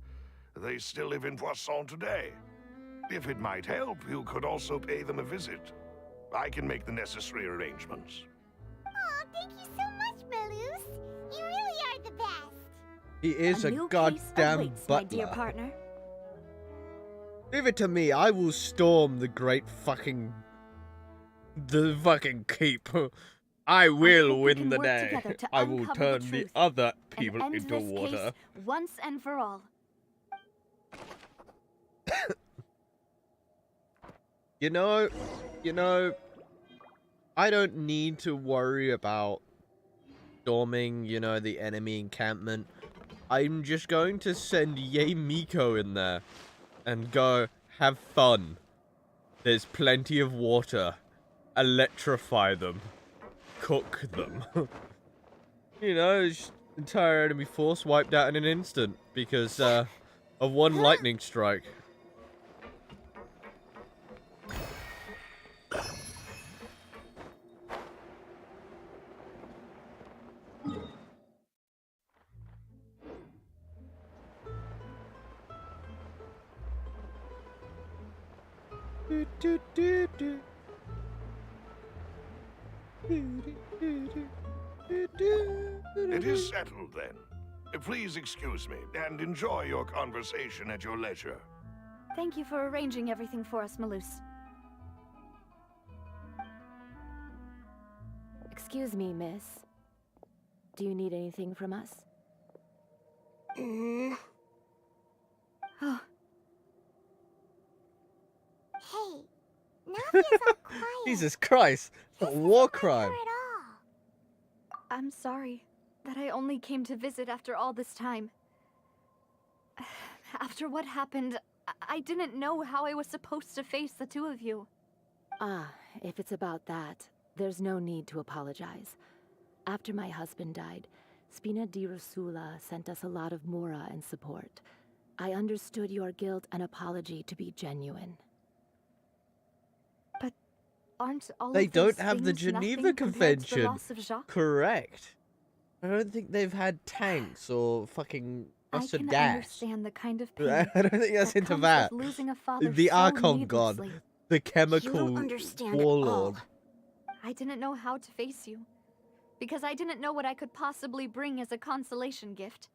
They still live in Poisson today. If it might help, you could also pay them a visit. I can make the necessary arrangements. Aw, thank you so much, Maloose. You really are the best. He is a new case goddamn awaits, my dear butler. partner. Leave it to me. I will storm the fucking keep. I will hope we win can the work day. together to I will uncover the turn the truth other and people end into this water. case once and for all. You know, I don't need to worry about storming, the enemy encampment. I'm just going to send Ye Miko in there and go, have fun. There's plenty of water. Electrify them. Cook them. Entire enemy force wiped out in an instant because of one lightning strike. It is settled then. Please excuse me and enjoy your conversation at your leisure. Thank you for arranging everything for us, Malus. Excuse me, miss. Do you need anything from us? Oh, Hey, Navia's all quiet. Jesus Christ! It's a war crime. Her at all. I'm sorry that I only came to visit after all this time. After what happened, I didn't know how I was supposed to face the two of you. Ah, if it's about that, there's no need to apologize. After my husband died, Spina di Rosula sent us a lot of mora and support. I understood your guilt and apology to be genuine. But aren't all They of those don't have the things nothing Geneva compared to the Convention. loss of Jacques? Correct. I don't think they've had tanks or fucking I can dash. understand the kind of pain I don't think that's that into comes that. with losing a father The so Archon God, needlessly. the chemical You don't understand at warlord. all. I didn't know how to face you, because I didn't know what I could possibly bring as a consolation gift.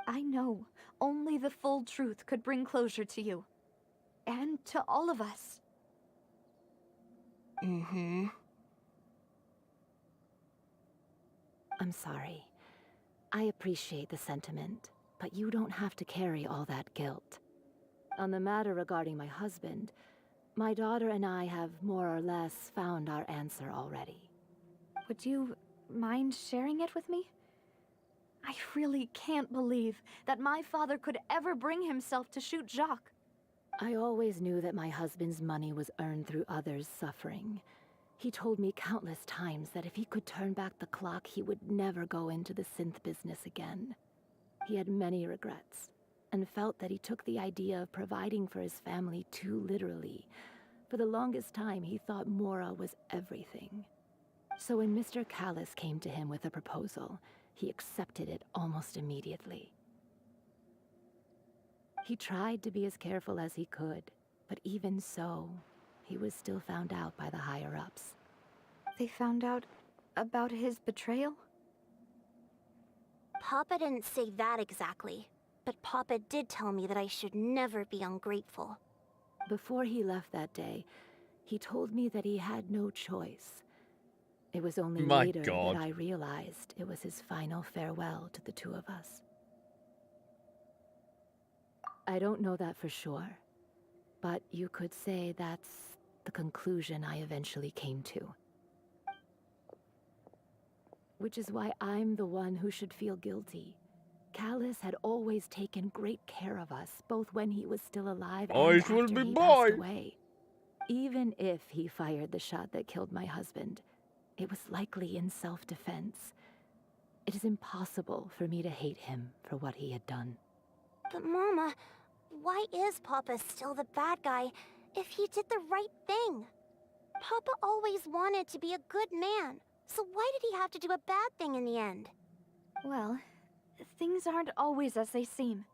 I know only the full truth could bring closure to you. And to all of us. I'm sorry. I appreciate the sentiment, but you don't have to carry all that guilt. On the matter regarding my husband, my daughter and I have more or less found our answer already. Would you mind sharing it with me? I really can't believe that my father could ever bring himself to shoot Jacques. I always knew that my husband's money was earned through others' suffering. He told me countless times that if he could turn back the clock, he would never go into the synth business again. He had many regrets, and felt that he took the idea of providing for his family too literally. For the longest time, he thought Mora was everything. So when Mr. Callis came to him with a proposal, he accepted it almost immediately. He tried to be as careful as he could, but even so, he was still found out by the higher-ups. They found out about his betrayal? Papa didn't say that exactly, but Papa did tell me that I should never be ungrateful. Before he left that day, he told me that he had no choice. It was only My later God. that I realized it was his final farewell to the two of us. I don't know that for sure, but you could say that's the conclusion I eventually came to. Which is why I'm the one who should feel guilty. Callis had always taken great care of us, both when he was still alive and Boys will after be he boys. passed away. Even if he fired the shot that killed my husband, it was likely in self-defense. It is impossible for me to hate him for what he had done. But Mama, why is Papa still the bad guy if he did the right thing? Papa always wanted to be a good man, so why did he have to do a bad thing in the end? Well, things aren't always as they seem.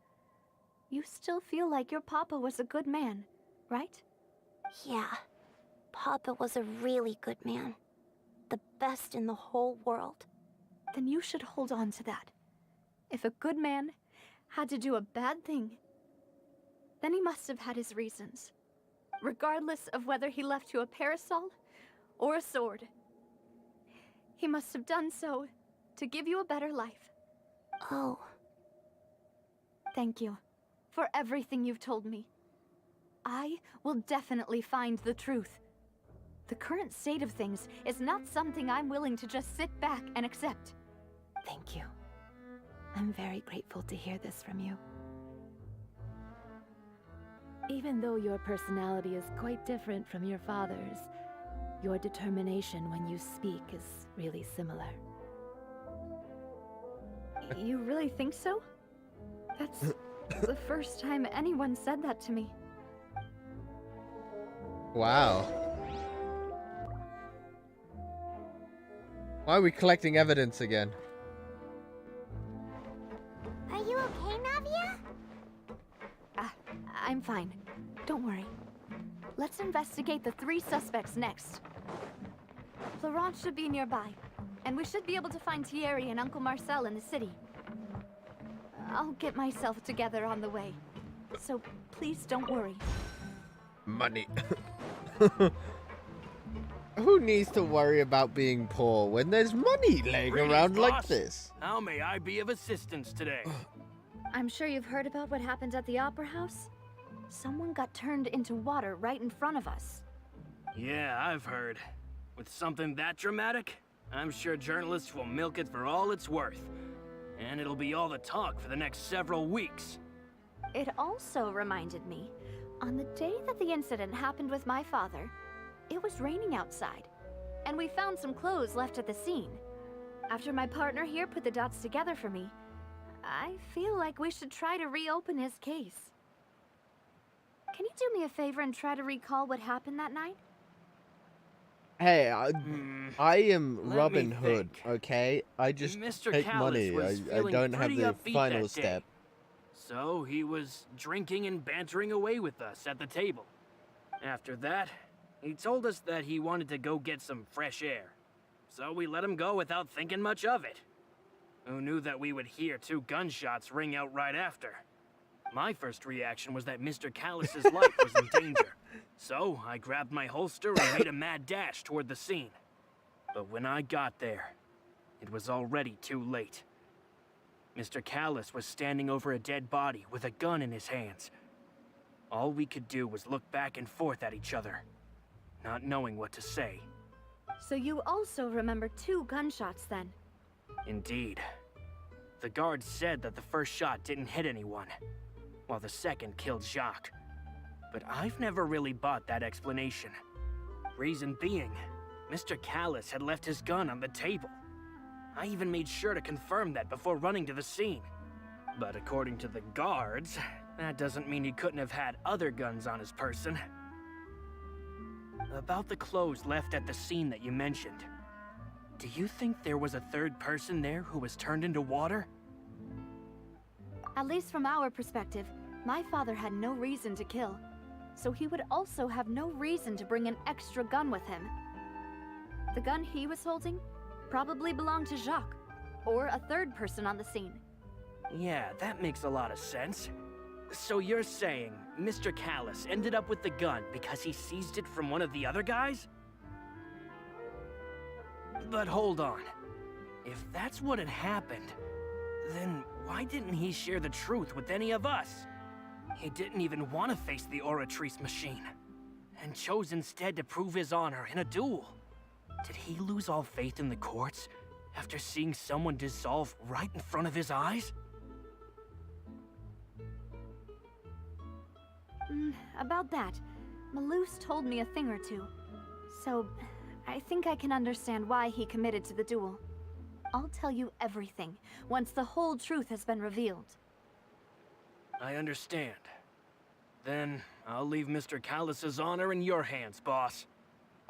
You still feel like your papa was a good man, right? Yeah, Papa was a really good man. The best in the whole world. Then you should hold on to that. If a good man had to do a bad thing, then he must have had his reasons. Regardless of whether he left you a parasol or a sword. He must have done so to give you a better life. Oh. Thank you for everything you've told me. I will definitely find the truth. The current state of things is not something I'm willing to just sit back and accept. Thank you. I'm very grateful to hear this from you. Even though your personality is quite different from your father's, your determination when you speak is really similar. You really think so? That's the first time anyone said that to me. Wow. Why are we collecting evidence again? Are you okay, Navia? I'm fine. Don't worry. Let's investigate the 3 suspects next. Florent should be nearby, and we should be able to find Thierry and Uncle Marcel in the city. I'll get myself together on the way, so please don't worry. Money. Who needs to worry about being poor when there's money laying around like boss. this? How may I be of assistance today? I'm sure you've heard about what happened at the Opera House. Someone got turned into water right in front of us. Yeah, I've heard. With something that dramatic, I'm sure journalists will milk it for all it's worth. And it'll be all the talk for the next several weeks. It also reminded me, on the day that the incident happened with my father, it was raining outside, and we found some clothes left at the scene. After my partner here put the dots together for me, I feel like we should try to reopen his case. Can you do me a favor and try to recall what happened that night? Hey, I am Let Robin me Hood, think. okay? I just Mr. take Callis money. was I feeling don't have pretty the upbeat final that day. step. So he was drinking and bantering away with us at the table. After that, he told us that he wanted to go get some fresh air. So we let him go without thinking much of it. Who knew that we would hear 2 gunshots ring out right after? My first reaction was that Mr. Callis's life was in danger. So I grabbed my holster and made a mad dash toward the scene. But when I got there, it was already too late. Mr. Callis was standing over a dead body with a gun in his hands. All we could do was look back and forth at each other, not knowing what to say. So you also remember 2 gunshots then? Indeed. The guard said that the first shot didn't hit anyone, while the second killed Jacques. But I've never really bought that explanation. Reason being, Mr. Callis had left his gun on the table. I even made sure to confirm that before running to the scene. But according to the guards, that doesn't mean he couldn't have had other guns on his person. About the clothes left at the scene that you mentioned, do you think there was a 3rd person there who was turned into water? At least from our perspective, my father had no reason to kill. So he would also have no reason to bring an extra gun with him. The gun he was holding probably belonged to Jacques, or a 3rd person on the scene. Yeah, that makes a lot of sense. So you're saying Mr. Callis ended up with the gun because he seized it from one of the other guys? But hold on. If that's what had happened, then why didn't he share the truth with any of us? He didn't even want to face the Oratrice machine, and chose instead to prove his honor in a duel. Did he lose all faith in the courts after seeing someone dissolve right in front of his eyes? About that, Malouse told me a thing or two. So, I think I can understand why he committed to the duel. I'll tell you everything, once the whole truth has been revealed. I understand. Then, I'll leave Mr. Callis's honor in your hands, boss.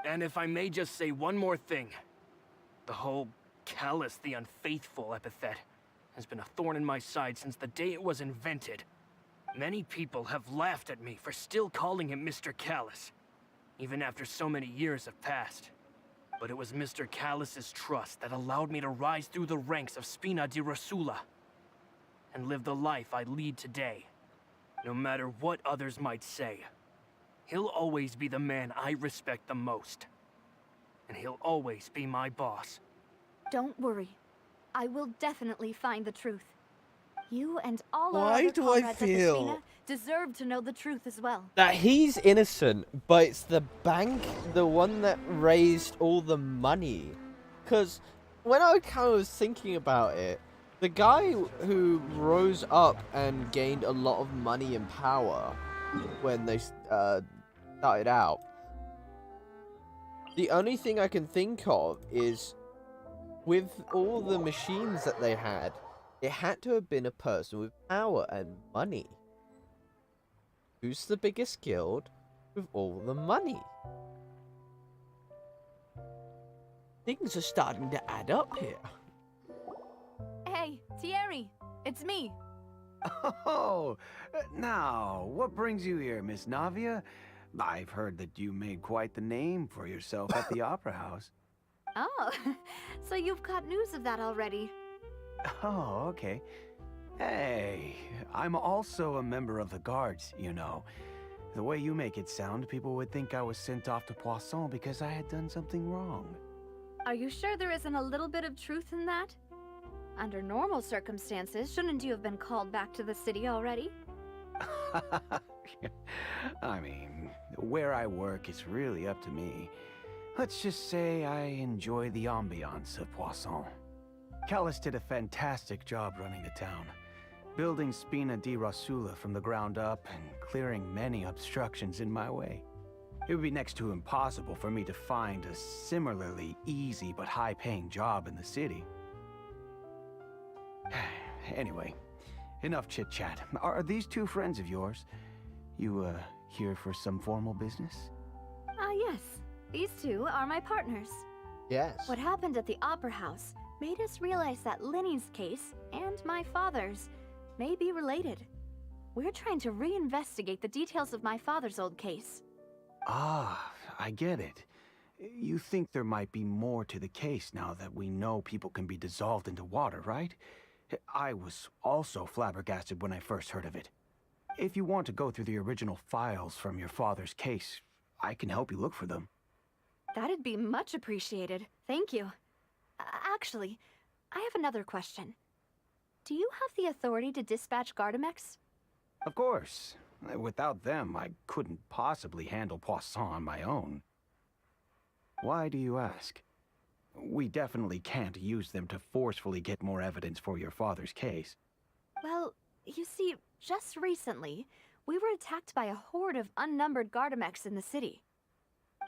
And if I may just say one more thing. The whole Callis the Unfaithful epithet has been a thorn in my side since the day it was invented. Many people have laughed at me for still calling him Mr. Callis, even after so many years have passed. But it was Mr. Callis's trust that allowed me to rise through the ranks of Spina di Rosula and live the life I lead today. No matter what others might say, he'll always be the man I respect the most. And he'll always be my boss. Don't worry. I will definitely find the truth. You and all our Why other do I comrades at the feel Spina deserve to know the truth as well. that he's innocent, but it's the bank, the one that raised all the money? Because when I kind of was thinking about it, the guy who rose up and gained a lot of money and power when they started out, the only thing I can think of is with all the machines that they had, It had to have been a person with power and money. Who's the biggest guild with all the money? Things are starting to add up here. Hey, Thierry, it's me. Oh, now, what brings you here, Miss Navia? I've heard that you made quite the name for yourself at the Opera House. Oh, so you've got news of that already. Oh, okay. Hey, I'm also a member of the Guards, you know. The way you make it sound, people would think I was sent off to Poisson because I had done something wrong. Are you sure there isn't a little bit of truth in that? Under normal circumstances, shouldn't you have been called back to the city already? I mean, where I work is really up to me. Let's just say I enjoy the ambiance of Poisson. Callus did a fantastic job running the town, building Spina di Rosula from the ground up and clearing many obstructions in my way. It would be next to impossible for me to find a similarly easy but high-paying job in the city. Anyway, enough chit-chat. Are these two friends of yours? You, here for some formal business? Yes. These two are my partners. Yes. What happened at the Opera House made us realize that Linny's case and my father's may be related. We're trying to reinvestigate the details of my father's old case. Ah, I get it. You think there might be more to the case now that we know people can be dissolved into water, right? I was also flabbergasted when I first heard of it. If you want to go through the original files from your father's case, I can help you look for them. That'd be much appreciated. Thank you. Actually, I have another question. Do you have the authority to dispatch Gardamex? Of course. Without them, I couldn't possibly handle Poisson on my own. Why do you ask? We definitely can't use them to forcefully get more evidence for your father's case. Well, you see, just recently, we were attacked by a horde of unnumbered Gardamex in the city.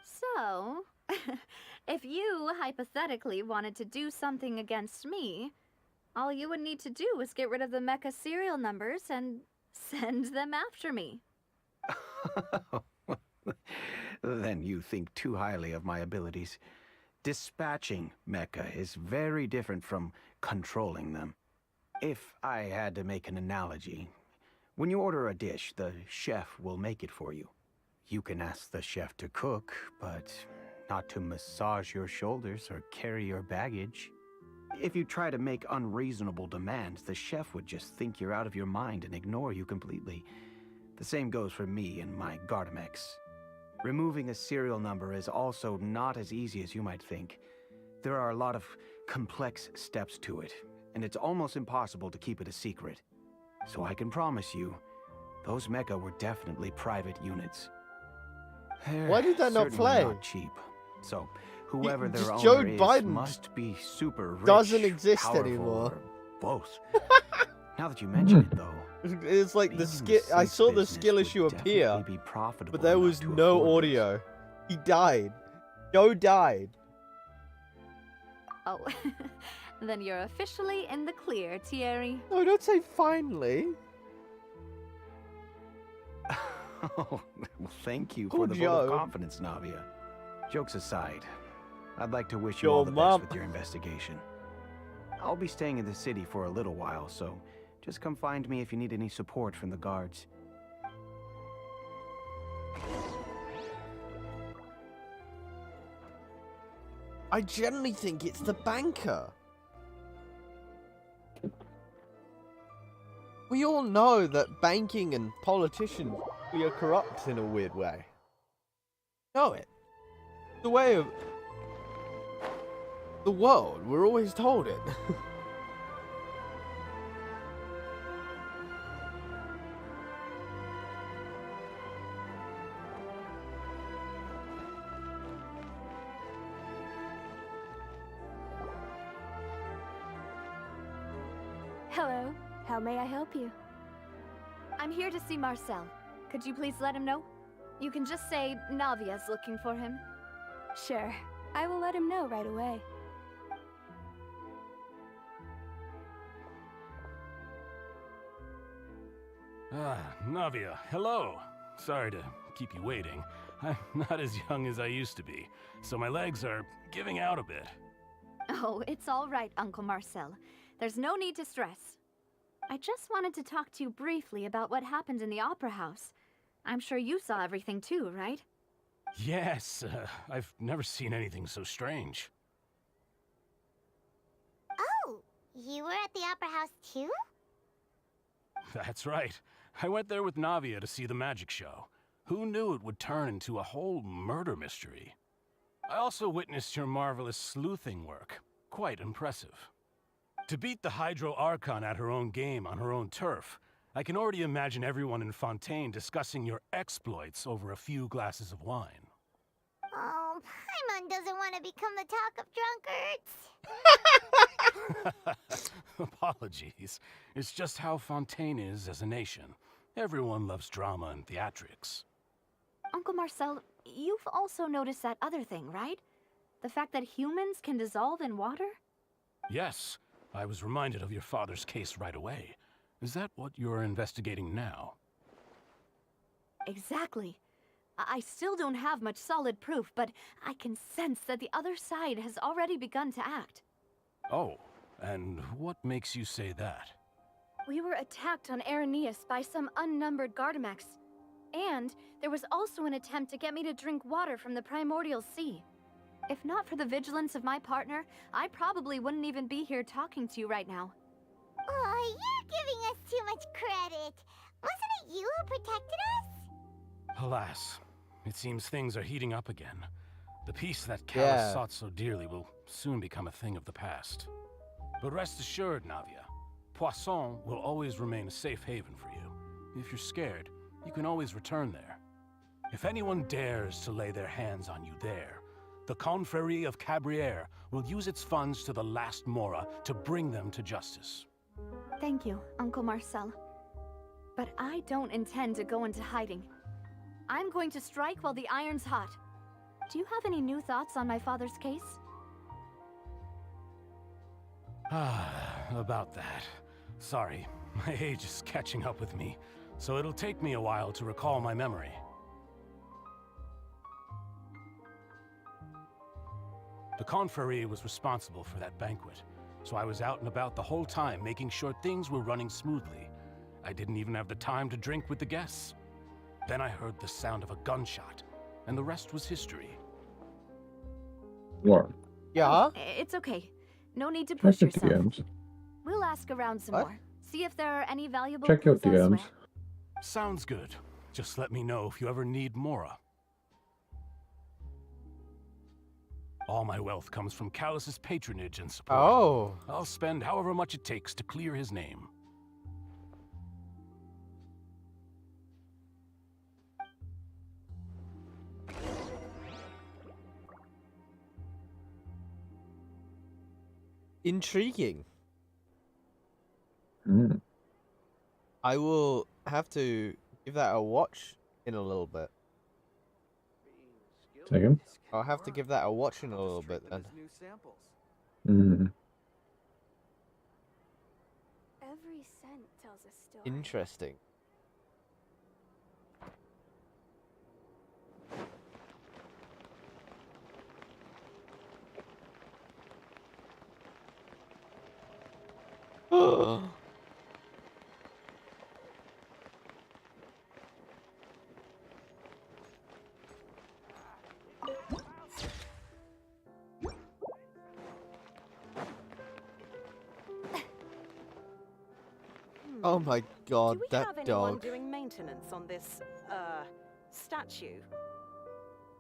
So, if you hypothetically wanted to do something against me, all you would need to do is get rid of the mecha serial numbers and send them after me. Then you think too highly of my abilities. Dispatching mecha is very different from controlling them. If I had to make an analogy, when you order a dish, the chef will make it for you. You can ask the chef to cook, but not to massage your shoulders or carry your baggage. If you try to make unreasonable demands, the chef would just think you're out of your mind and ignore you completely. The same goes for me and my Gardamex. Removing a serial number is also not as easy as you might think. There are a lot of complex steps to it, and it's almost impossible to keep it a secret. So I can promise you, those mecha were definitely private units. Why did that not Certainly play? Not cheap. So whoever their Just owner Joe is Biden must be super rich, doesn't exist powerful, anymore. or both. Now that you mention it, though, It's like the skill. I saw the skill issue appear, be profitable but there enough was to no afford audio. He died. Joe died. Oh, then you're officially in the clear, Thierry. No, don't say finally. Oh, well, thank you Poor for the vote of Joe. confidence, Navia. Jokes aside, I'd like to wish you Your all the mom. best with your investigation. I'll be staying in the city for a little while, so just come find me if you need any support from the guards. I generally think it's the banker. We all know that banking and politicians are corrupt in a weird way. Know it. The way of the world. We're always told it. Hello. How may I help you? I'm here to see Marcel. Could you please let him know? You can just say Navia's looking for him. Sure. I will let him know right away. Navia, hello. Sorry to keep you waiting. I'm not as young as I used to be, so my legs are giving out a bit. Oh, it's all right, Uncle Marcel. There's no need to stress. I just wanted to talk to you briefly about what happened in the Opera House. I'm sure you saw everything too, right? Yes, I've never seen anything so strange. Oh, you were at the Opera House too? That's right. I went there with Navia to see the magic show. Who knew it would turn into a whole murder mystery? I also witnessed your marvelous sleuthing work. Quite impressive. To beat the Hydro Archon at her own game on her own turf, I can already imagine everyone in Fontaine discussing your exploits over a few glasses of wine. Oh, Paimon doesn't want to become the talk of drunkards. Apologies. It's just how Fontaine is as a nation. Everyone loves drama and theatrics. Uncle Marcel, you've also noticed that other thing, right? The fact that humans can dissolve in water? Yes, I was reminded of your father's case right away. Is that what you're investigating now? Exactly. I still don't have much solid proof, but I can sense that the other side has already begun to act. Oh, and what makes you say that? We were attacked on Araneus by some unnumbered Gardamex. And there was also an attempt to get me to drink water from the primordial sea. If not for the vigilance of my partner, I probably wouldn't even be here talking to you right now. Oh, you're giving us too much credit. Wasn't it you who protected us? Alas, it seems things are heating up again. The peace that Callus Yeah. sought so dearly will soon become a thing of the past. But rest assured, Navia, Poisson will always remain a safe haven for you. If you're scared, you can always return there. If anyone dares to lay their hands on you there, the Confrérie of Cabrières will use its funds to the last Mora to bring them to justice. Thank you, Uncle Marcel. But I don't intend to go into hiding. I'm going to strike while the iron's hot. Do you have any new thoughts on my father's case? About that. Sorry, my age is catching up with me, so it'll take me a while to recall my memory. The Confrérie was responsible for that banquet, so I was out and about the whole time making sure things were running smoothly. I didn't even have the time to drink with the guests. Then I heard the sound of a gunshot, and the rest was history. What? Yeah? It's okay. No need to Check push the yourself. DMs. We'll ask around some What? more. See if there are any valuable Check your clues elsewhere. DMs. Sounds good. Just let me know if you ever need Mora. All my wealth comes from Callus's patronage and support. Oh. I'll spend however much it takes to clear his name. Intriguing. Mm. I will have to give that a watch in a little bit. Second. I'll have to give that a watch in a little bit then. Mm. Every scent tells a story. Interesting. Oh my god, Do we that have anyone dog. doing maintenance on this, statue?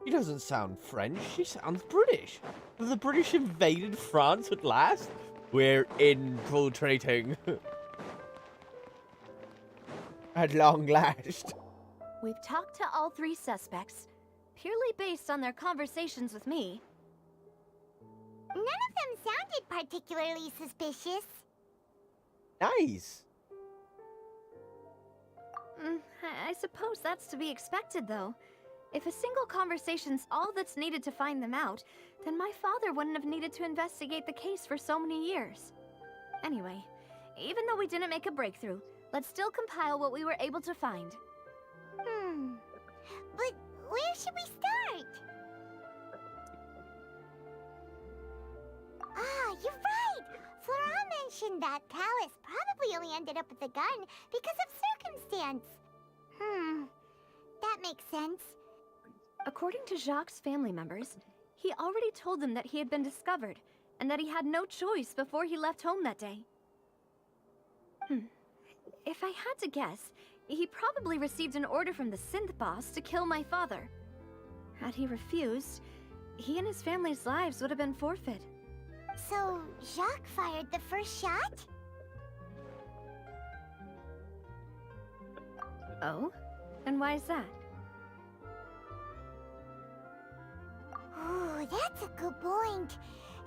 He doesn't sound French, he sounds British. Have the British invaded France at last? We're infiltrating. At long last. We've talked to all three suspects, purely based on their conversations with me. None of them sounded particularly suspicious. Nice. I suppose that's to be expected, though. If a single conversation's all that's needed to find them out, then my father wouldn't have needed to investigate the case for so many years. Anyway, even though we didn't make a breakthrough, Let's still compile what we were able to find. But where should we start? Ah, you're right! Flora mentioned that Callus probably only ended up with the gun because of circumstance. That makes sense. According to Jacques' family members, he already told them that he had been discovered, and that he had no choice before he left home that day. If I had to guess, he probably received an order from the synth boss to kill my father. Had he refused, he and his family's lives would have been forfeit. So, Jacques fired the first shot? Oh? And why is that? Ooh, that's a good point.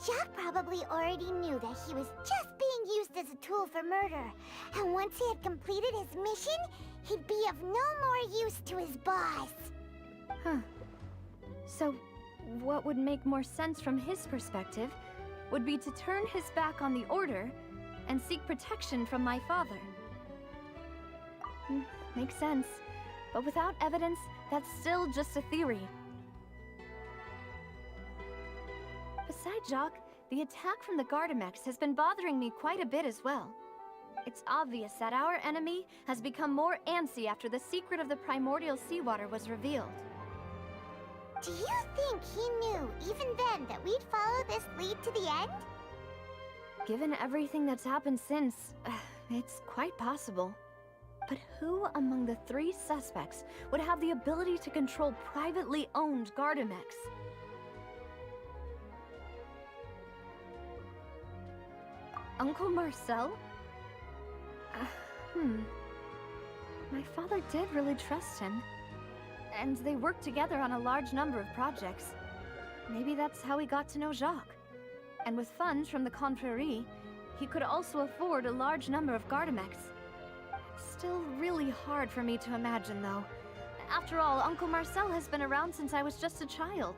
Jacques probably already knew that he was just being used as a tool for murder. And once he had completed his mission, he'd be of no more use to his boss. So, what would make more sense from his perspective would be to turn his back on the Order and seek protection from my father. Makes sense. But without evidence, that's still just a theory. Besides Jacques, the attack from the Gardamex has been bothering me quite a bit as well. It's obvious that our enemy has become more antsy after the secret of the primordial seawater was revealed. Do you think he knew, even then, that we'd follow this lead to the end? Given everything that's happened since, it's quite possible. But who among the 3 suspects would have the ability to control privately owned Gardamex? Uncle Marcel? My father did really trust him. And they worked together on a large number of projects. Maybe that's how he got to know Jacques. And with funds from the Confrérie, he could also afford a large number of Gardamex. Still really hard for me to imagine, though. After all, Uncle Marcel has been around since I was just a child.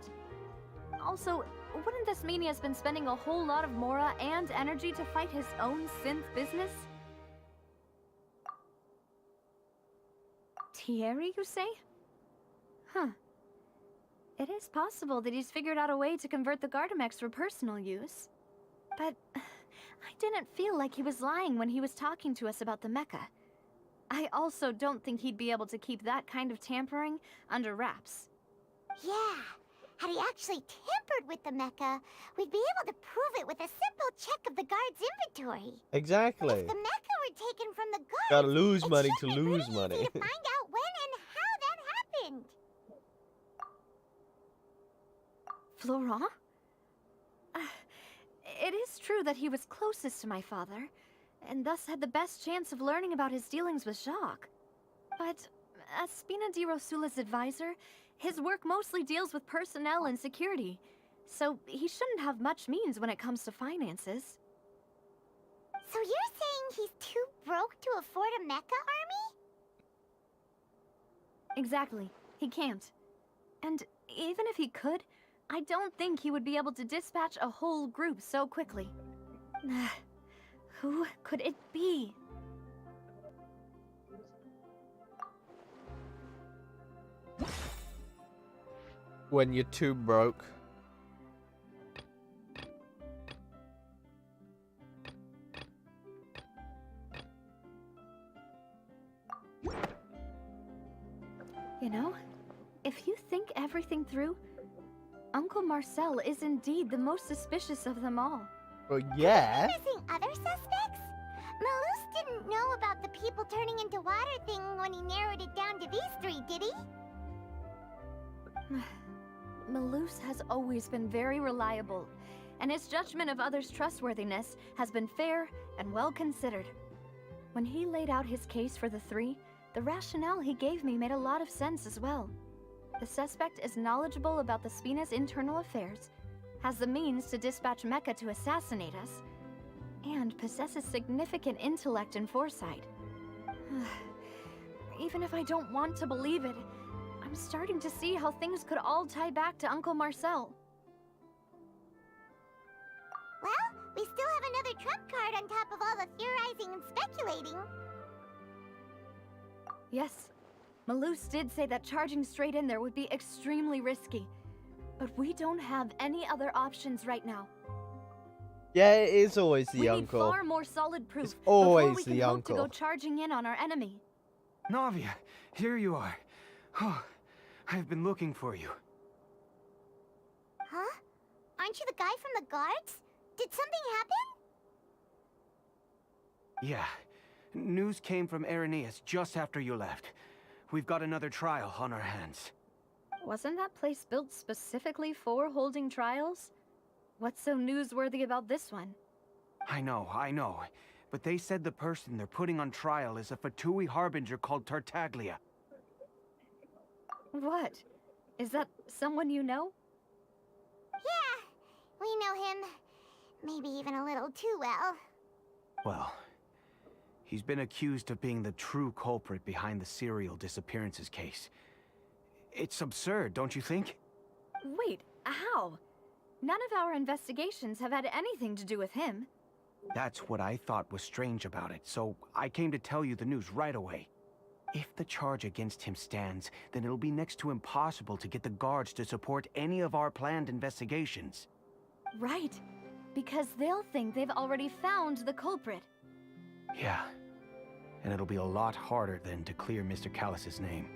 Also, wouldn't this mean he has been spending a whole lot of mora and energy to fight his own synth business? Thierry, you say? It is possible that he's figured out a way to convert the Gardamex for personal use. But I didn't feel like he was lying when he was talking to us about the mecha. I also don't think he'd be able to keep that kind of tampering under wraps. Yeah. Had he actually tampered with the mecha, we'd be able to prove it with a simple check of the guard's inventory. Exactly. If the mecha were taken from the guards, Gotta lose money to it lose should be money. easy to find out when and how that happened. Florent? It is true that he was closest to my father, and thus had the best chance of learning about his dealings with Jacques. But as Spina di Rosula's advisor, his work mostly deals with personnel and security, so he shouldn't have much means when it comes to finances. So you're saying he's too broke to afford a mecha army? Exactly. He can't. And even if he could, I don't think he would be able to dispatch a whole group so quickly. Who could it be? When you're too broke. You know, if you think everything through, Uncle Marcel is indeed the most suspicious of them all. Well, yeah. Missing other suspects? Malus didn't know about the people turning into water thing when he narrowed it down to these 3, did he? Malus has always been very reliable, and his judgment of others' trustworthiness has been fair and well considered. When he laid out his case for the 3, the rationale he gave me made a lot of sense as well. The suspect is knowledgeable about the Spina's internal affairs, has the means to dispatch Mecha to assassinate us, and possesses significant intellect and foresight. Even if I don't want to believe it, I'm starting to see how things could all tie back to Uncle Marcel. Well, we still have another trump card on top of all the theorizing and speculating. Yes, Malus did say that charging straight in there would be extremely risky. But we don't have any other options right now. Yeah, it is always the We uncle. need far more solid proof It's before always we can the hope to uncle. go charging in on our enemy. Navia, here you are. Oh, I've been looking for you. Huh? Aren't you the guy from the guards? Did something happen? Yeah. News came from Irenaeus just after you left. We've got another trial on our hands. Wasn't that place built specifically for holding trials? What's so newsworthy about this one? I know. But they said the person they're putting on trial is a Fatui harbinger called Tartaglia. What? Is that someone you know? Yeah, we know him. Maybe even a little too well. Well, he's been accused of being the true culprit behind the serial disappearances case. It's absurd, don't you think? Wait, how? None of our investigations have had anything to do with him. That's what I thought was strange about it, so I came to tell you the news right away. If the charge against him stands, then it'll be next to impossible to get the guards to support any of our planned investigations. Right, because they'll think they've already found the culprit. Yeah, and it'll be a lot harder then to clear Mr. Callus's name.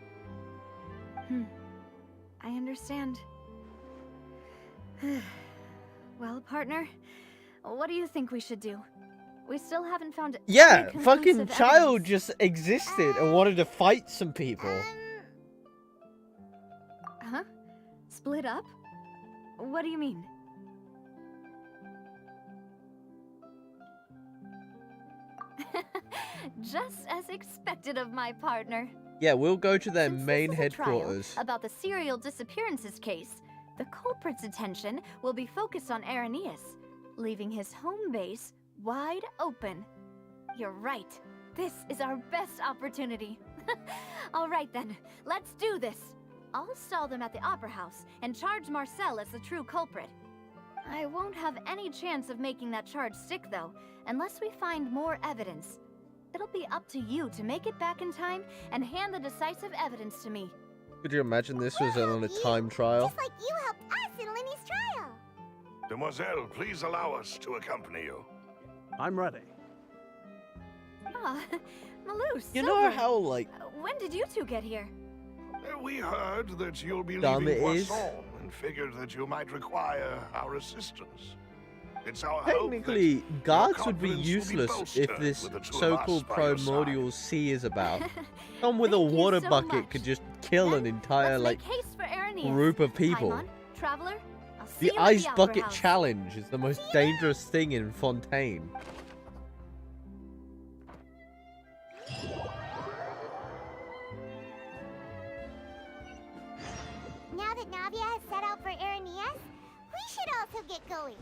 I understand. Well, partner, what do you think we should do? We still haven't found Yeah, any fucking conclusive child evidence. just existed and wanted to fight some people. Huh? Split up? What do you mean? Just as expected of my partner. Yeah, we'll go to their Since main this is a trial headquarters. about the serial disappearances case, the culprit's attention will be focused on Irenaeus, leaving his home base wide open. You're right. This is our best opportunity. All right then, let's do this. I'll stall them at the Opera House and charge Marcel as the true culprit. I won't have any chance of making that charge stick though, unless we find more evidence. It'll be up to you to make it back in time and hand the decisive evidence to me. Could you imagine this was on a time trial? Just like you helped us in Lenny's trial. Demoiselle, please allow us to accompany you. I'm ready. Ah, Malus, You know Silver. how, like, When did you two get here? We heard that you'll be dumb leaving it is? Poisson and figured that you might require our assistance. It's our hope Technically, that guards your would be confidence will useless bolstered if this with the two of us so-called by your side. primordial sea is about. Someone with a Thank you water so bucket much. could just kill an entire, Let's like, make haste for Irenaeus. group of people. Paimon, Traveler, I'll see The you at ice the Opera bucket House. challenge is the most dangerous thing in Fontaine. Now that Navia has set out for Irenaeus, we should also get going.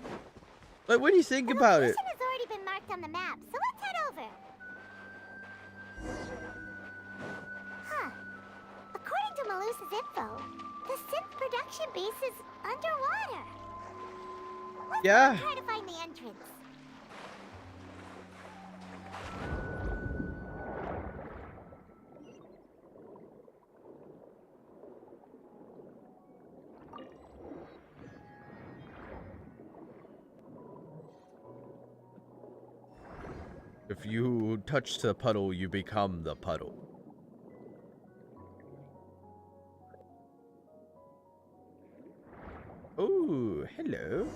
Like, when you think The about it, location has already been marked on the map, so let's head over. Huh. According to Malus's info, the synth production base is underwater. Let's Yeah. try to find the entrance. if you touch the puddle, you become the puddle. Oh, hello.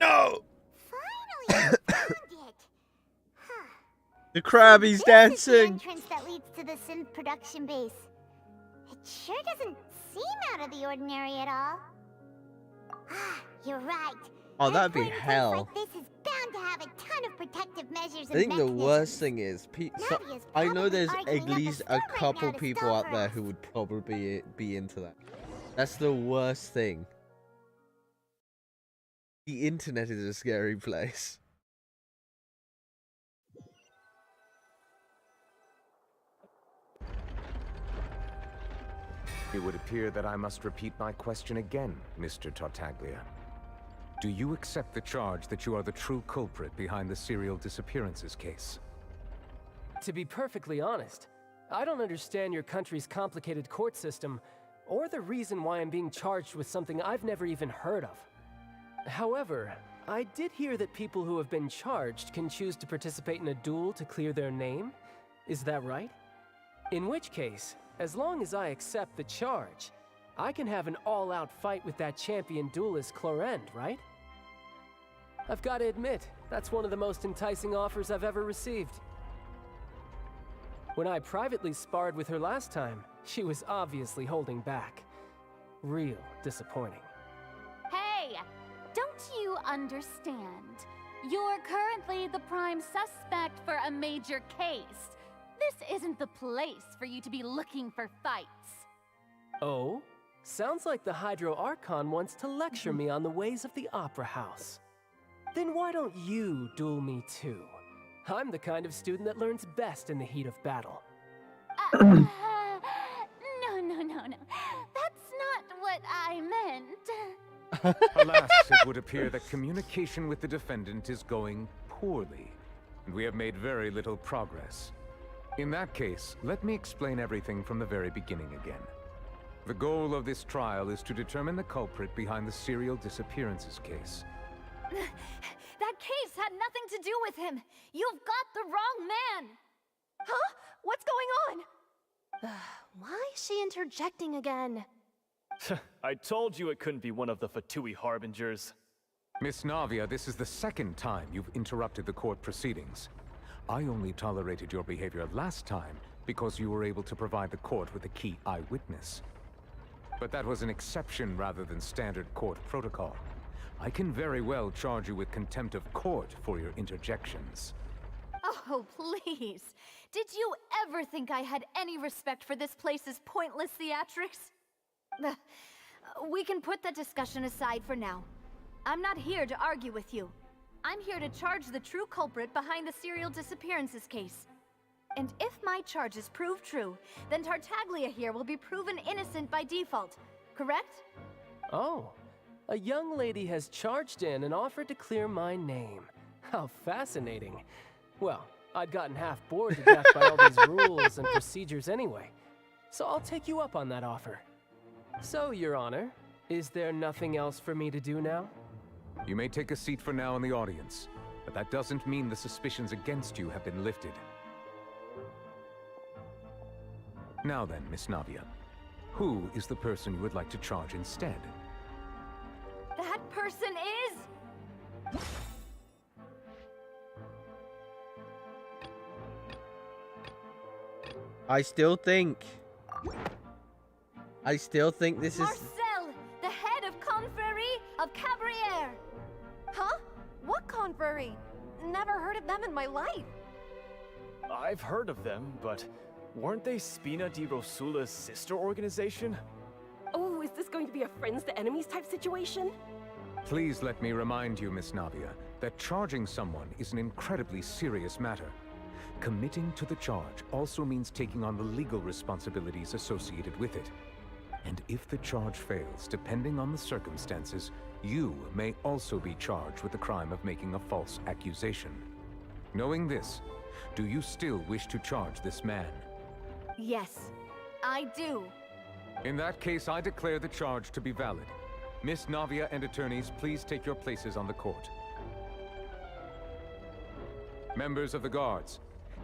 No! Finally, we found it. Huh. The crab, he's This is the dancing. entrance that leads to the synth production base. It sure doesn't seem out of the ordinary at all. Ah, you're right. Oh, that'd be An important place hell. like this is bound to have a ton of protective measures I think and the worst mechanisms. thing is, Navia's I know probably there's arguing at up a least a storm right couple now to people stall out for there us. who would probably be into that. That's the worst thing. The internet is a scary place. It would appear that I must repeat my question again, Mr. Tartaglia. Do you accept the charge that you are the true culprit behind the serial disappearances case? To be perfectly honest, I don't understand your country's complicated court system, or the reason why I'm being charged with something I've never even heard of. However, I did hear that people who have been charged can choose to participate in a duel to clear their name. Is that right? In which case, as long as I accept the charge, I can have an all-out fight with that champion duelist Clorend, right? I've got to admit, that's one of the most enticing offers I've ever received. When I privately sparred with her last time, she was obviously holding back. Real disappointing. Hey! Don't you understand? You're currently the prime suspect for a major case. This isn't the place for you to be looking for fights. Oh? Sounds like the Hydro Archon wants to lecture me on the ways of the Opera House. Then why don't you duel me too? I'm the kind of student that learns best in the heat of battle. No. That's not what I meant. Alas, it would appear that communication with the defendant is going poorly, and we have made very little progress. In that case, let me explain everything from the very beginning again. The goal of this trial is to determine the culprit behind the serial disappearances case. That case had nothing to do with him. You've got the wrong man. Huh? What's going on? Why is she interjecting again? I told you it couldn't be one of the Fatui Harbingers. Miss Navia, this is the second time you've interrupted the court proceedings. I only tolerated your behavior last time because you were able to provide the court with a key eyewitness. But that was an exception rather than standard court protocol. I can very well charge you with contempt of court for your interjections. Oh, please. Did you ever think I had any respect for this place's pointless theatrics? We can put that discussion aside for now. I'm not here to argue with you. I'm here to charge the true culprit behind the serial disappearances case. And if my charges prove true, then Tartaglia here will be proven innocent by default, correct? Oh, a young lady has charged in and offered to clear my name. How fascinating. Well, I'd gotten half bored to death by all these rules and procedures anyway, so I'll take you up on that offer. So, Your Honor, is there nothing else for me to do now? You may take a seat for now in the audience, but that doesn't mean the suspicions against you have been lifted. Now then, Miss Navia, who is the person you would like to charge instead? That person is... I still think this is... Marcel, the head of Confrérie of Cabrières! Huh? What confrérie? Never heard of them in my life. I've heard of them, but weren't they Spina di Rosula's sister organization? Oh, is this going to be a friends to enemies type situation? Please let me remind you, Miss Navia, that charging someone is an incredibly serious matter. Committing to the charge also means taking on the legal responsibilities associated with it. And if the charge fails, depending on the circumstances, you may also be charged with the crime of making a false accusation. Knowing this, do you still wish to charge this man? Yes, I do. In that case, I declare the charge to be valid. Miss Navia and attorneys, please take your places on the court. Members of the guards,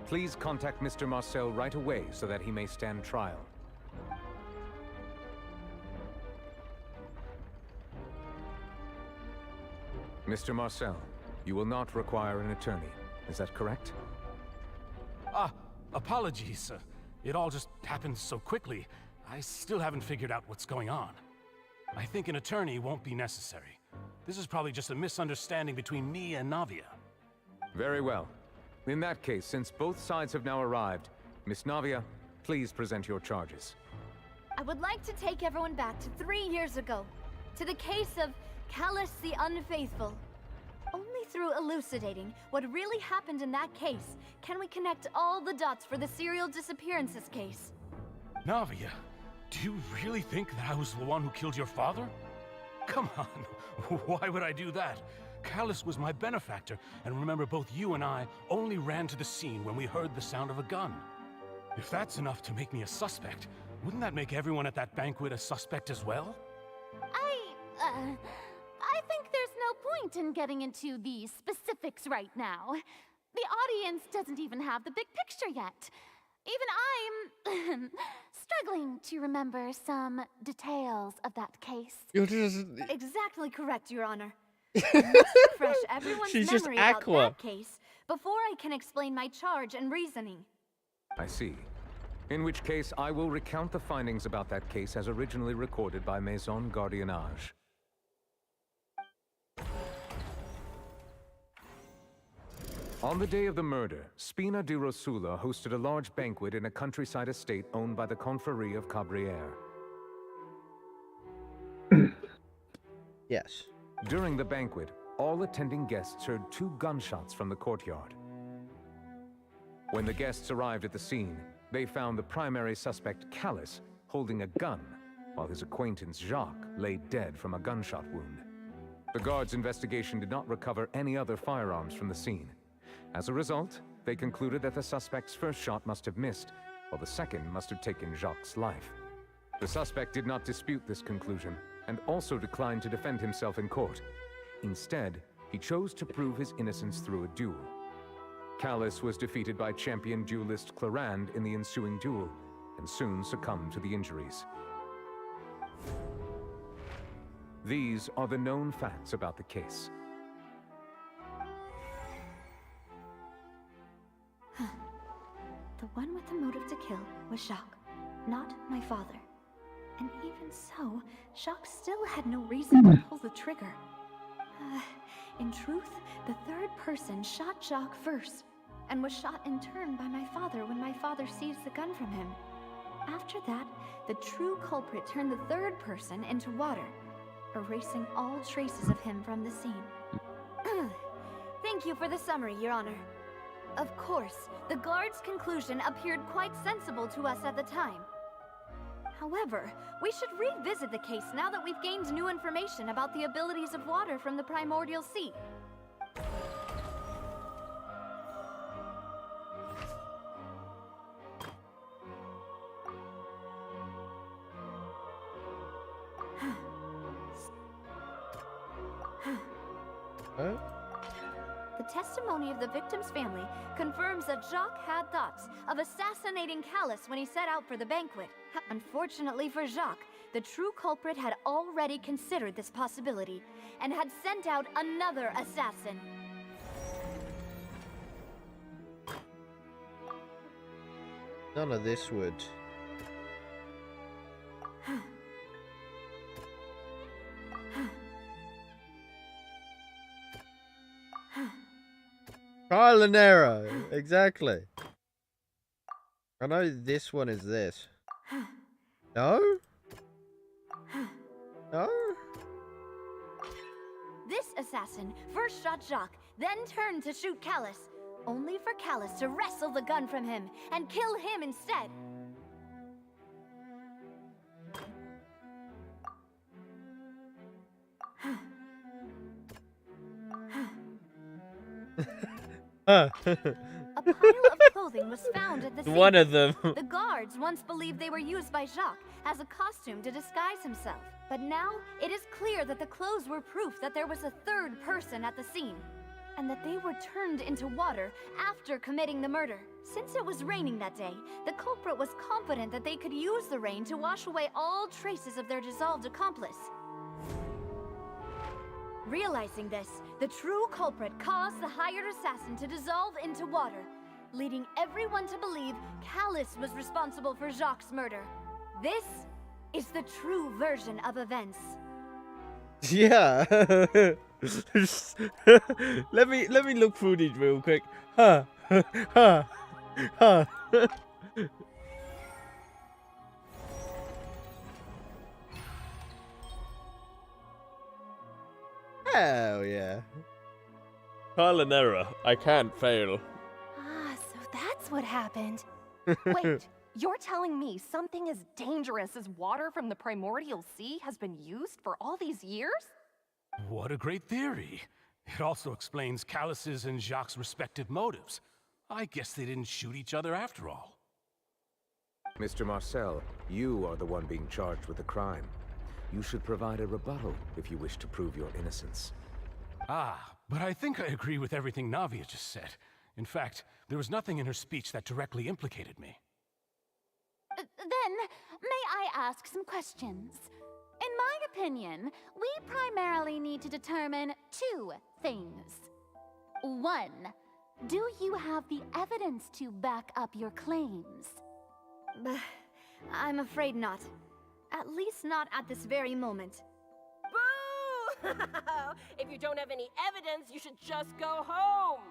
please contact Mr. Marcel right away so that he may stand trial. Mr. Marcel, you will not require an attorney. Is that correct? Apologies. It all just happened so quickly. I still haven't figured out what's going on. I think an attorney won't be necessary. This is probably just a misunderstanding between me and Navia. Very well. In that case, since both sides have now arrived, Miss Navia, please present your charges. I would like to take everyone back to 3 years ago, to the case of Callus the Unfaithful. Only through elucidating what really happened in that case can we connect all the dots for the serial disappearances case. Navia, do you really think that I was the one who killed your father? Come on, why would I do that? Callus was my benefactor, and remember both you and I only ran to the scene when we heard the sound of a gun. If that's enough to make me a suspect, wouldn't that make everyone at that banquet a suspect as well? I think there's no point in getting into the specifics right now. The audience doesn't even have the big picture yet. Even I'm struggling to remember some details of that case. You're just... Exactly correct, Your Honor. I must refresh everyone's She's just memory about Aqua. that case before I can explain my charge and reasoning. I see. In which case, I will recount the findings about that case as originally recorded by Maison Gardiennage. On the day of the murder, Spina di Rosula hosted a large banquet in a countryside estate owned by the Confrérie of Cabrières. Yes. During the banquet, all attending guests heard 2 gunshots from the courtyard. When the guests arrived at the scene, they found the primary suspect, Callus, holding a gun, while his acquaintance, Jacques, lay dead from a gunshot wound. The guards' investigation did not recover any other firearms from the scene. As a result, they concluded that the suspect's first shot must have missed, while the second must have taken Jacques' life. The suspect did not dispute this conclusion, and also declined to defend himself in court. Instead, he chose to prove his innocence through a duel. Callus was defeated by champion duelist Clarand in the ensuing duel, and soon succumbed to the injuries. These are the known facts about the case. The one with the motive to kill was Jacques, not my father. And even so, Jacques still had no reason to pull the trigger. In truth, the third person shot Jacques first, and was shot in turn by my father when my father seized the gun from him. After that, the true culprit turned the third person into water, erasing all traces of him from the scene. Thank you for the summary, Your Honor. Of course, the guard's conclusion appeared quite sensible to us at the time. However, we should revisit the case now that we've gained new information about the abilities of water from the primordial sea. The testimony of the victim's family confirms that Jacques had thoughts of assassinating Callus when he set out for the banquet. Unfortunately for Jacques, the true culprit had already considered this possibility and had sent out another assassin. None of this would. Trial and error, exactly. I know this one is this. No? No? This assassin first shot Jacques, then turned to shoot Callus, only for Callus to wrestle the gun from him and kill him instead. A pile of clothing was found at the scene. One of them. The guards once believed they were used by Jacques as a costume to disguise himself. But now, it is clear that the clothes were proof that there was a third person at the scene, and that they were turned into water after committing the murder. Since it was raining that day, the culprit was confident that they could use the rain to wash away all traces of their dissolved accomplice. Realizing this, the true culprit caused the hired assassin to dissolve into water, leading everyone to believe Callus was responsible for Jacques' murder. This is the true version of events. Yeah. let me look through these real quick. Huh. Huh. Huh. Hell yeah. Trial and error. I can't fail. Ah, so that's what happened. Wait, you're telling me something as dangerous as water from the primordial sea has been used for all these years? What a great theory. It also explains Callus's and Jacques' respective motives. I guess they didn't shoot each other after all. Mr. Marcel, you are the one being charged with the crime. You should provide a rebuttal if you wish to prove your innocence. Ah, but I think I agree with everything Navia just said. In fact, there was nothing in her speech that directly implicated me. Then, may I ask some questions? In my opinion, we primarily need to determine two things. One, do you have the evidence to back up your claims? I'm afraid not. At least not at this very moment. Boo! If you don't have any evidence, you should just go home!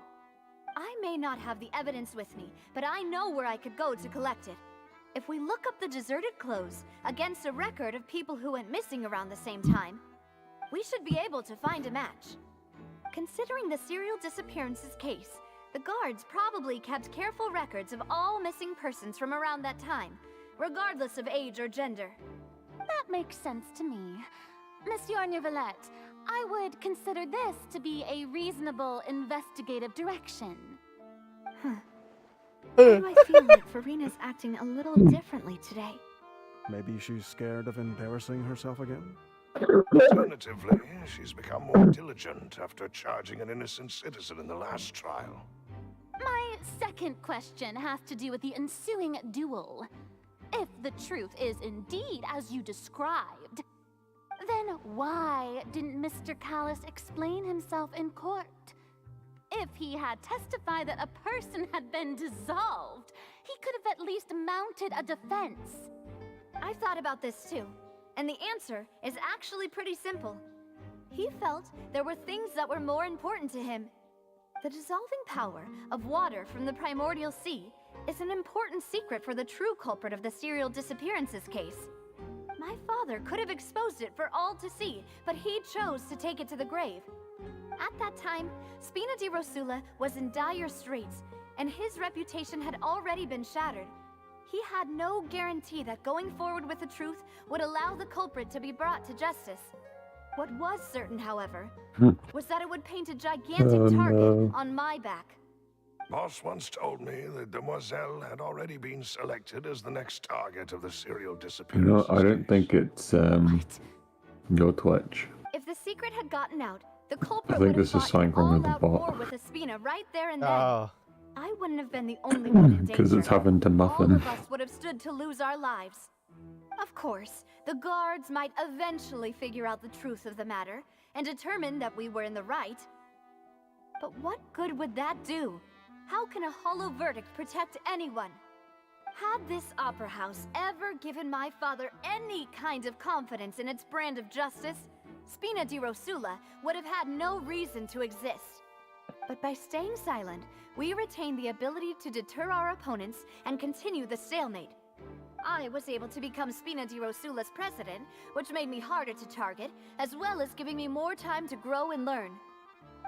I may not have the evidence with me, but I know where I could go to collect it. If we look up the deserted clothes against a record of people who went missing around the same time, we should be able to find a match. Considering the serial disappearances case, the guards probably kept careful records of all missing persons from around that time, regardless of age or gender. That makes sense to me. Monsieur Neuvillette, I would consider this to be a reasonable investigative direction. Why do I feel like Farina's acting a little differently today? Maybe she's scared of embarrassing herself again? Alternatively, she's become more diligent after charging an innocent citizen in the last trial. My second question has to do with the ensuing duel. If the truth is indeed as you described, then why didn't Mr. Callus explain himself in court? If he had testified that a person had been dissolved, he could have at least mounted a defense. I thought about this too, and the answer is actually pretty simple. He felt there were things that were more important to him. The dissolving power of water from the primordial sea is an important secret for the true culprit of the serial disappearances case. My father could have exposed it for all to see, but he chose to take it to the grave. At that time, Spina di Rosula was in dire straits, and his reputation had already been shattered. He had no guarantee that going forward with the truth would allow the culprit to be brought to justice. What was certain, however, was that it would paint a gigantic target on my back. Boss once told me that Demoiselle had already been selected as the next target of the serial disappearance. I don't think it's your Twitch. If the secret had gotten out, the I culprit think would this have is fought an something wrong with the all-out war bot. with Espina right there and then. Oh. I wouldn't have been the only one in danger. Because it's happened to All Muffin. of us would have stood to lose our lives. Of course, the guards might eventually figure out the truth of the matter and determine that we were in the right. But what good would that do? How can a hollow verdict protect anyone? Had this opera house ever given my father any kind of confidence in its brand of justice, Spina di Rosula would have had no reason to exist. But by staying silent, we retain the ability to deter our opponents and continue the stalemate. I was able to become Spina di Rosula's president, which made me harder to target, as well as giving me more time to grow and learn.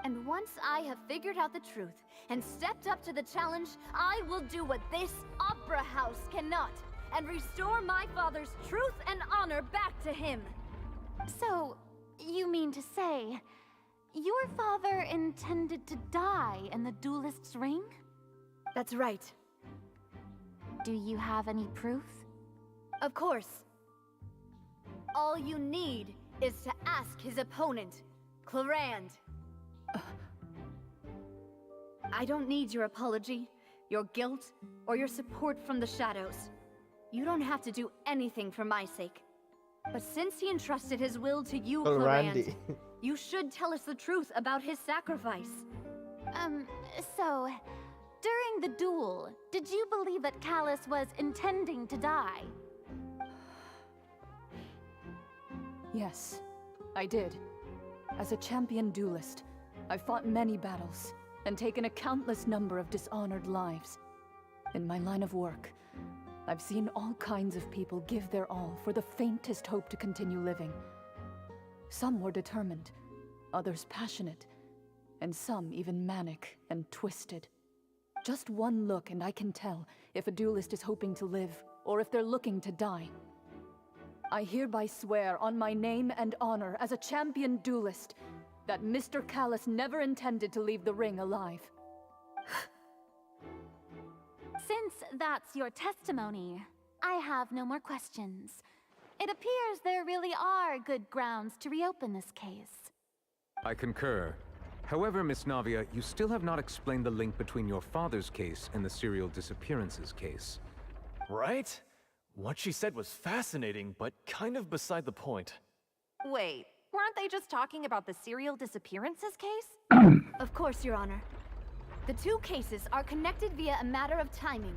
And once I have figured out the truth and stepped up to the challenge, I will do what this opera house cannot, and restore my father's truth and honor back to him. So, you mean to say, your father intended to die in the duelist's ring? That's right. Do you have any proof? Of course. All you need is to ask his opponent, Clarand. I don't need your apology, your guilt, or your support from the shadows. You don't have to do anything for my sake. But since he entrusted his will to you, Clarand, you should tell us the truth about his sacrifice. So, during the duel, did you believe that Callus was intending to die? Yes, I did. As a champion duelist, I fought many battles and taken a countless number of dishonored lives. In my line of work, I've seen all kinds of people give their all for the faintest hope to continue living. Some were determined, others passionate, and some even manic and twisted. Just one look and I can tell if a duelist is hoping to live or if they're looking to die. I hereby swear on my name and honor as a champion duelist that Mr. Callus never intended to leave the ring alive. Since that's your testimony, I have no more questions. It appears there really are good grounds to reopen this case. I concur. However, Miss Navia, you still have not explained the link between your father's case and the serial disappearances case. Right? What she said was fascinating, but kind of beside the point. Wait, weren't they just talking about the serial disappearances case? Of course, Your Honor. The two cases are connected via a matter of timing.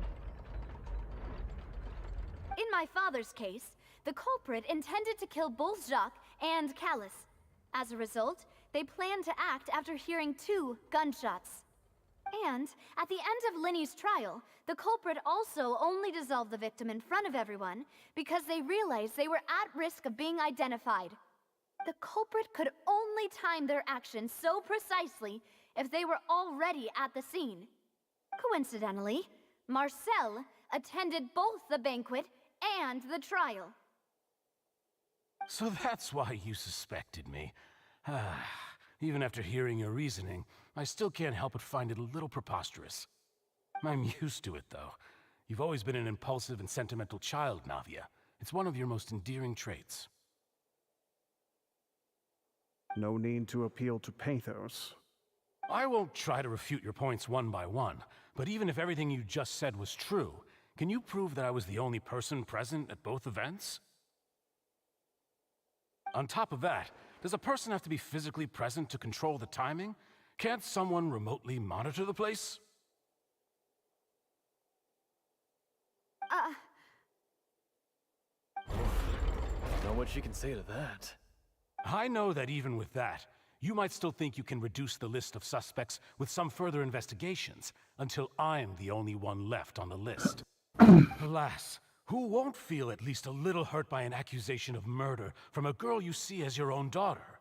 In my father's case, the culprit intended to kill both Jacques and Callus. As a result, they planned to act after hearing 2 gunshots. And at the end of Linny's trial, the culprit also only dissolved the victim in front of everyone because they realized they were at risk of being identified. The culprit could only time their actions so precisely if they were already at the scene. Coincidentally, Marcel attended both the banquet and the trial. So that's why you suspected me. Even after hearing your reasoning, I still can't help but find it a little preposterous. I'm used to it, though. You've always been an impulsive and sentimental child, Navia. It's one of your most endearing traits. No need to appeal to pathos. I won't try to refute your points one by one, but even if everything you just said was true, can you prove that I was the only person present at both events? On top of that, does a person have to be physically present to control the timing? Can't someone remotely monitor the place? Know what she can say to that. I know that even with that, you might still think you can reduce the list of suspects with some further investigations, until I'm the only one left on the list. Alas, who won't feel at least a little hurt by an accusation of murder from a girl you see as your own daughter?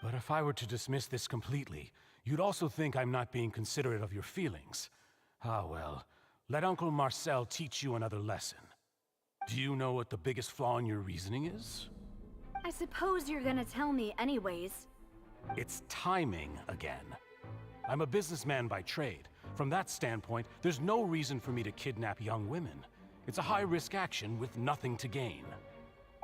But if I were to dismiss this completely, you'd also think I'm not being considerate of your feelings. Ah well, let Uncle Marcel teach you another lesson. Do you know what the biggest flaw in your reasoning is? I suppose you're gonna tell me anyways. It's timing again. I'm a businessman by trade. From that standpoint, there's no reason for me to kidnap young women. It's a high-risk action with nothing to gain.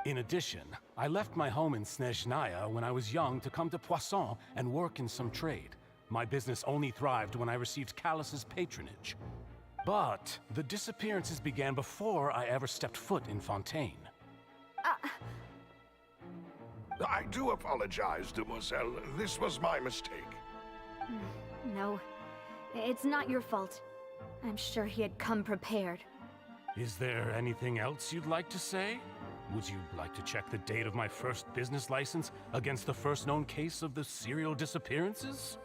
In addition, I left my home in Snezhnaya when I was young to come to Poisson and work in some trade. My business only thrived when I received Callus's patronage. But the disappearances began before I ever stepped foot in Fontaine. I do apologize, Demoiselle. This was my mistake. No, it's not your fault. I'm sure he had come prepared. Is there anything else you'd like to say? Would you like to check the date of my first business license against the first known case of the serial disappearances?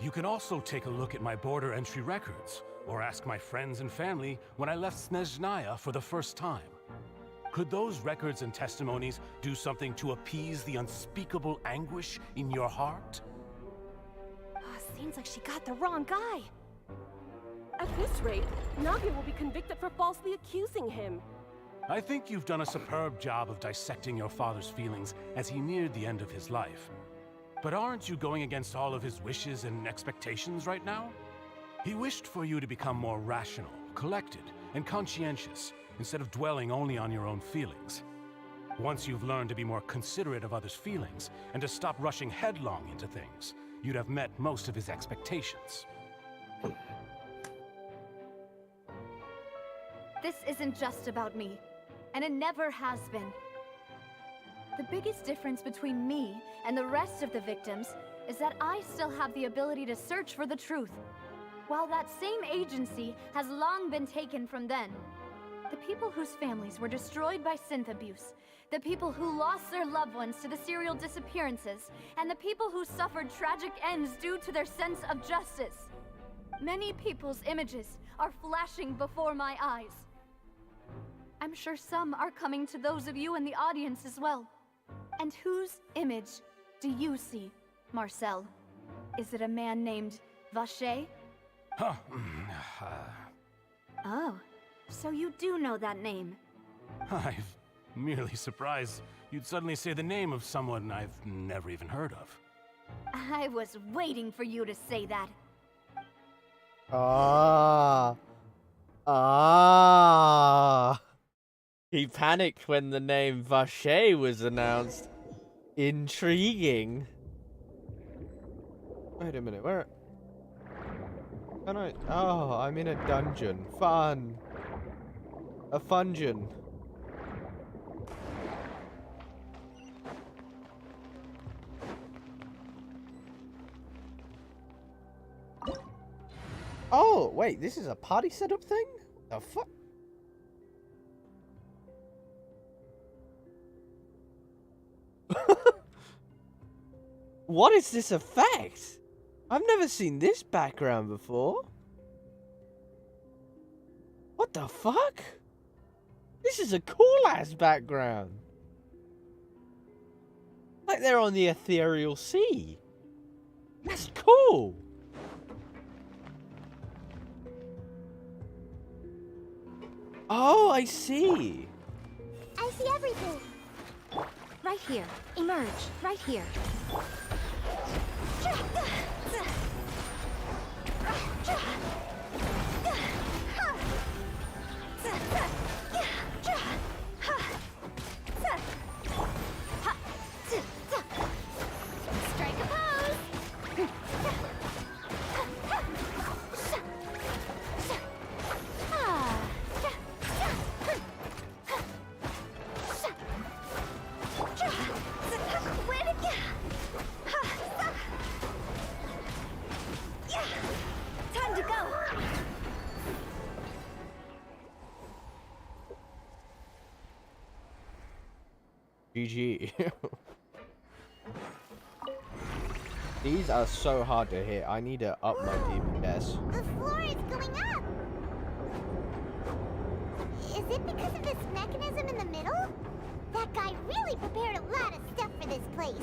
You can also take a look at my border entry records, or ask my friends and family when I left Snezhnaya for the first time. Could those records and testimonies do something to appease the unspeakable anguish in your heart? Seems like she got the wrong guy. At this rate, Navia will be convicted for falsely accusing him. I think you've done a superb job of dissecting your father's feelings as he neared the end of his life. But aren't you going against all of his wishes and expectations right now? He wished for you to become more rational, collected, and conscientious, instead of dwelling only on your own feelings. Once you've learned to be more considerate of others' feelings, and to stop rushing headlong into things, you'd have met most of his expectations. This isn't just about me, and it never has been. The biggest difference between me and the rest of the victims is that I still have the ability to search for the truth, while that same agency has long been taken from them. The people whose families were destroyed by synth abuse, the people who lost their loved ones to the serial disappearances, and the people who suffered tragic ends due to their sense of justice. Many people's images are flashing before my eyes. I'm sure some are coming to those of you in the audience as well. And whose image do you see, Marcel? Is it a man named Vacher? Oh, so you do know that name. I'm merely surprised you'd suddenly say the name of someone I've never even heard of. I was waiting for you to say that. Ah. Ah. He panicked when the name Vache was announced. Intriguing. Wait a minute, where... Can I... Oh, I'm in a dungeon. Fun. A fungeon. Oh, wait, this is a party setup thing? The fuck? What is this effect? I've never seen this background before. What the fuck? This is a cool-ass background. Like they're on the ethereal sea. That's cool. Oh, I see. I see everything. Right here. Emerge. Right here. Strike a pose. Time to go. GG. These are so hard to hit. I need to up my DPS. The floor is going up. Is it because of this mechanism in the middle? That guy really prepared a lot of stuff for this place.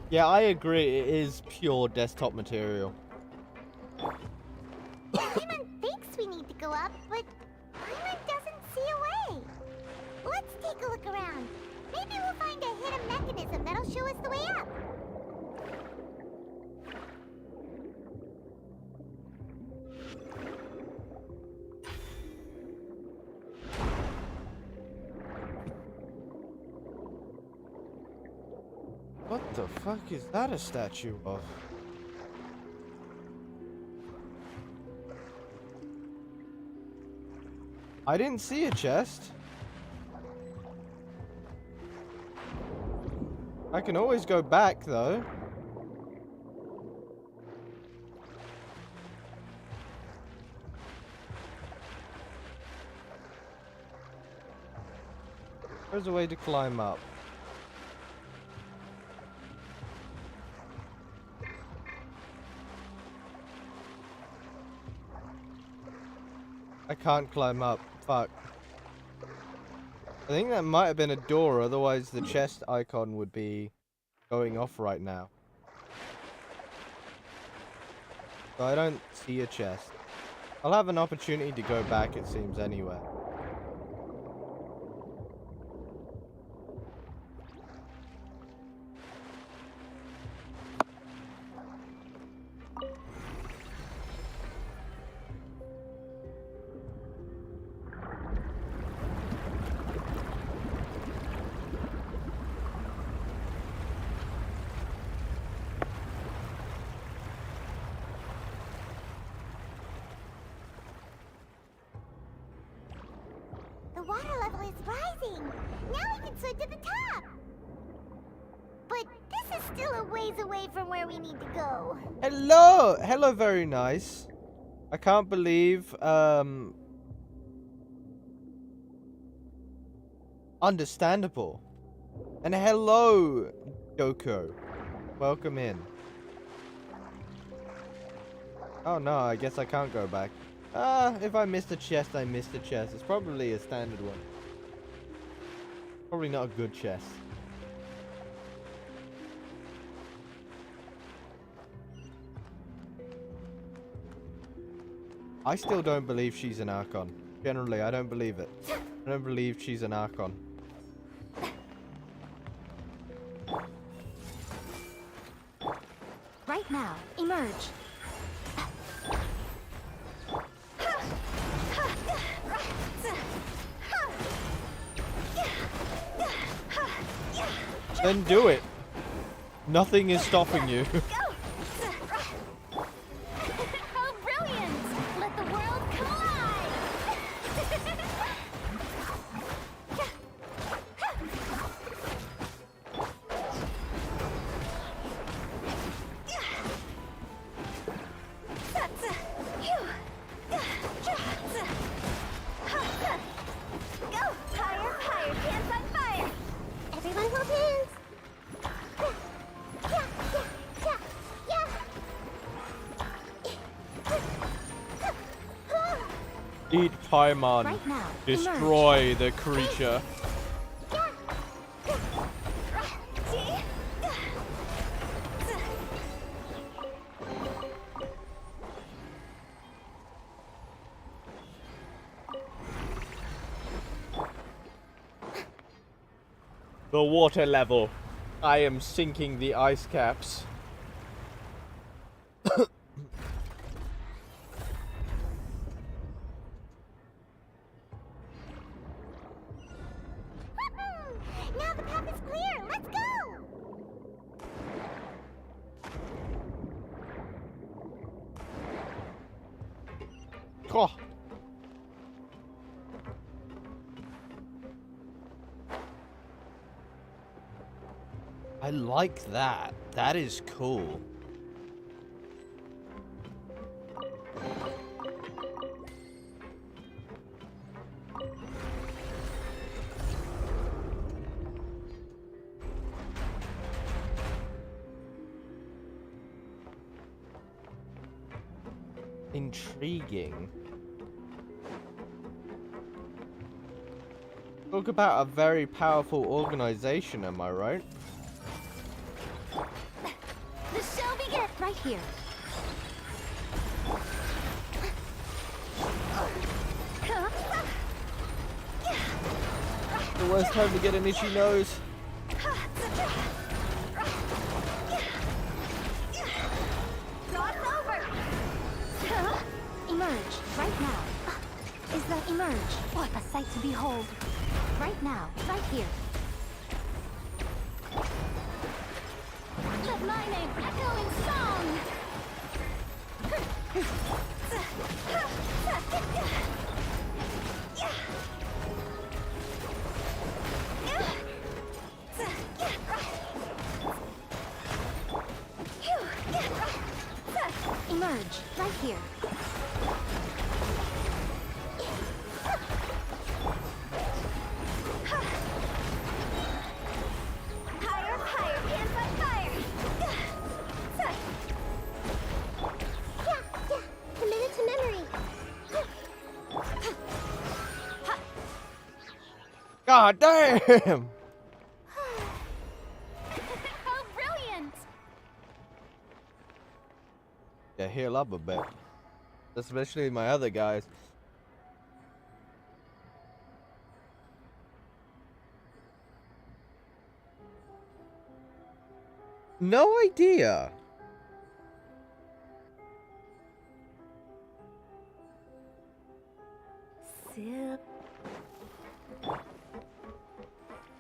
Yeah, I agree. It is pure desktop material. Paimon thinks we need to go up, but Paimon doesn't see a way. Let's take a look around. Maybe we'll find a hidden mechanism that'll show us the way up. What the fuck is that a statue of? I didn't see a chest. I can always go back though. There's a way to climb up. I can't climb up. Fuck. I think that might have been a door, otherwise the chest icon would be going off right now. So I don't see a chest. I'll have an opportunity to go back, it seems, anyway. The water level is rising. Now we can swim to the top. But this is still a ways away from where we need to go. Hello! Hello, very nice. I can't believe, understandable. And hello, Yoko. Welcome in. Oh no, I guess I can't go back. If I missed a chest, I missed a chest. It's probably a standard one. Probably not a good chest. I still don't believe she's an Archon. Generally, I don't believe it. I don't believe she's an Archon. Then do it. Nothing is stopping you. How brilliant! Let the world collide! Go! Higher, higher, hands on fire! Everyone hold hands! Eat Paimon. Right now, Destroy the creature. The water level. I am sinking the ice caps. Now the path is clear! Let's go! Oh. I like that. That is cool. Intriguing. Talk about a very powerful organization, am I right? The show begins right here. The worst time to get an itchy nose. Emerge, right now. Is that emerge? What a sight to behold. Right now, right here. Let my name echo in song! Emerge, right here. Higher, higher, hands on fire! Yeah, commit to memory. God damn! How brilliant! Yeah, heal up a bit. Especially my other guys. No idea.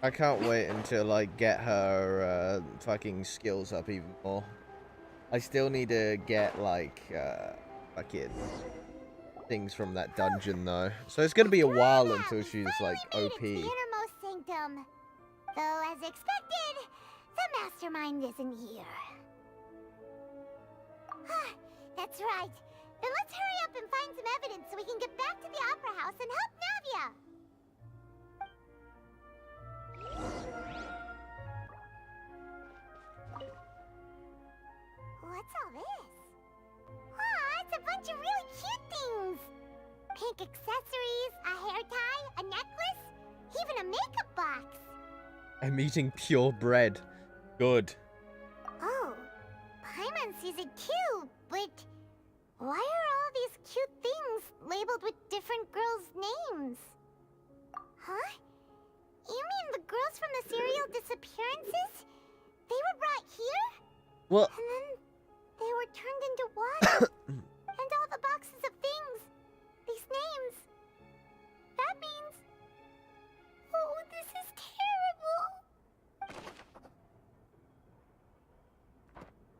I can't wait until I get her fucking skills up even more. I still need to get like fucking things from that dungeon though. So it's gonna be a while until she's like OP. The innermost sanctum. Though, as expected, the mastermind isn't here. That's right. Then let's hurry up and find some evidence so we can get back to the Opera House and help Navia. What's all this? It's a bunch of really cute things. Pink accessories, a hair tie, a necklace, even a makeup box. I'm eating pure bread. Good. Oh, Paimon sees it too, but why are all these cute things labeled with different girls' names? Huh? You mean the girls from the serial disappearances? They were brought here? Well, and then they were turned into water. And all the boxes of things, these names. That means... Oh, this is terrible.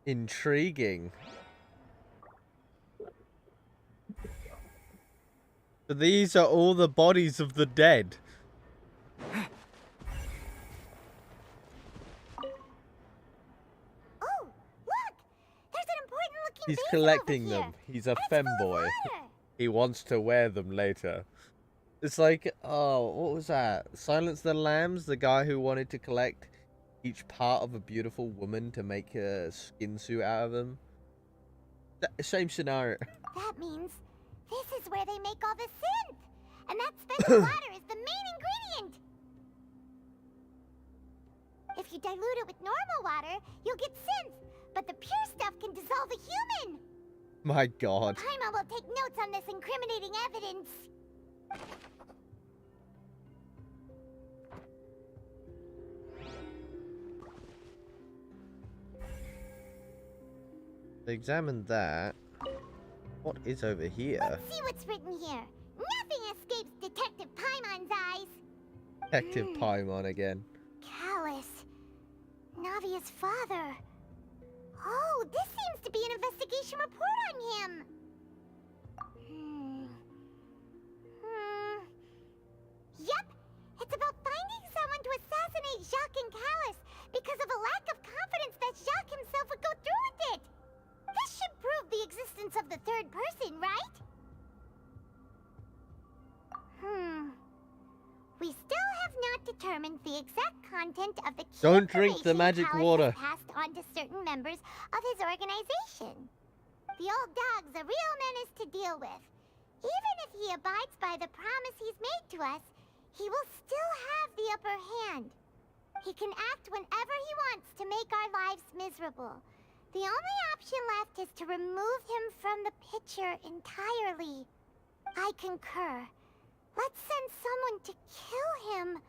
Intriguing. So these are all the bodies of the dead. Oh, look! There's an important-looking He's basin collecting over here. them. He's a femboy. He wants to wear them later. It's like, oh, what was that? Silence the Lambs, the guy who wanted to collect each part of a beautiful woman to make a skin suit out of them. Same scenario. That means this is where they make all the synth. And that special water is the main ingredient. If you dilute it with normal water, you'll get synth. But the pure stuff can dissolve a human. My God. Paimon will take notes on this incriminating evidence. Examine that. What is over here? Let's see what's written here. Nothing escapes Detective Paimon's eyes. Detective Paimon again. Callus. Navia's father. Oh, this seems to be an investigation report on him. Yep, it's about finding someone to assassinate Jacques and Callus because of a lack of confidence that Jacques himself would go through with it. This should prove the existence of the third person, right? We still have not determined the exact content of the key Don't drink the magic Callus water. has passed on to certain members of his organization. The old dog's a real menace to deal with. Even if he abides by the promise he's made to us, he will still have the upper hand. He can act whenever he wants to make our lives miserable. The only option left is to remove him from the picture entirely. I concur. Let's send someone to kill him.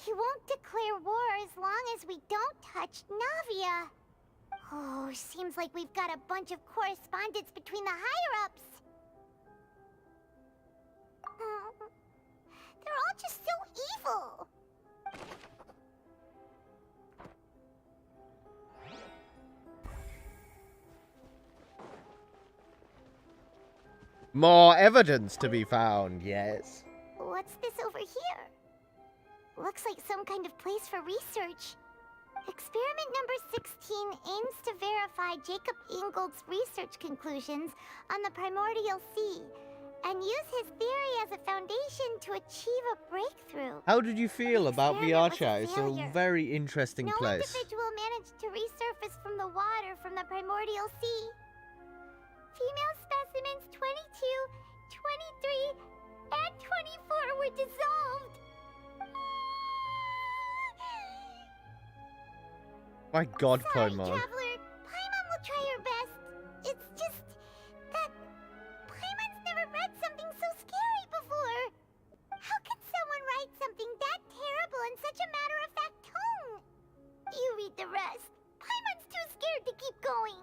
He won't declare war as long as we don't touch Navia. Oh, seems like we've got a bunch of correspondence between the higher-ups. They're all just so evil. More evidence to be found, yes. What's this over here? Looks like some kind of place for research. Experiment number 16 aims to verify Jacob Ingold's research conclusions on the primordial sea and use his theory as a foundation to achieve a breakthrough. How did you feel about VR experiment was chat? a It's a failure. very interesting No place. individual managed to resurface from the water from the primordial sea. Female specimens 22, 23, and 24 were dissolved. My God, Sorry, Paimon. Traveler. Paimon will try her best. It's just that Paimon's never read something so scary before. How can someone write something that terrible in such a matter-of-fact tone? You read the rest. Paimon's too scared to keep going.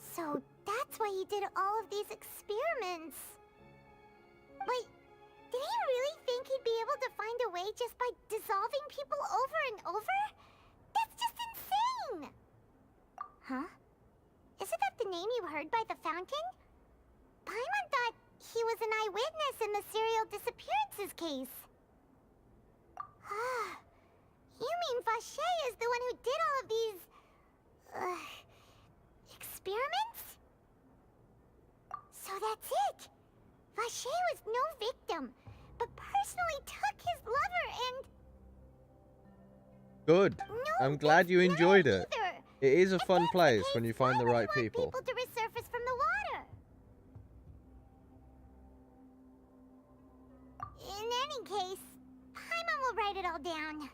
So that's why he did all of these experiments. Wait, did he really think he'd be able to find a way just by dissolving people over and over? That's just insane! Huh? Isn't that the name you heard by the fountain? Paimon thought he was an eyewitness in the serial disappearances case. Ah, you mean Vache is the one who did all of these... experiments? So that's it! Vache was no victim, but personally took his lover and... Good. I'm glad you enjoyed it. either. It is a fun place when you find the right people. People to resurface from the water. In any case, Paimon will write it all down.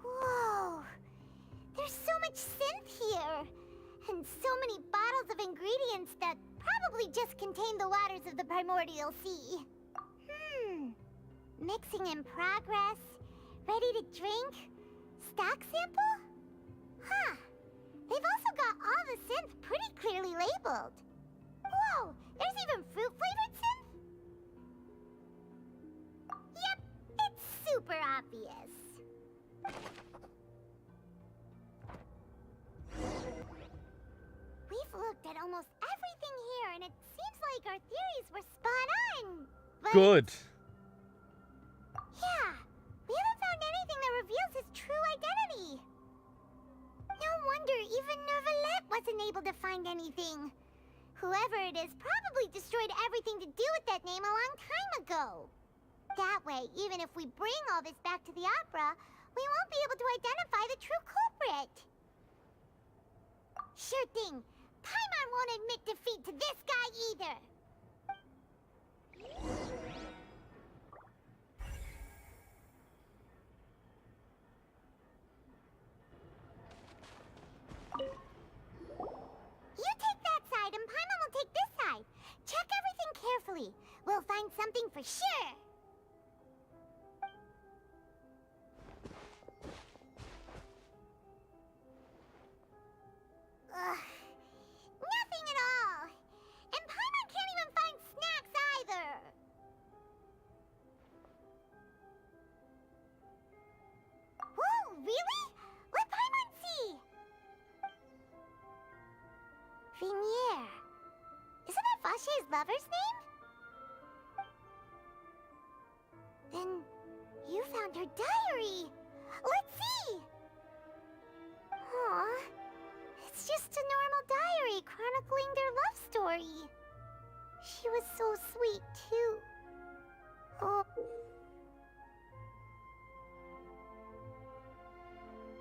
Whoa! There's so much synth here! And so many bottles of ingredients that probably just contain the waters of the primordial sea. Mixing in progress. Ready to drink? Stock sample? Huh. They've also got all the synth pretty clearly labeled. Whoa, there's even fruit-flavored synth? Yep, it's super obvious. We've looked at almost everything here, and it seems like our theories were spot on. But Good. yeah, we haven't found anything that reveals his true identity. No wonder even Nervalette wasn't able to find anything. Whoever it is probably destroyed everything to do with that name a long time ago. That way, even if we bring all this back to the opera, we won't be able to identify the true culprit. Sure thing. Paimon won't admit defeat to this guy either. You take that side and Paimon will take this side. Check everything carefully. We'll find something for sure. Ugh. Nothing at all. And Paimon can't even find snacks either. Whoa, really? Let Paimon see. Vinier. Isn't that Vache's lover's name? Then you found her diary. Let's see. Aw. It's just a normal diary chronicling their love story. She was so sweet, too. Oh.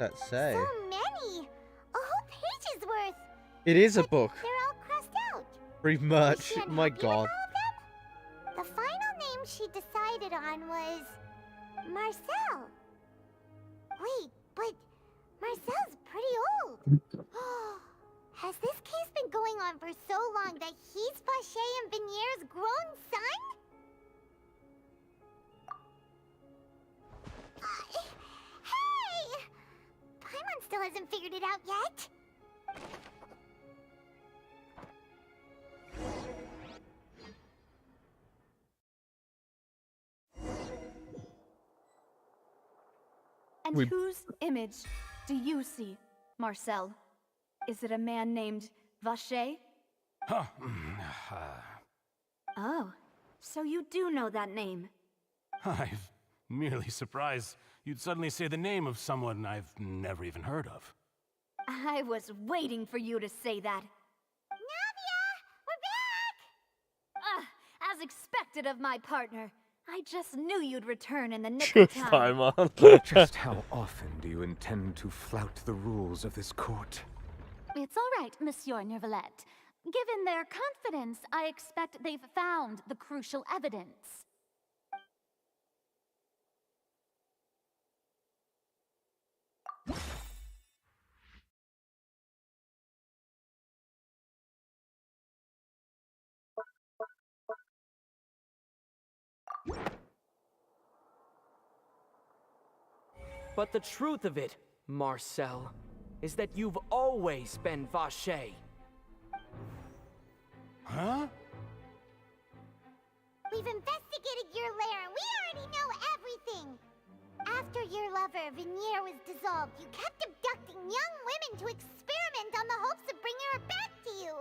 Let's say. So many! A whole page's worth! It is a book. They're all crossed out. Pretty much. My god. The final name she decided on was Marcel. Wait, but Marcel's pretty old. Has this case been going on for so long that he's Vache and Vinier's grown son? Hey! Paimon still hasn't figured it out yet. And whose image do you see, Marcel? Is it a man named Vache? Oh, so you do know that name. I'm merely surprised you'd suddenly say the name of someone I've never even heard of. I was waiting for you to say that. Navia! We're back! As expected of my partner. I just knew you'd return in the nick of time. Just how often do you intend to flout the rules of this court? It's all right, Monsieur Nervalette. Given their confidence, I expect they've found the crucial evidence. But the truth of it, Marcel, is that you've always been Vache. Huh? We've investigated your lair and we already know everything. After your lover, Vinier, was dissolved, you kept abducting young women to experiment on the hopes of bringing her back to you.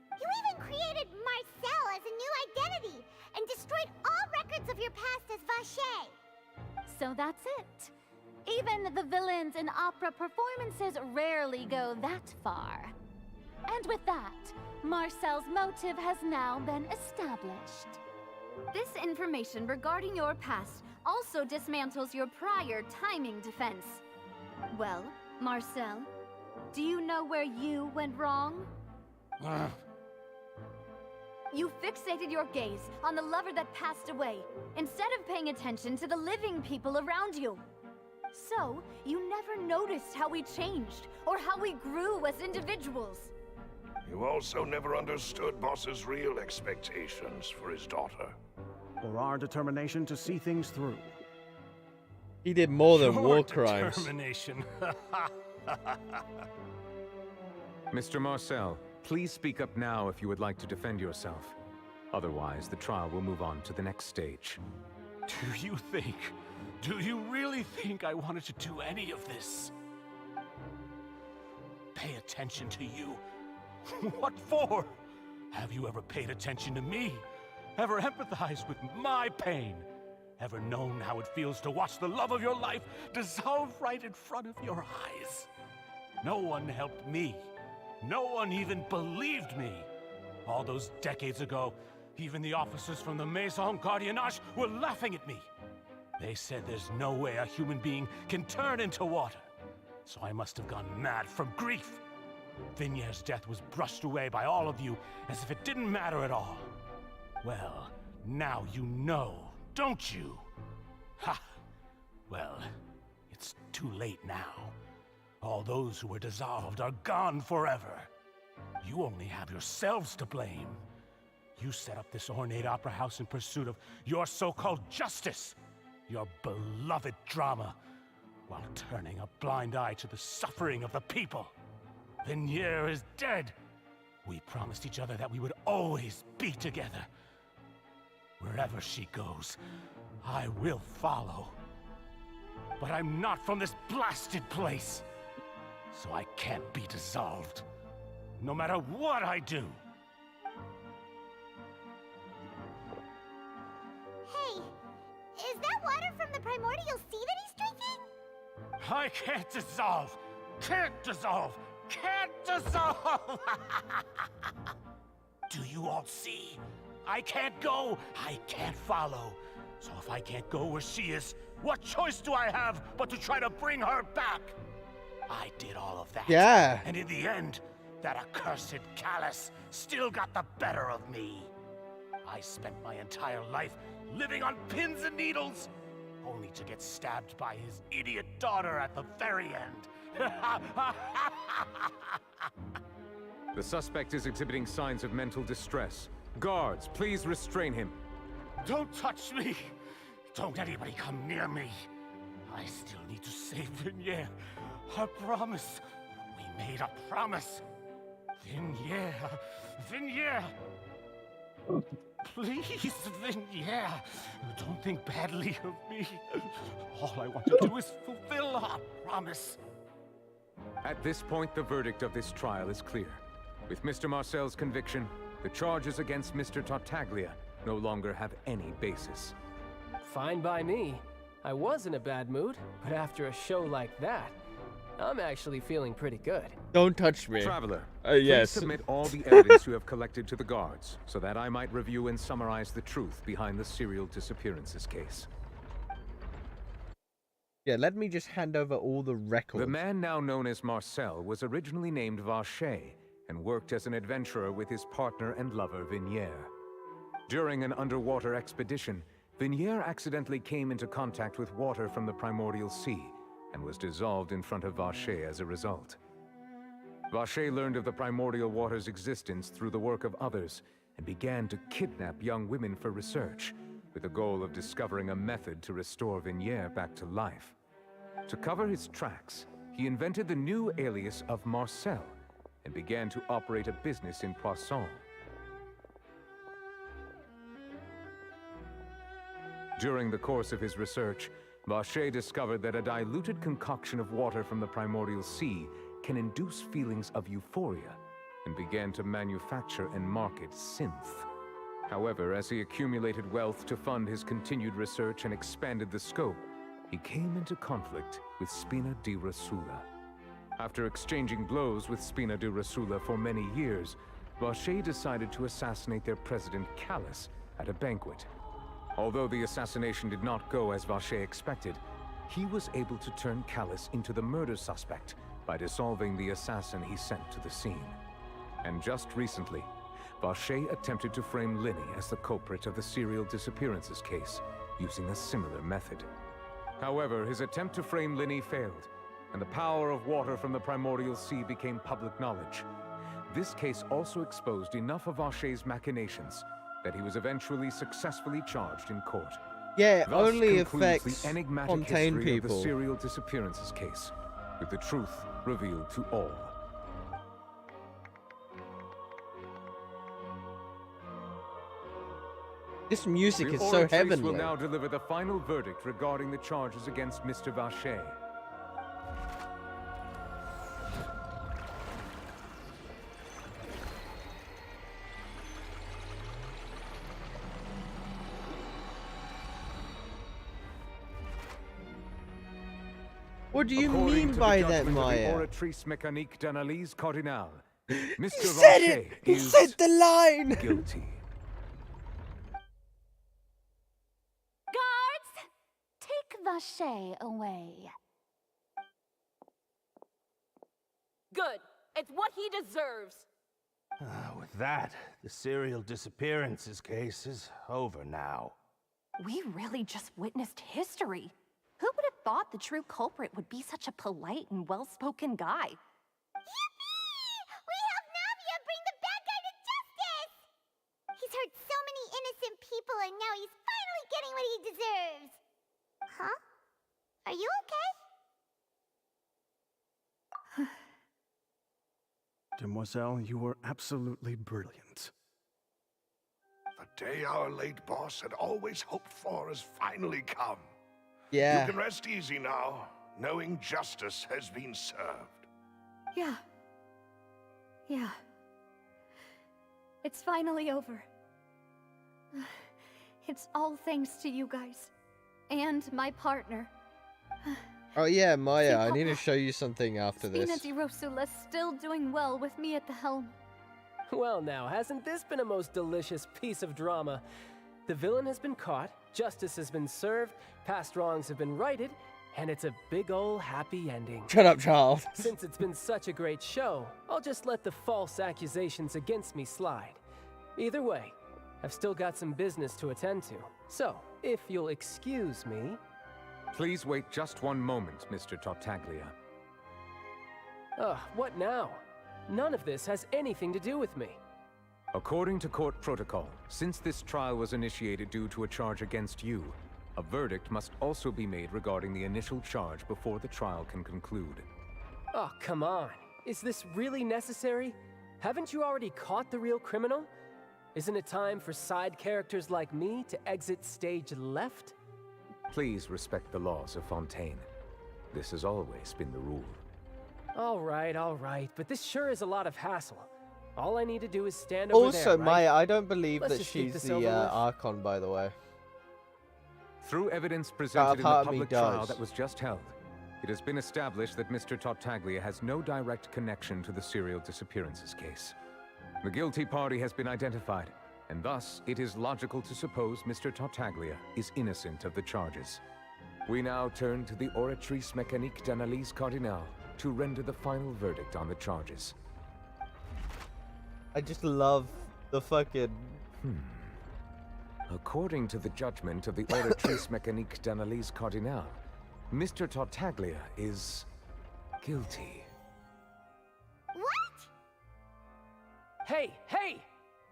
You even created Marcel as a new identity and destroyed all records of your past as Vache. So that's it. Even the villains in opera performances rarely go that far. And with that, Marcel's motive has now been established. This information regarding your past also dismantles your prior timing defense. Well, Marcel, do you know where you went wrong? You fixated your gaze on the lover that passed away, instead of paying attention to the living people around you. So, you never noticed how we changed, or how we grew as individuals. You also never understood Boss's real expectations for his daughter. Or our determination to see things through. He did more than Your war crimes. determination. Mr. Marcel, please speak up now if you would like to defend yourself. Otherwise, the trial will move on to the next stage. Do you really think I wanted to do any of this? Pay attention to you? What for? Have you ever paid attention to me? Ever empathized with my pain? Ever known how it feels to watch the love of your life dissolve right in front of your eyes? No one helped me. No one even believed me. All those decades ago, even the officers from the Maison Gardiennage were laughing at me. They said there's no way a human being can turn into water. So I must have gone mad from grief. Vignier's death was brushed away by all of you as if it didn't matter at all. Well, now you know, don't you? Ha! Well, it's too late now. All those who were dissolved are gone forever. You only have yourselves to blame. You set up this ornate opera house in pursuit of your so-called justice, your beloved drama, while turning a blind eye to the suffering of the people. Vignier is dead. We promised each other that we would always be together. Wherever she goes, I will follow. But I'm not from this blasted place, so I can't be dissolved, no matter what I do. Hey, is that water from the primordial sea that he's drinking? I can't dissolve! Can't dissolve! Can't dissolve! Do you all see? I can't go, I can't follow. So if I can't go where she is, what choice do I have but to try to bring her back? I did all of that. Yeah. And in the end, that accursed Callus still got the better of me. I spent my entire life living on pins and needles, only to get stabbed by his idiot daughter at the very end. The suspect is exhibiting signs of mental distress. Guards, please restrain him. Don't touch me! Don't anybody come near me. I still need to save Vignier. Our promise. We made a promise. Vignier. Vignier. Please, Vignier. Don't think badly of me. All I want to do is fulfill our promise. At this point, the verdict of this trial is clear. With Mr. Marcel's conviction, the charges against Mr. Tartaglia no longer have any basis. Fine by me. I was in a bad mood, but after a show like that, I'm actually feeling pretty good. Don't touch me. Traveler, yes. please submit all the evidence you have collected to the guards, so that I might review and summarize the truth behind the serial disappearances case. Yeah, let me just hand over all the records. The man now known as Marcel was originally named Vacher and worked as an adventurer with his partner and lover Vignier. During an underwater expedition, Vignier accidentally came into contact with water from the primordial sea and was dissolved in front of Vacher as a result. Vacher learned of the primordial water's existence through the work of others and began to kidnap young women for research, with the goal of discovering a method to restore Vignier back to life. To cover his tracks, he invented the new alias of Marcel and began to operate a business in Poisson. During the course of his research, Vacher discovered that a diluted concoction of water from the primordial sea can induce feelings of euphoria, and began to manufacture and market synth. However, as he accumulated wealth to fund his continued research and expanded the scope, he came into conflict with Spina di Rosula. After exchanging blows with Spina di Rosula for many years, Vacher decided to assassinate their president Callus at a banquet. Although the assassination did not go as Vacher expected, he was able to turn Callus into the murder suspect by dissolving the assassin he sent to the scene. And just recently, Vacher attempted to frame Linny as the culprit of the serial disappearances case, using a similar method. However, his attempt to frame Linny failed, and the power of water from the primordial sea became public knowledge. This case also exposed enough of Vacher's machinations that he was eventually successfully charged in court. Yeah, Thus only concludes affects the enigmatic Fontaine history people. of the serial disappearances case, with the truth revealed to all. This music The is so Oratrice heavenly. will now deliver the final verdict regarding the charges against Mr. Vacher. What do you According mean to by the that, judgment of the Maya? Oratrice Mécanique d'Analyse Cardinal, Mr. He said Vacher it! He is said the line! guilty. Guards, take Vacher away. Good. It's what he deserves. With that, the serial disappearances case is over now. We really just witnessed history. Who would have thought the true culprit would be such a polite and well-spoken guy? Yippee! We helped Navia bring the bad guy to justice! He's hurt so many innocent people and now he's finally getting what he deserves. Huh? Are you okay? Demoiselle, you were absolutely brilliant. The day our late boss had always hoped for has finally come. Yeah. You can rest easy now, knowing justice has been served. Yeah. Yeah. It's finally over. It's all thanks to you guys. And my partner. Oh yeah, Maya, I need to show you something after Spina this. di Rosula's still doing well with me at the helm. Well now, hasn't this been a most delicious piece of drama? The villain has been caught, justice has been served, past wrongs have been righted, and it's a big ol' happy ending. Shut up, child. Since it's been such a great show, I'll just let the false accusations against me slide. Either way, I've still got some business to attend to. So, if you'll excuse me... Please wait just one moment, Mr. Tartaglia. Ugh, what now? None of this has anything to do with me. According to court protocol, since this trial was initiated due to a charge against you, a verdict must also be made regarding the initial charge before the trial can conclude. Oh, come on. Is this really necessary? Haven't you already caught the real criminal? Isn't it time for side characters like me to exit stage left? Please respect the laws of Fontaine. This has always been the rule. All right, but this sure is a lot of hassle. All I need to do is stand over there, Also, right? Maya, I don't believe Let's that just keep she's this over the with. Archon, by the way. Through evidence presented in the part of me public trial does. that was just held, it has been established that Mr. Tartaglia has no direct connection to the serial disappearances case. The guilty party has been identified, and thus it is logical to suppose Mr. Tartaglia is innocent of the charges. We now turn to the Oratrice Mécanique d'Analyse Cardinal to render the final verdict on the charges. I just love the fucking... According to the judgment of the Oratrice Mécanique d'Analyse Cardinal, Mr. Tartaglia is guilty. What? Hey!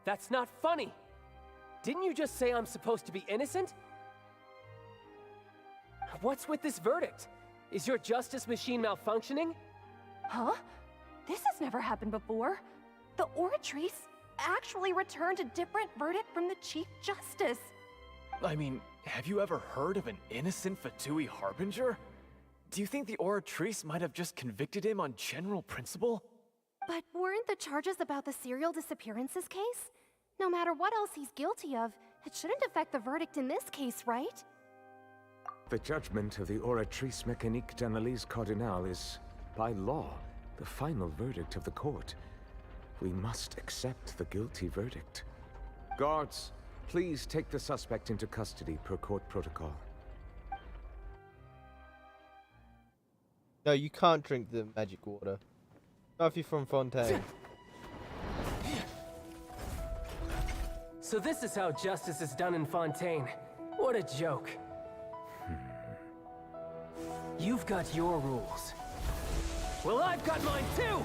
That's not funny! Didn't you just say I'm supposed to be innocent? What's with this verdict? Is your justice machine malfunctioning? Huh? This has never happened before. The Oratrice actually returned a different verdict from the Chief Justice. I mean, have you ever heard of an innocent Fatui Harbinger? Do you think the Oratrice might have just convicted him on general principle? But weren't the charges about the serial disappearances case? No matter what else he's guilty of, it shouldn't affect the verdict in this case, right? The judgment of the Oratrice Mécanique d'Analyse Cardinal is, by law, the final verdict of the court. We must accept the guilty verdict. Guards, please take the suspect into custody per court protocol. No, you can't drink the magic water. Not if you're from Fontaine. So this is how justice is done in Fontaine. What a joke. You've got your rules. Well, I've got mine too!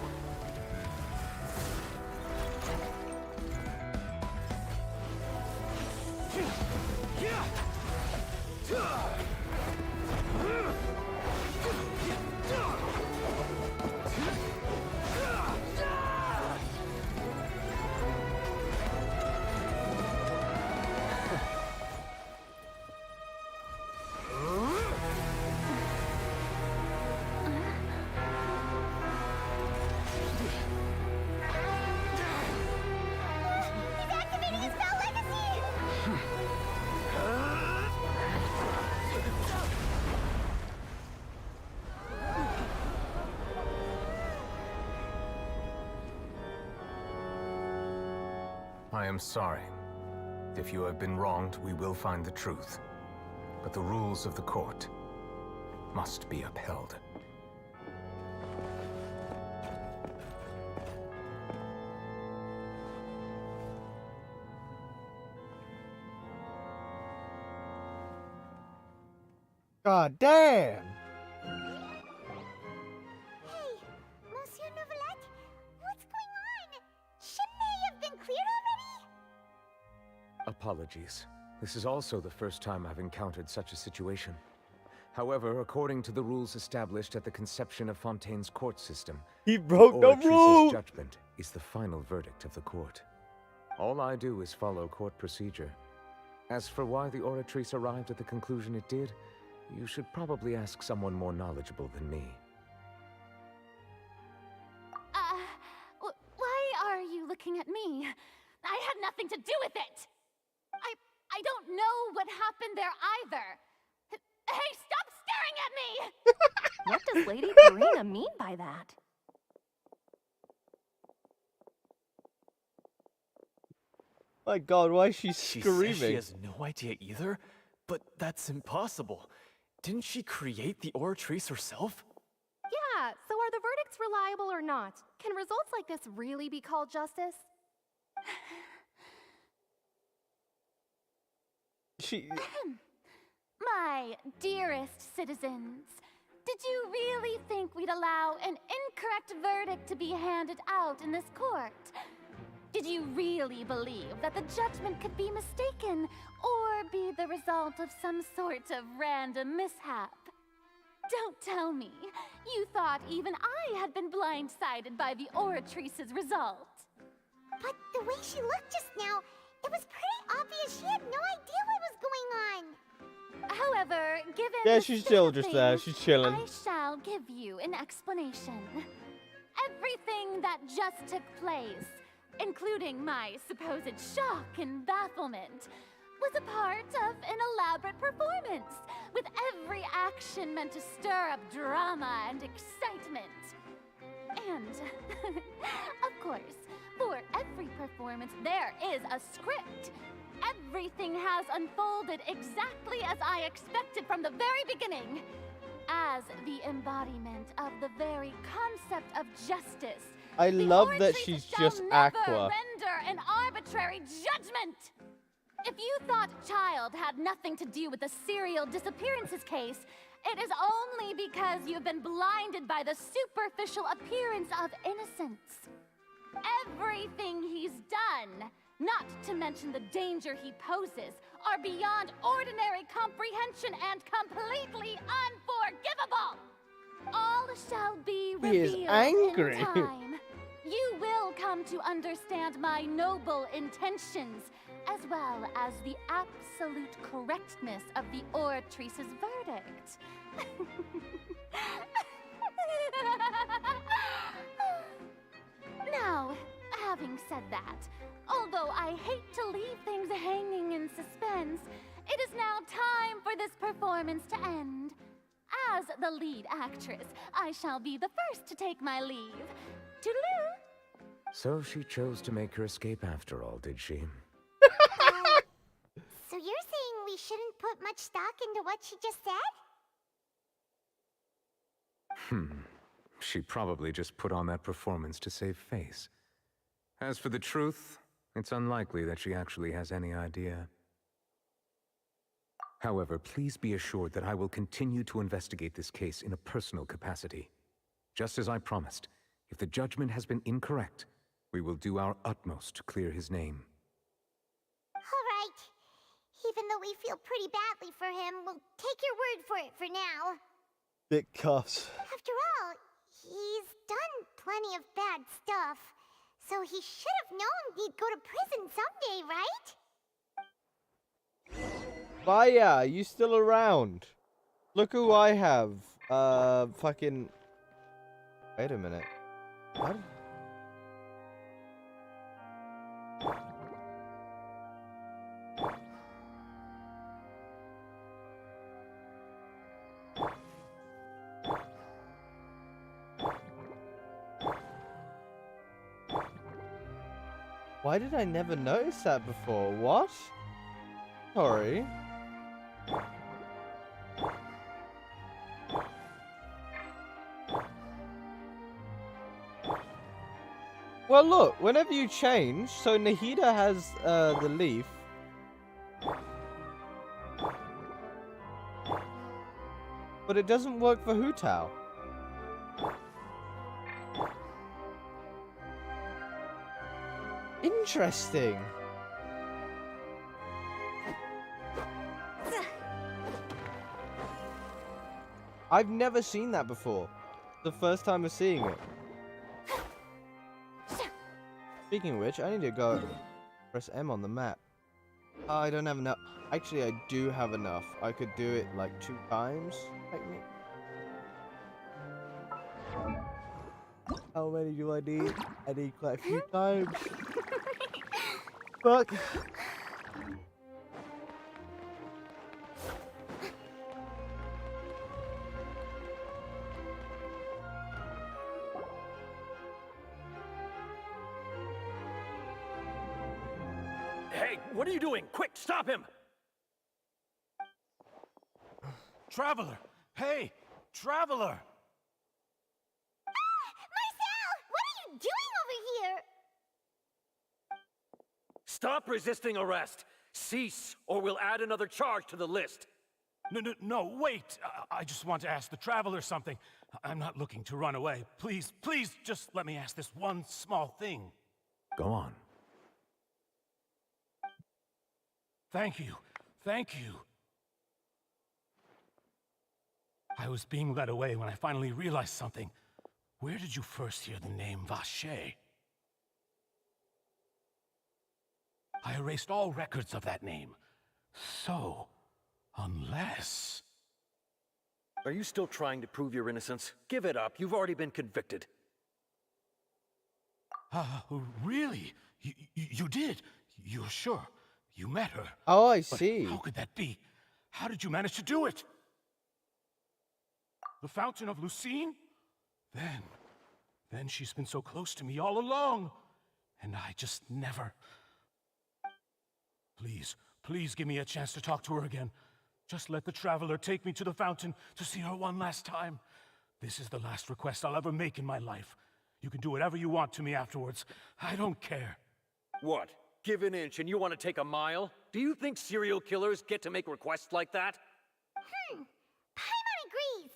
am sorry. If you have been wronged, we will find the truth. But the rules of the court must be upheld. God damn! Hey, Monsieur Novelette, what's going on? Shouldn't they have been cleared already? Apologies. This is also the first time I've encountered such a situation. However, according to the rules established at the conception of Fontaine's court system, He broke the Oratrice's rule! judgment is the final verdict of the court. All I do is follow court procedure. As for why the Oratrice arrived at the conclusion it did, you should probably ask someone more knowledgeable than me. Why are you looking at me? I had nothing to do with it! I don't know what happened there either! Hey, stop staring at me! What does Lady Karina mean by that? My God, why is she She screaming? says she has no idea either, but that's impossible. Didn't she create the Oratrice herself? Yeah, so are the verdicts reliable or not? Can results like this really be called justice? My dearest citizens, did you really think we'd allow an incorrect verdict to be handed out in this court? Did you really believe that the judgment could be mistaken or be the result of some sort of random mishap? Don't tell me you thought even I had been blindsided by the Oratrice's result. But the way she looked just now, it was pretty obvious she had no idea what was going on. However, given Yeah, the she's state still of just there. things, She's chilling. I shall give you an explanation. Everything that just took place, including my supposed shock and bafflement, was a part of an elaborate performance, with every action meant to stir up drama and excitement. And, of course, for every performance there is a script. Everything has unfolded exactly as I expected from the very beginning. As the embodiment of the very concept of justice, I the love that Oratrice she's shall just never Aqua. render an arbitrary judgment. If you thought Child had nothing to do with the serial disappearances case, it is only because you've been blinded by the superficial appearance of innocence. Everything he's done, not to mention the danger he poses, are beyond ordinary comprehension and completely unforgivable. All shall be He is revealed angry. in time. You will come to understand my noble intentions, as well as the absolute correctness of the Oratrice's verdict. Now, having said that, although I hate to leave things hanging in suspense, it is now time for this performance to end. As the lead actress, I shall be the first to take my leave. Toodaloo! So she chose to make her escape after all, did she? So you're saying we shouldn't put much stock into what she just said? She probably just put on that performance to save face. As for the truth, it's unlikely that she actually has any idea. However, please be assured that I will continue to investigate this case in a personal capacity. Just as I promised, if the judgment has been incorrect, we will do our utmost to clear his name. All right. Even though we feel pretty badly for him, we'll take your word for it for now. Dick cuffs. After all, he's done plenty of bad stuff, so he should have known he'd go to prison someday, right? Maya, you still around? Look who I have. Fucking... Wait a minute. What? Why did I never notice that before? What? Sorry. Well, look, whenever you change, so Nahida has the leaf. But it doesn't work for Hu Tao. Interesting. I've never seen that before. The first time of seeing it. Speaking of which, I need to go press M on the map. Oh, I don't have enough. Actually, I do have enough. I could do it like 2 times, technically. How many do I need? I need quite a few times. Fuck. Hey, what are you doing? Quick, stop him! Traveler! Hey! Traveler! Marcel! What are you doing over here? Stop resisting arrest! Cease, or we'll add another charge to the list. No, wait! I just want to ask the Traveler something. I'm not looking to run away. Please, please, just let me ask this one small thing. Go on. Thank you. Thank you. I was being led away when I finally realized something. Where did you first hear the name Vache? I erased all records of that name. So, unless... Are you still trying to prove your innocence? Give it up. You've already been convicted. Really? You did? You're sure? You met her? Oh, I But see. how could that be? How did you manage to do it? The Fountain of Lucine? Then she's been so close to me all along. And I just never... Please give me a chance to talk to her again. Just let the Traveler take me to the fountain to see her one last time. This is the last request I'll ever make in my life. You can do whatever you want to me afterwards. I don't care. What? Give an inch and you want to take a mile? Do you think serial killers get to make requests like that? Paimon agrees.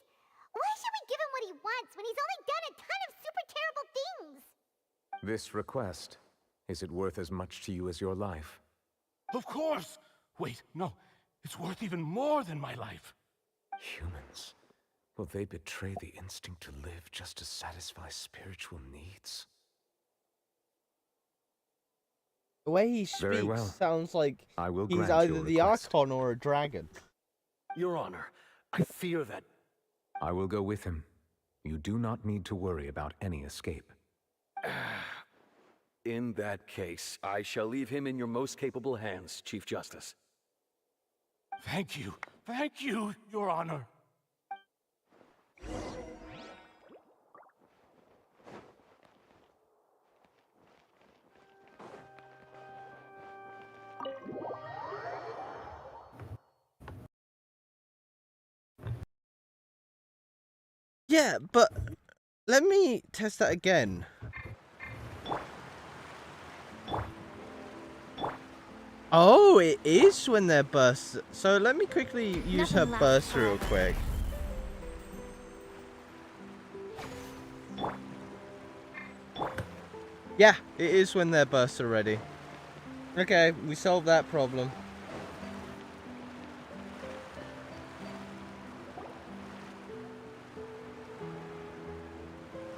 Why should we give him what he wants when he's only done a ton of super terrible things? This request, is it worth as much to you as your life? Of course! Wait, no. It's worth even more than my life. Humans. Will they betray the instinct to live just to satisfy spiritual needs? The way he Very speaks well. sounds like I will he's grant either your the request. Archon or a dragon. Your Honor, I fear that... I will go with him. You do not need to worry about any escape. In that case, I shall leave him in your most capable hands, Chief Justice. Thank you, Your Honor. Yeah, but let me test that again. Oh, it is when they're burst. So let me quickly use her burst real quick. Yeah, it is when they're burst already. Okay, we solved that problem.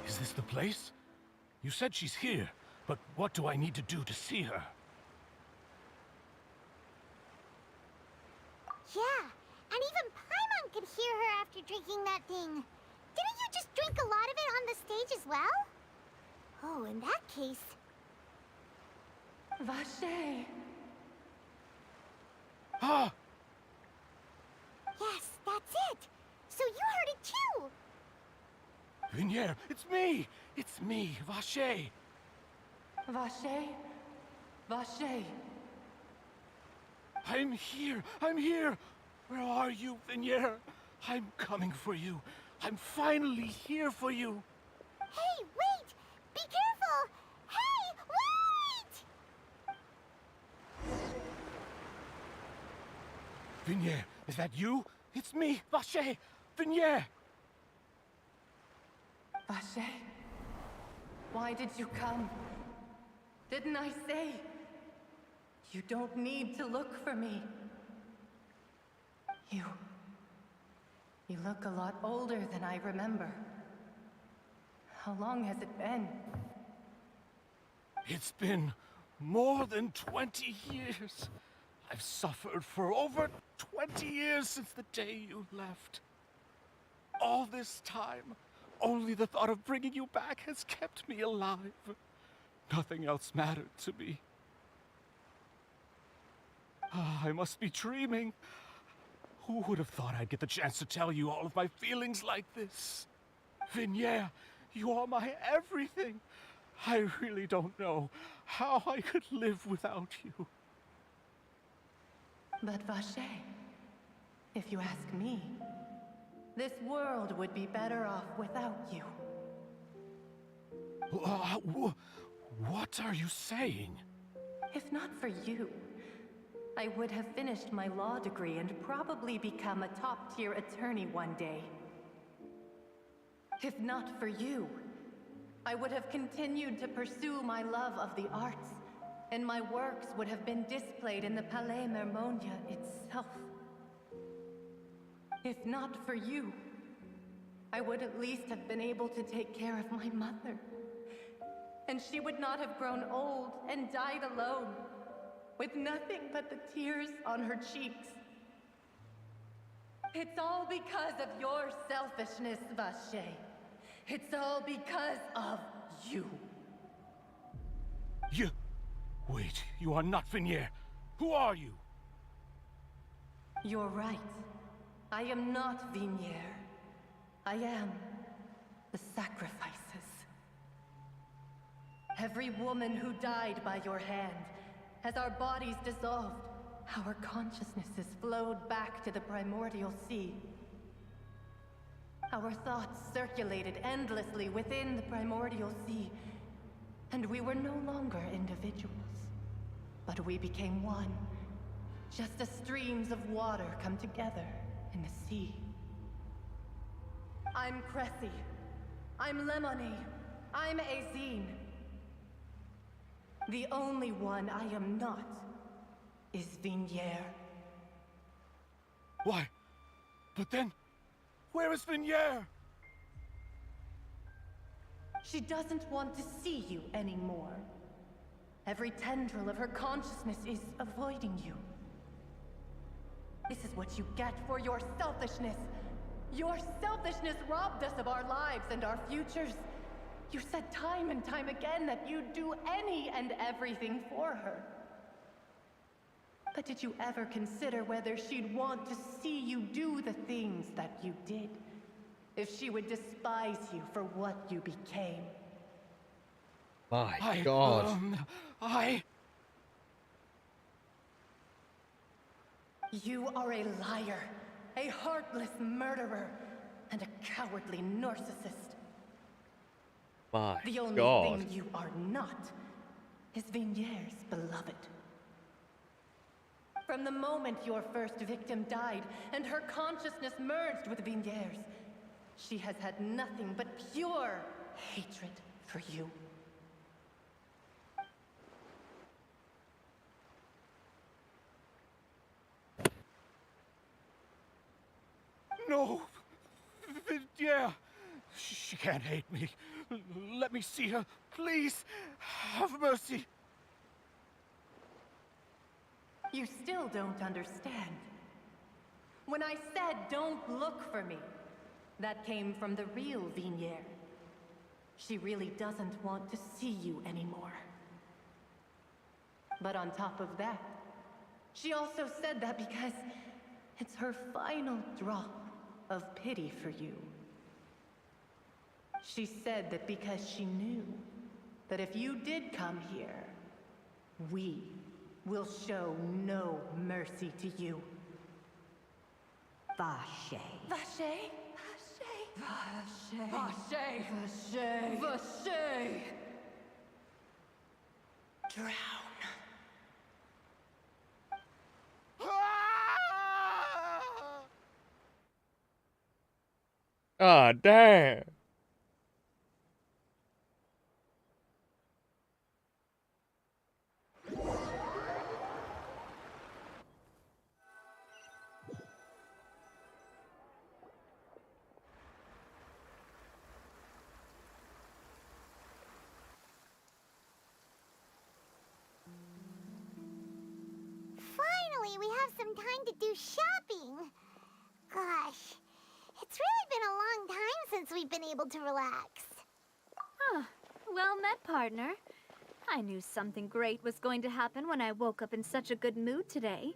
Is this the place? You said she's here, but what do I need to do to see her? Yeah, and even Paimon could hear her after drinking that thing. Didn't you just drink a lot of it on the stage as well? Oh, in that case... Vache. Ah! Yes, that's it. So you heard it too. Vinier, it's me! It's me, Vache! Vache? Vache! I'm here! I'm here! Where are you, Vignier? I'm coming for you. I'm finally here for you. Hey, wait! Be careful! Hey, wait! Vignier, is that you? It's me, Vache! Vignier! Vache? Why did you come? Didn't I say? You don't need to look for me. You look a lot older than I remember. How long has it been? It's been more than 20 years. I've suffered for over 20 years since the day you left. All this time, only the thought of bringing you back has kept me alive. Nothing else mattered to me. I must be dreaming. Who would have thought I'd get the chance to tell you all of my feelings like this? Vignier, you are my everything. I really don't know how I could live without you. But Vache, if you ask me, this world would be better off without you. What are you saying? If not for you, I would have finished my law degree and probably become a top-tier attorney one day. If not for you, I would have continued to pursue my love of the arts, and my works would have been displayed in the Palais Mermonia itself. If not for you, I would at least have been able to take care of my mother. And she would not have grown old and died alone, with nothing but the tears on her cheeks. It's all because of your selfishness, Vache. It's all because of you. Wait, you are not Vignier. Who are you? You're right. I am not Vignier. I am the sacrifices. Every woman who died by your hand, as our bodies dissolved, our consciousnesses flowed back to the primordial sea. Our thoughts circulated endlessly within the primordial sea, and we were no longer individuals, but we became one, just as streams of water come together in the sea. I'm Cressy. I'm Lemony. I'm Azine. The only one I am not is Vignier. Why? But then, where is Vignier? She doesn't want to see you anymore. Every tendril of her consciousness is avoiding you. This is what you get for your selfishness. Your selfishness robbed us of our lives and our futures. You said time and time again that you'd do any and everything for her. But did you ever consider whether she'd want to see you do the things that you did? If she would despise you for what you became? My God. You are a liar, a heartless murderer, and a cowardly narcissist. My The only God. thing you are not is Vignier's beloved. From the moment your first victim died and her consciousness merged with Vignier's, she has had nothing but pure hatred for you. No! Vignier! She can't hate me. Let me see her. Please, have mercy. You still don't understand. When I said don't look for me, that came from the real Vignier. She really doesn't want to see you anymore. But on top of that, she also said that because it's her final drop of pity for you. She said that because she knew that if you did come here, We will show no mercy to you. Vache. Vache? Vache. Vache. Vache. Vache. Drown. Ah, damn. Finally, we have some time to do shopping. Gosh, it's really been a long time since we've been able to relax. Huh. Well met, partner. I knew something great was going to happen when I woke up in such a good mood today.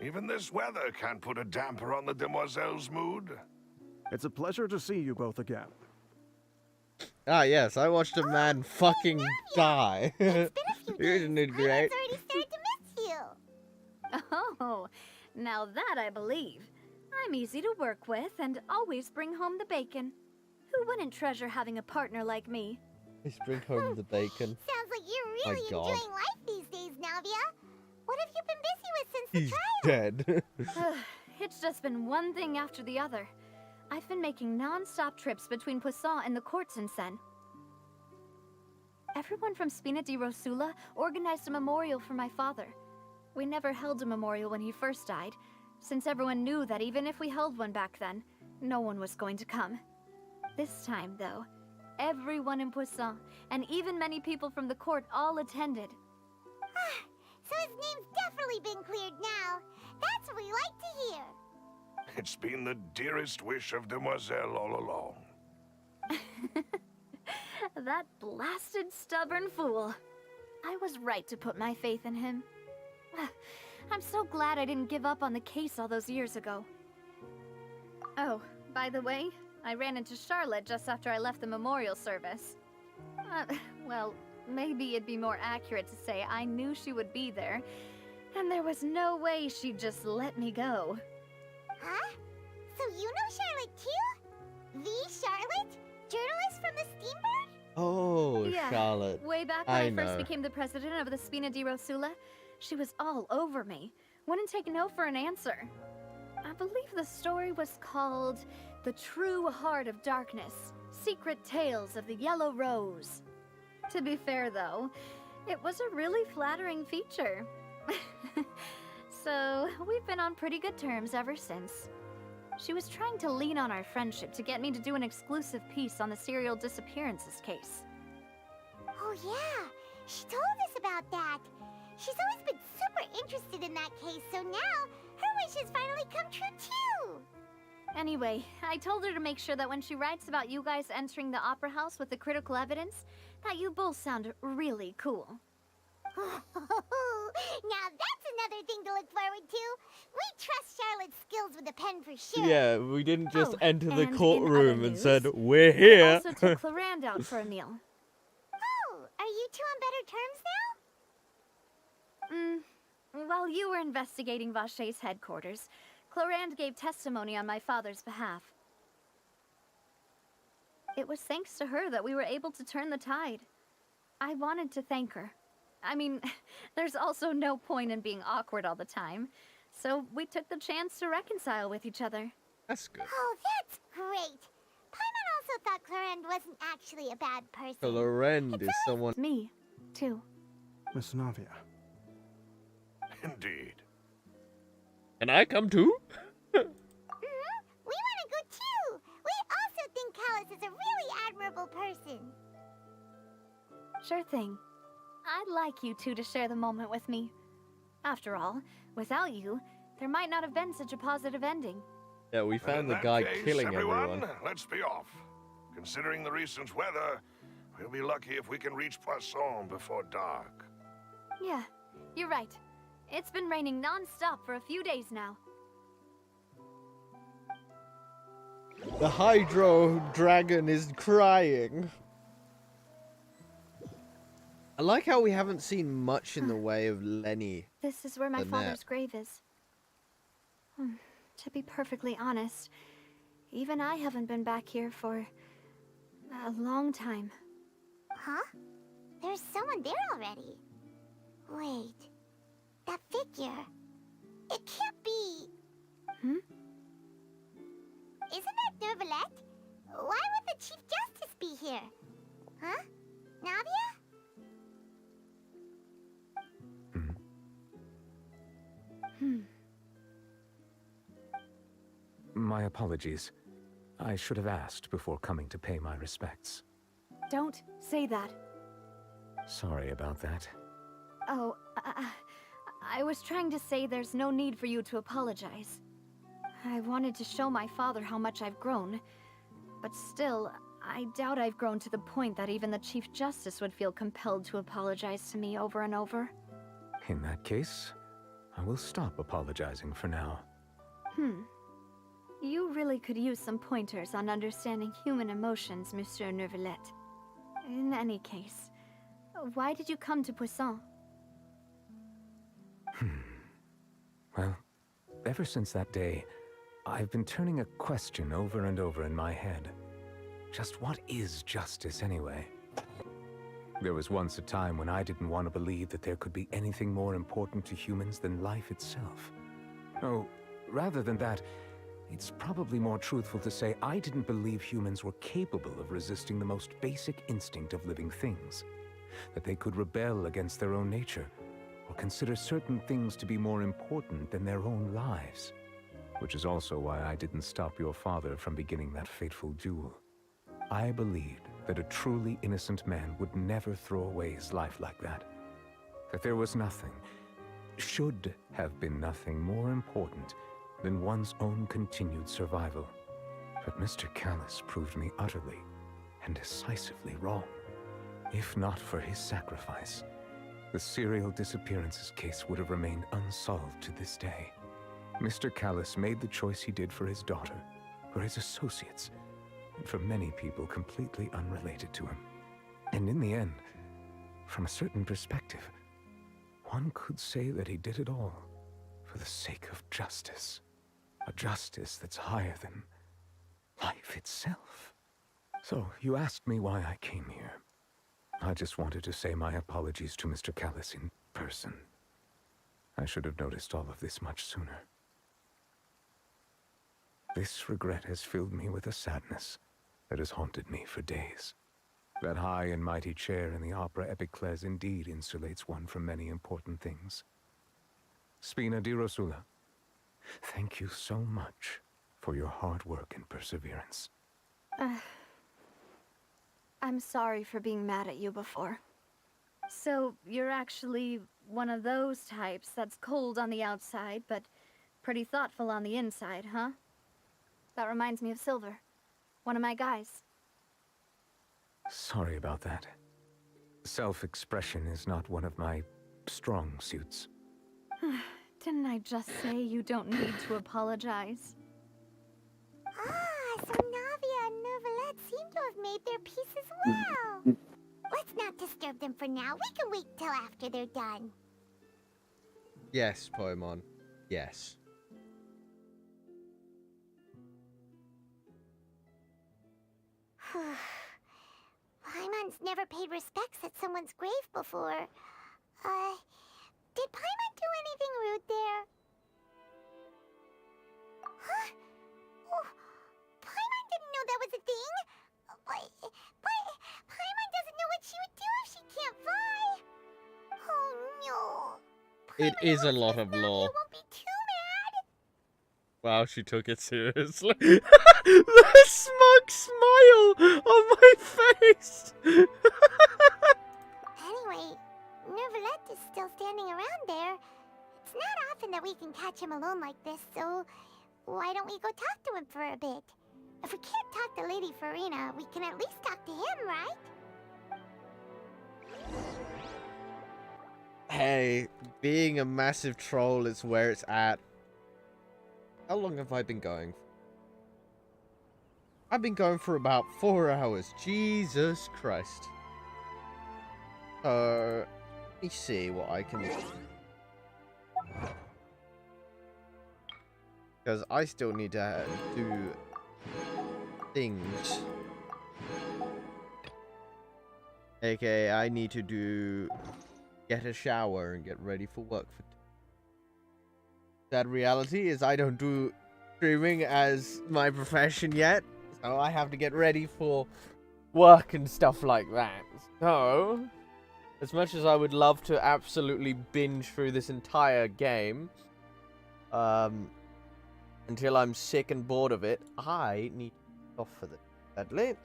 Even this weather can't put a damper on the demoiselle's mood. It's a pleasure to see you both again. Ah, yes, I watched a man fucking die. It's been a few days. Isn't it I great? was already started to miss you. Oh, now that I believe. I'm easy to work with and always bring home the bacon. Who wouldn't treasure having a partner like me? Let's bring home the bacon. Sounds like you're really My God. enjoying life these days, Navia. What have you been busy with since the He's trial? dead. It's just been one thing after the other. I've been making non-stop trips between Poisson and the courts in Seine. Everyone from Spina di Rosula organized a memorial for my father. We never held a memorial when he first died, since everyone knew that even if we held one back then, no one was going to come. This time, though, everyone in Poisson, and even many people from the court, all attended. So his name's definitely been cleared now. That's what we like to hear. It's been the dearest wish of Demoiselle all along. That blasted stubborn fool. I was right to put my faith in him. I'm so glad I didn't give up on the case all those years ago. Oh, by the way, I ran into Charlotte just after I left the memorial service. Well, maybe it'd be more accurate to say I knew she would be there, and there was no way she'd just let me go. Huh? So you know Charlotte too? The Charlotte? Journalist from the Steambird? Oh, Yeah, Charlotte. way back when I I first know. became the president of the Spina di Rosula, she was all over me. Wouldn't take no for an answer. I believe the story was called The True Heart of Darkness, Secret Tales of the Yellow Rose. To be fair, though, it was a really flattering feature. So, we've been on pretty good terms ever since. She was trying to lean on our friendship to get me to do an exclusive piece on the serial disappearances case. Oh yeah, she told us about that. She's always been super interested in that case, so now her wish has finally come true too. Anyway, I told her to make sure that when she writes about you guys entering the opera house with the critical evidence, that you both sound really cool. Now that's another thing to look forward to. We trust Charlotte's skills with a pen for sure. Yeah, we didn't just enter the and in courtroom other and news, said, we're I here. also took Clarand out for a meal. Oh, are you two on better terms now? While you were investigating Vache's headquarters, Clarand gave testimony on my father's behalf. It was thanks to her that we were able to turn the tide. I wanted to thank her. I mean, there's also no point in being awkward all the time, so we took the chance to reconcile with each other. That's good. Oh, that's great. Paimon also thought Clarend wasn't actually a bad person. Clarend is someone. Me, too. Miss Navia. Indeed. Can I come too? We want to go too. We also think Callus is a really admirable person. Sure thing. I'd like you two to share the moment with me. After all, without you, there might not have been such a positive ending. Yeah, we In found the that guy case, killing everyone. Let's be off. Considering the recent weather, we'll be lucky if we can reach Poisson before dark. Yeah, you're right. It's been raining non-stop for a few days now. The Hydro Dragon is crying. I like how we haven't seen much in the way of Lenny. This is where my the father's net. grave is. To be perfectly honest, even I haven't been back here for a long time. Huh? There's someone there already. Wait. That figure. It can't be. Hmm? Isn't that Nervalette? Why would the Chief Justice be here? Huh? Navia? My apologies. I should have asked before coming to pay my respects. Don't say that. Sorry about that. Oh, I was trying to say there's no need for you to apologize. I wanted to show my father how much I've grown, but still, I doubt I've grown to the point that even the Chief Justice would feel compelled to apologize to me over and over. In that case, I will stop apologizing for now. You really could use some pointers on understanding human emotions, Monsieur Nervalette. In any case, why did you come to Poisson? Well, ever since that day, I've been turning a question over and over in my head. Just what is justice anyway? There was once a time when I didn't want to believe that there could be anything more important to humans than life itself. Oh, rather than that, it's probably more truthful to say I didn't believe humans were capable of resisting the most basic instinct of living things. That they could rebel against their own nature, or consider certain things to be more important than their own lives. Which is also why I didn't stop your father from beginning that fateful duel. I believed that a truly innocent man would never throw away his life like that. That there was nothing, should have been nothing more important than one's own continued survival. But Mr. Callus proved me utterly and decisively wrong. If not for his sacrifice, the serial disappearances case would have remained unsolved to this day. Mr. Callus made the choice he did for his daughter, for his associates, and for many people completely unrelated to him. And in the end, from a certain perspective, one could say that he did it all for the sake of justice. A justice that's higher than life itself. So, you asked me why I came here. I just wanted to say my apologies to Mr. Callus in person. I should have noticed all of this much sooner. This regret has filled me with a sadness that has haunted me for days. That high and mighty chair in the Opera Epiclese indeed insulates one from many important things. Spina di Rosula, thank you so much for your hard work and perseverance. I'm sorry for being mad at you before. So, you're actually one of those types that's cold on the outside, but pretty thoughtful on the inside, huh? That reminds me of Silver, one of my guys. Sorry about that. Self-expression is not one of my strong suits. Didn't I just say you don't need to apologize? So Navia and Nervalette seem to have made their peace as well. Let's not disturb them for now. We can wait till after they're done. Yes, Poemon. Yes. Paimon's never paid respects at someone's grave before. Did Paimon do anything rude there? Huh? Oh, Paimon didn't know that was a thing. But Paimon doesn't know what she would do if she can't fly. Oh no. It is a lot of lore. Won't be too mad. Wow, she took it seriously. The smug smile on my face. Anyway, Nervalette is still standing around there. It's not often that we can catch him alone like this, so why don't we go talk to him for a bit? If we can't talk to Lady Farina, we can at least talk to him, right? Hey, being a massive troll is where it's at. How long have I been going? I've been going for about 4 hours. Jesus Christ. let me see what I can do. Because I still need to do things. AKA, I need to get a shower and get ready for work. That reality is I don't do streaming as my profession yet, so I have to get ready for work and stuff like that. So, as much as I would love to absolutely binge through this entire game, until I'm sick and bored of it, I need to off for this, sadly.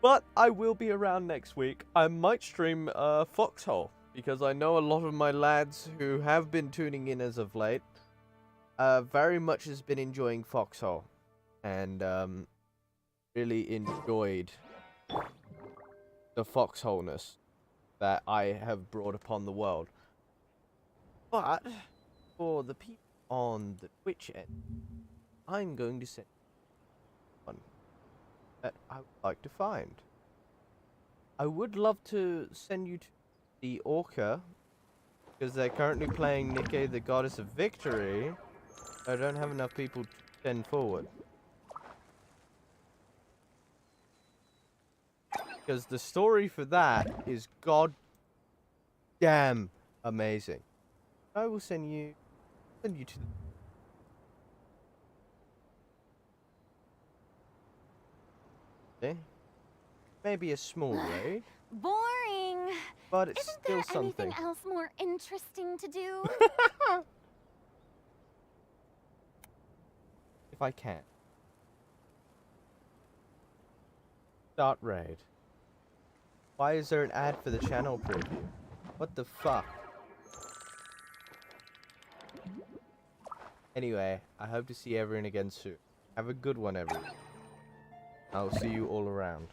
But I will be around next week. I might stream Foxhole, because I know a lot of my lads who have been tuning in as of late very much has been enjoying Foxhole, and really enjoyed the foxholeness that I have brought upon the world. But for the people on the Twitch end, I'm going to send one that I would like to find. I would love to send you to the Orca, because they're currently playing Nike, the Goddess of Victory. I don't have enough people to send forward. Because the story for that is god damn amazing. I will send you to maybe a small raid, Boring. but it's Isn't still there something. anything else more interesting to do? If I can. Start raid. Why is there an ad for the channel preview? What the fuck? Anyway, I hope to see everyone again soon. Have a good one, everyone. I'll see you all around.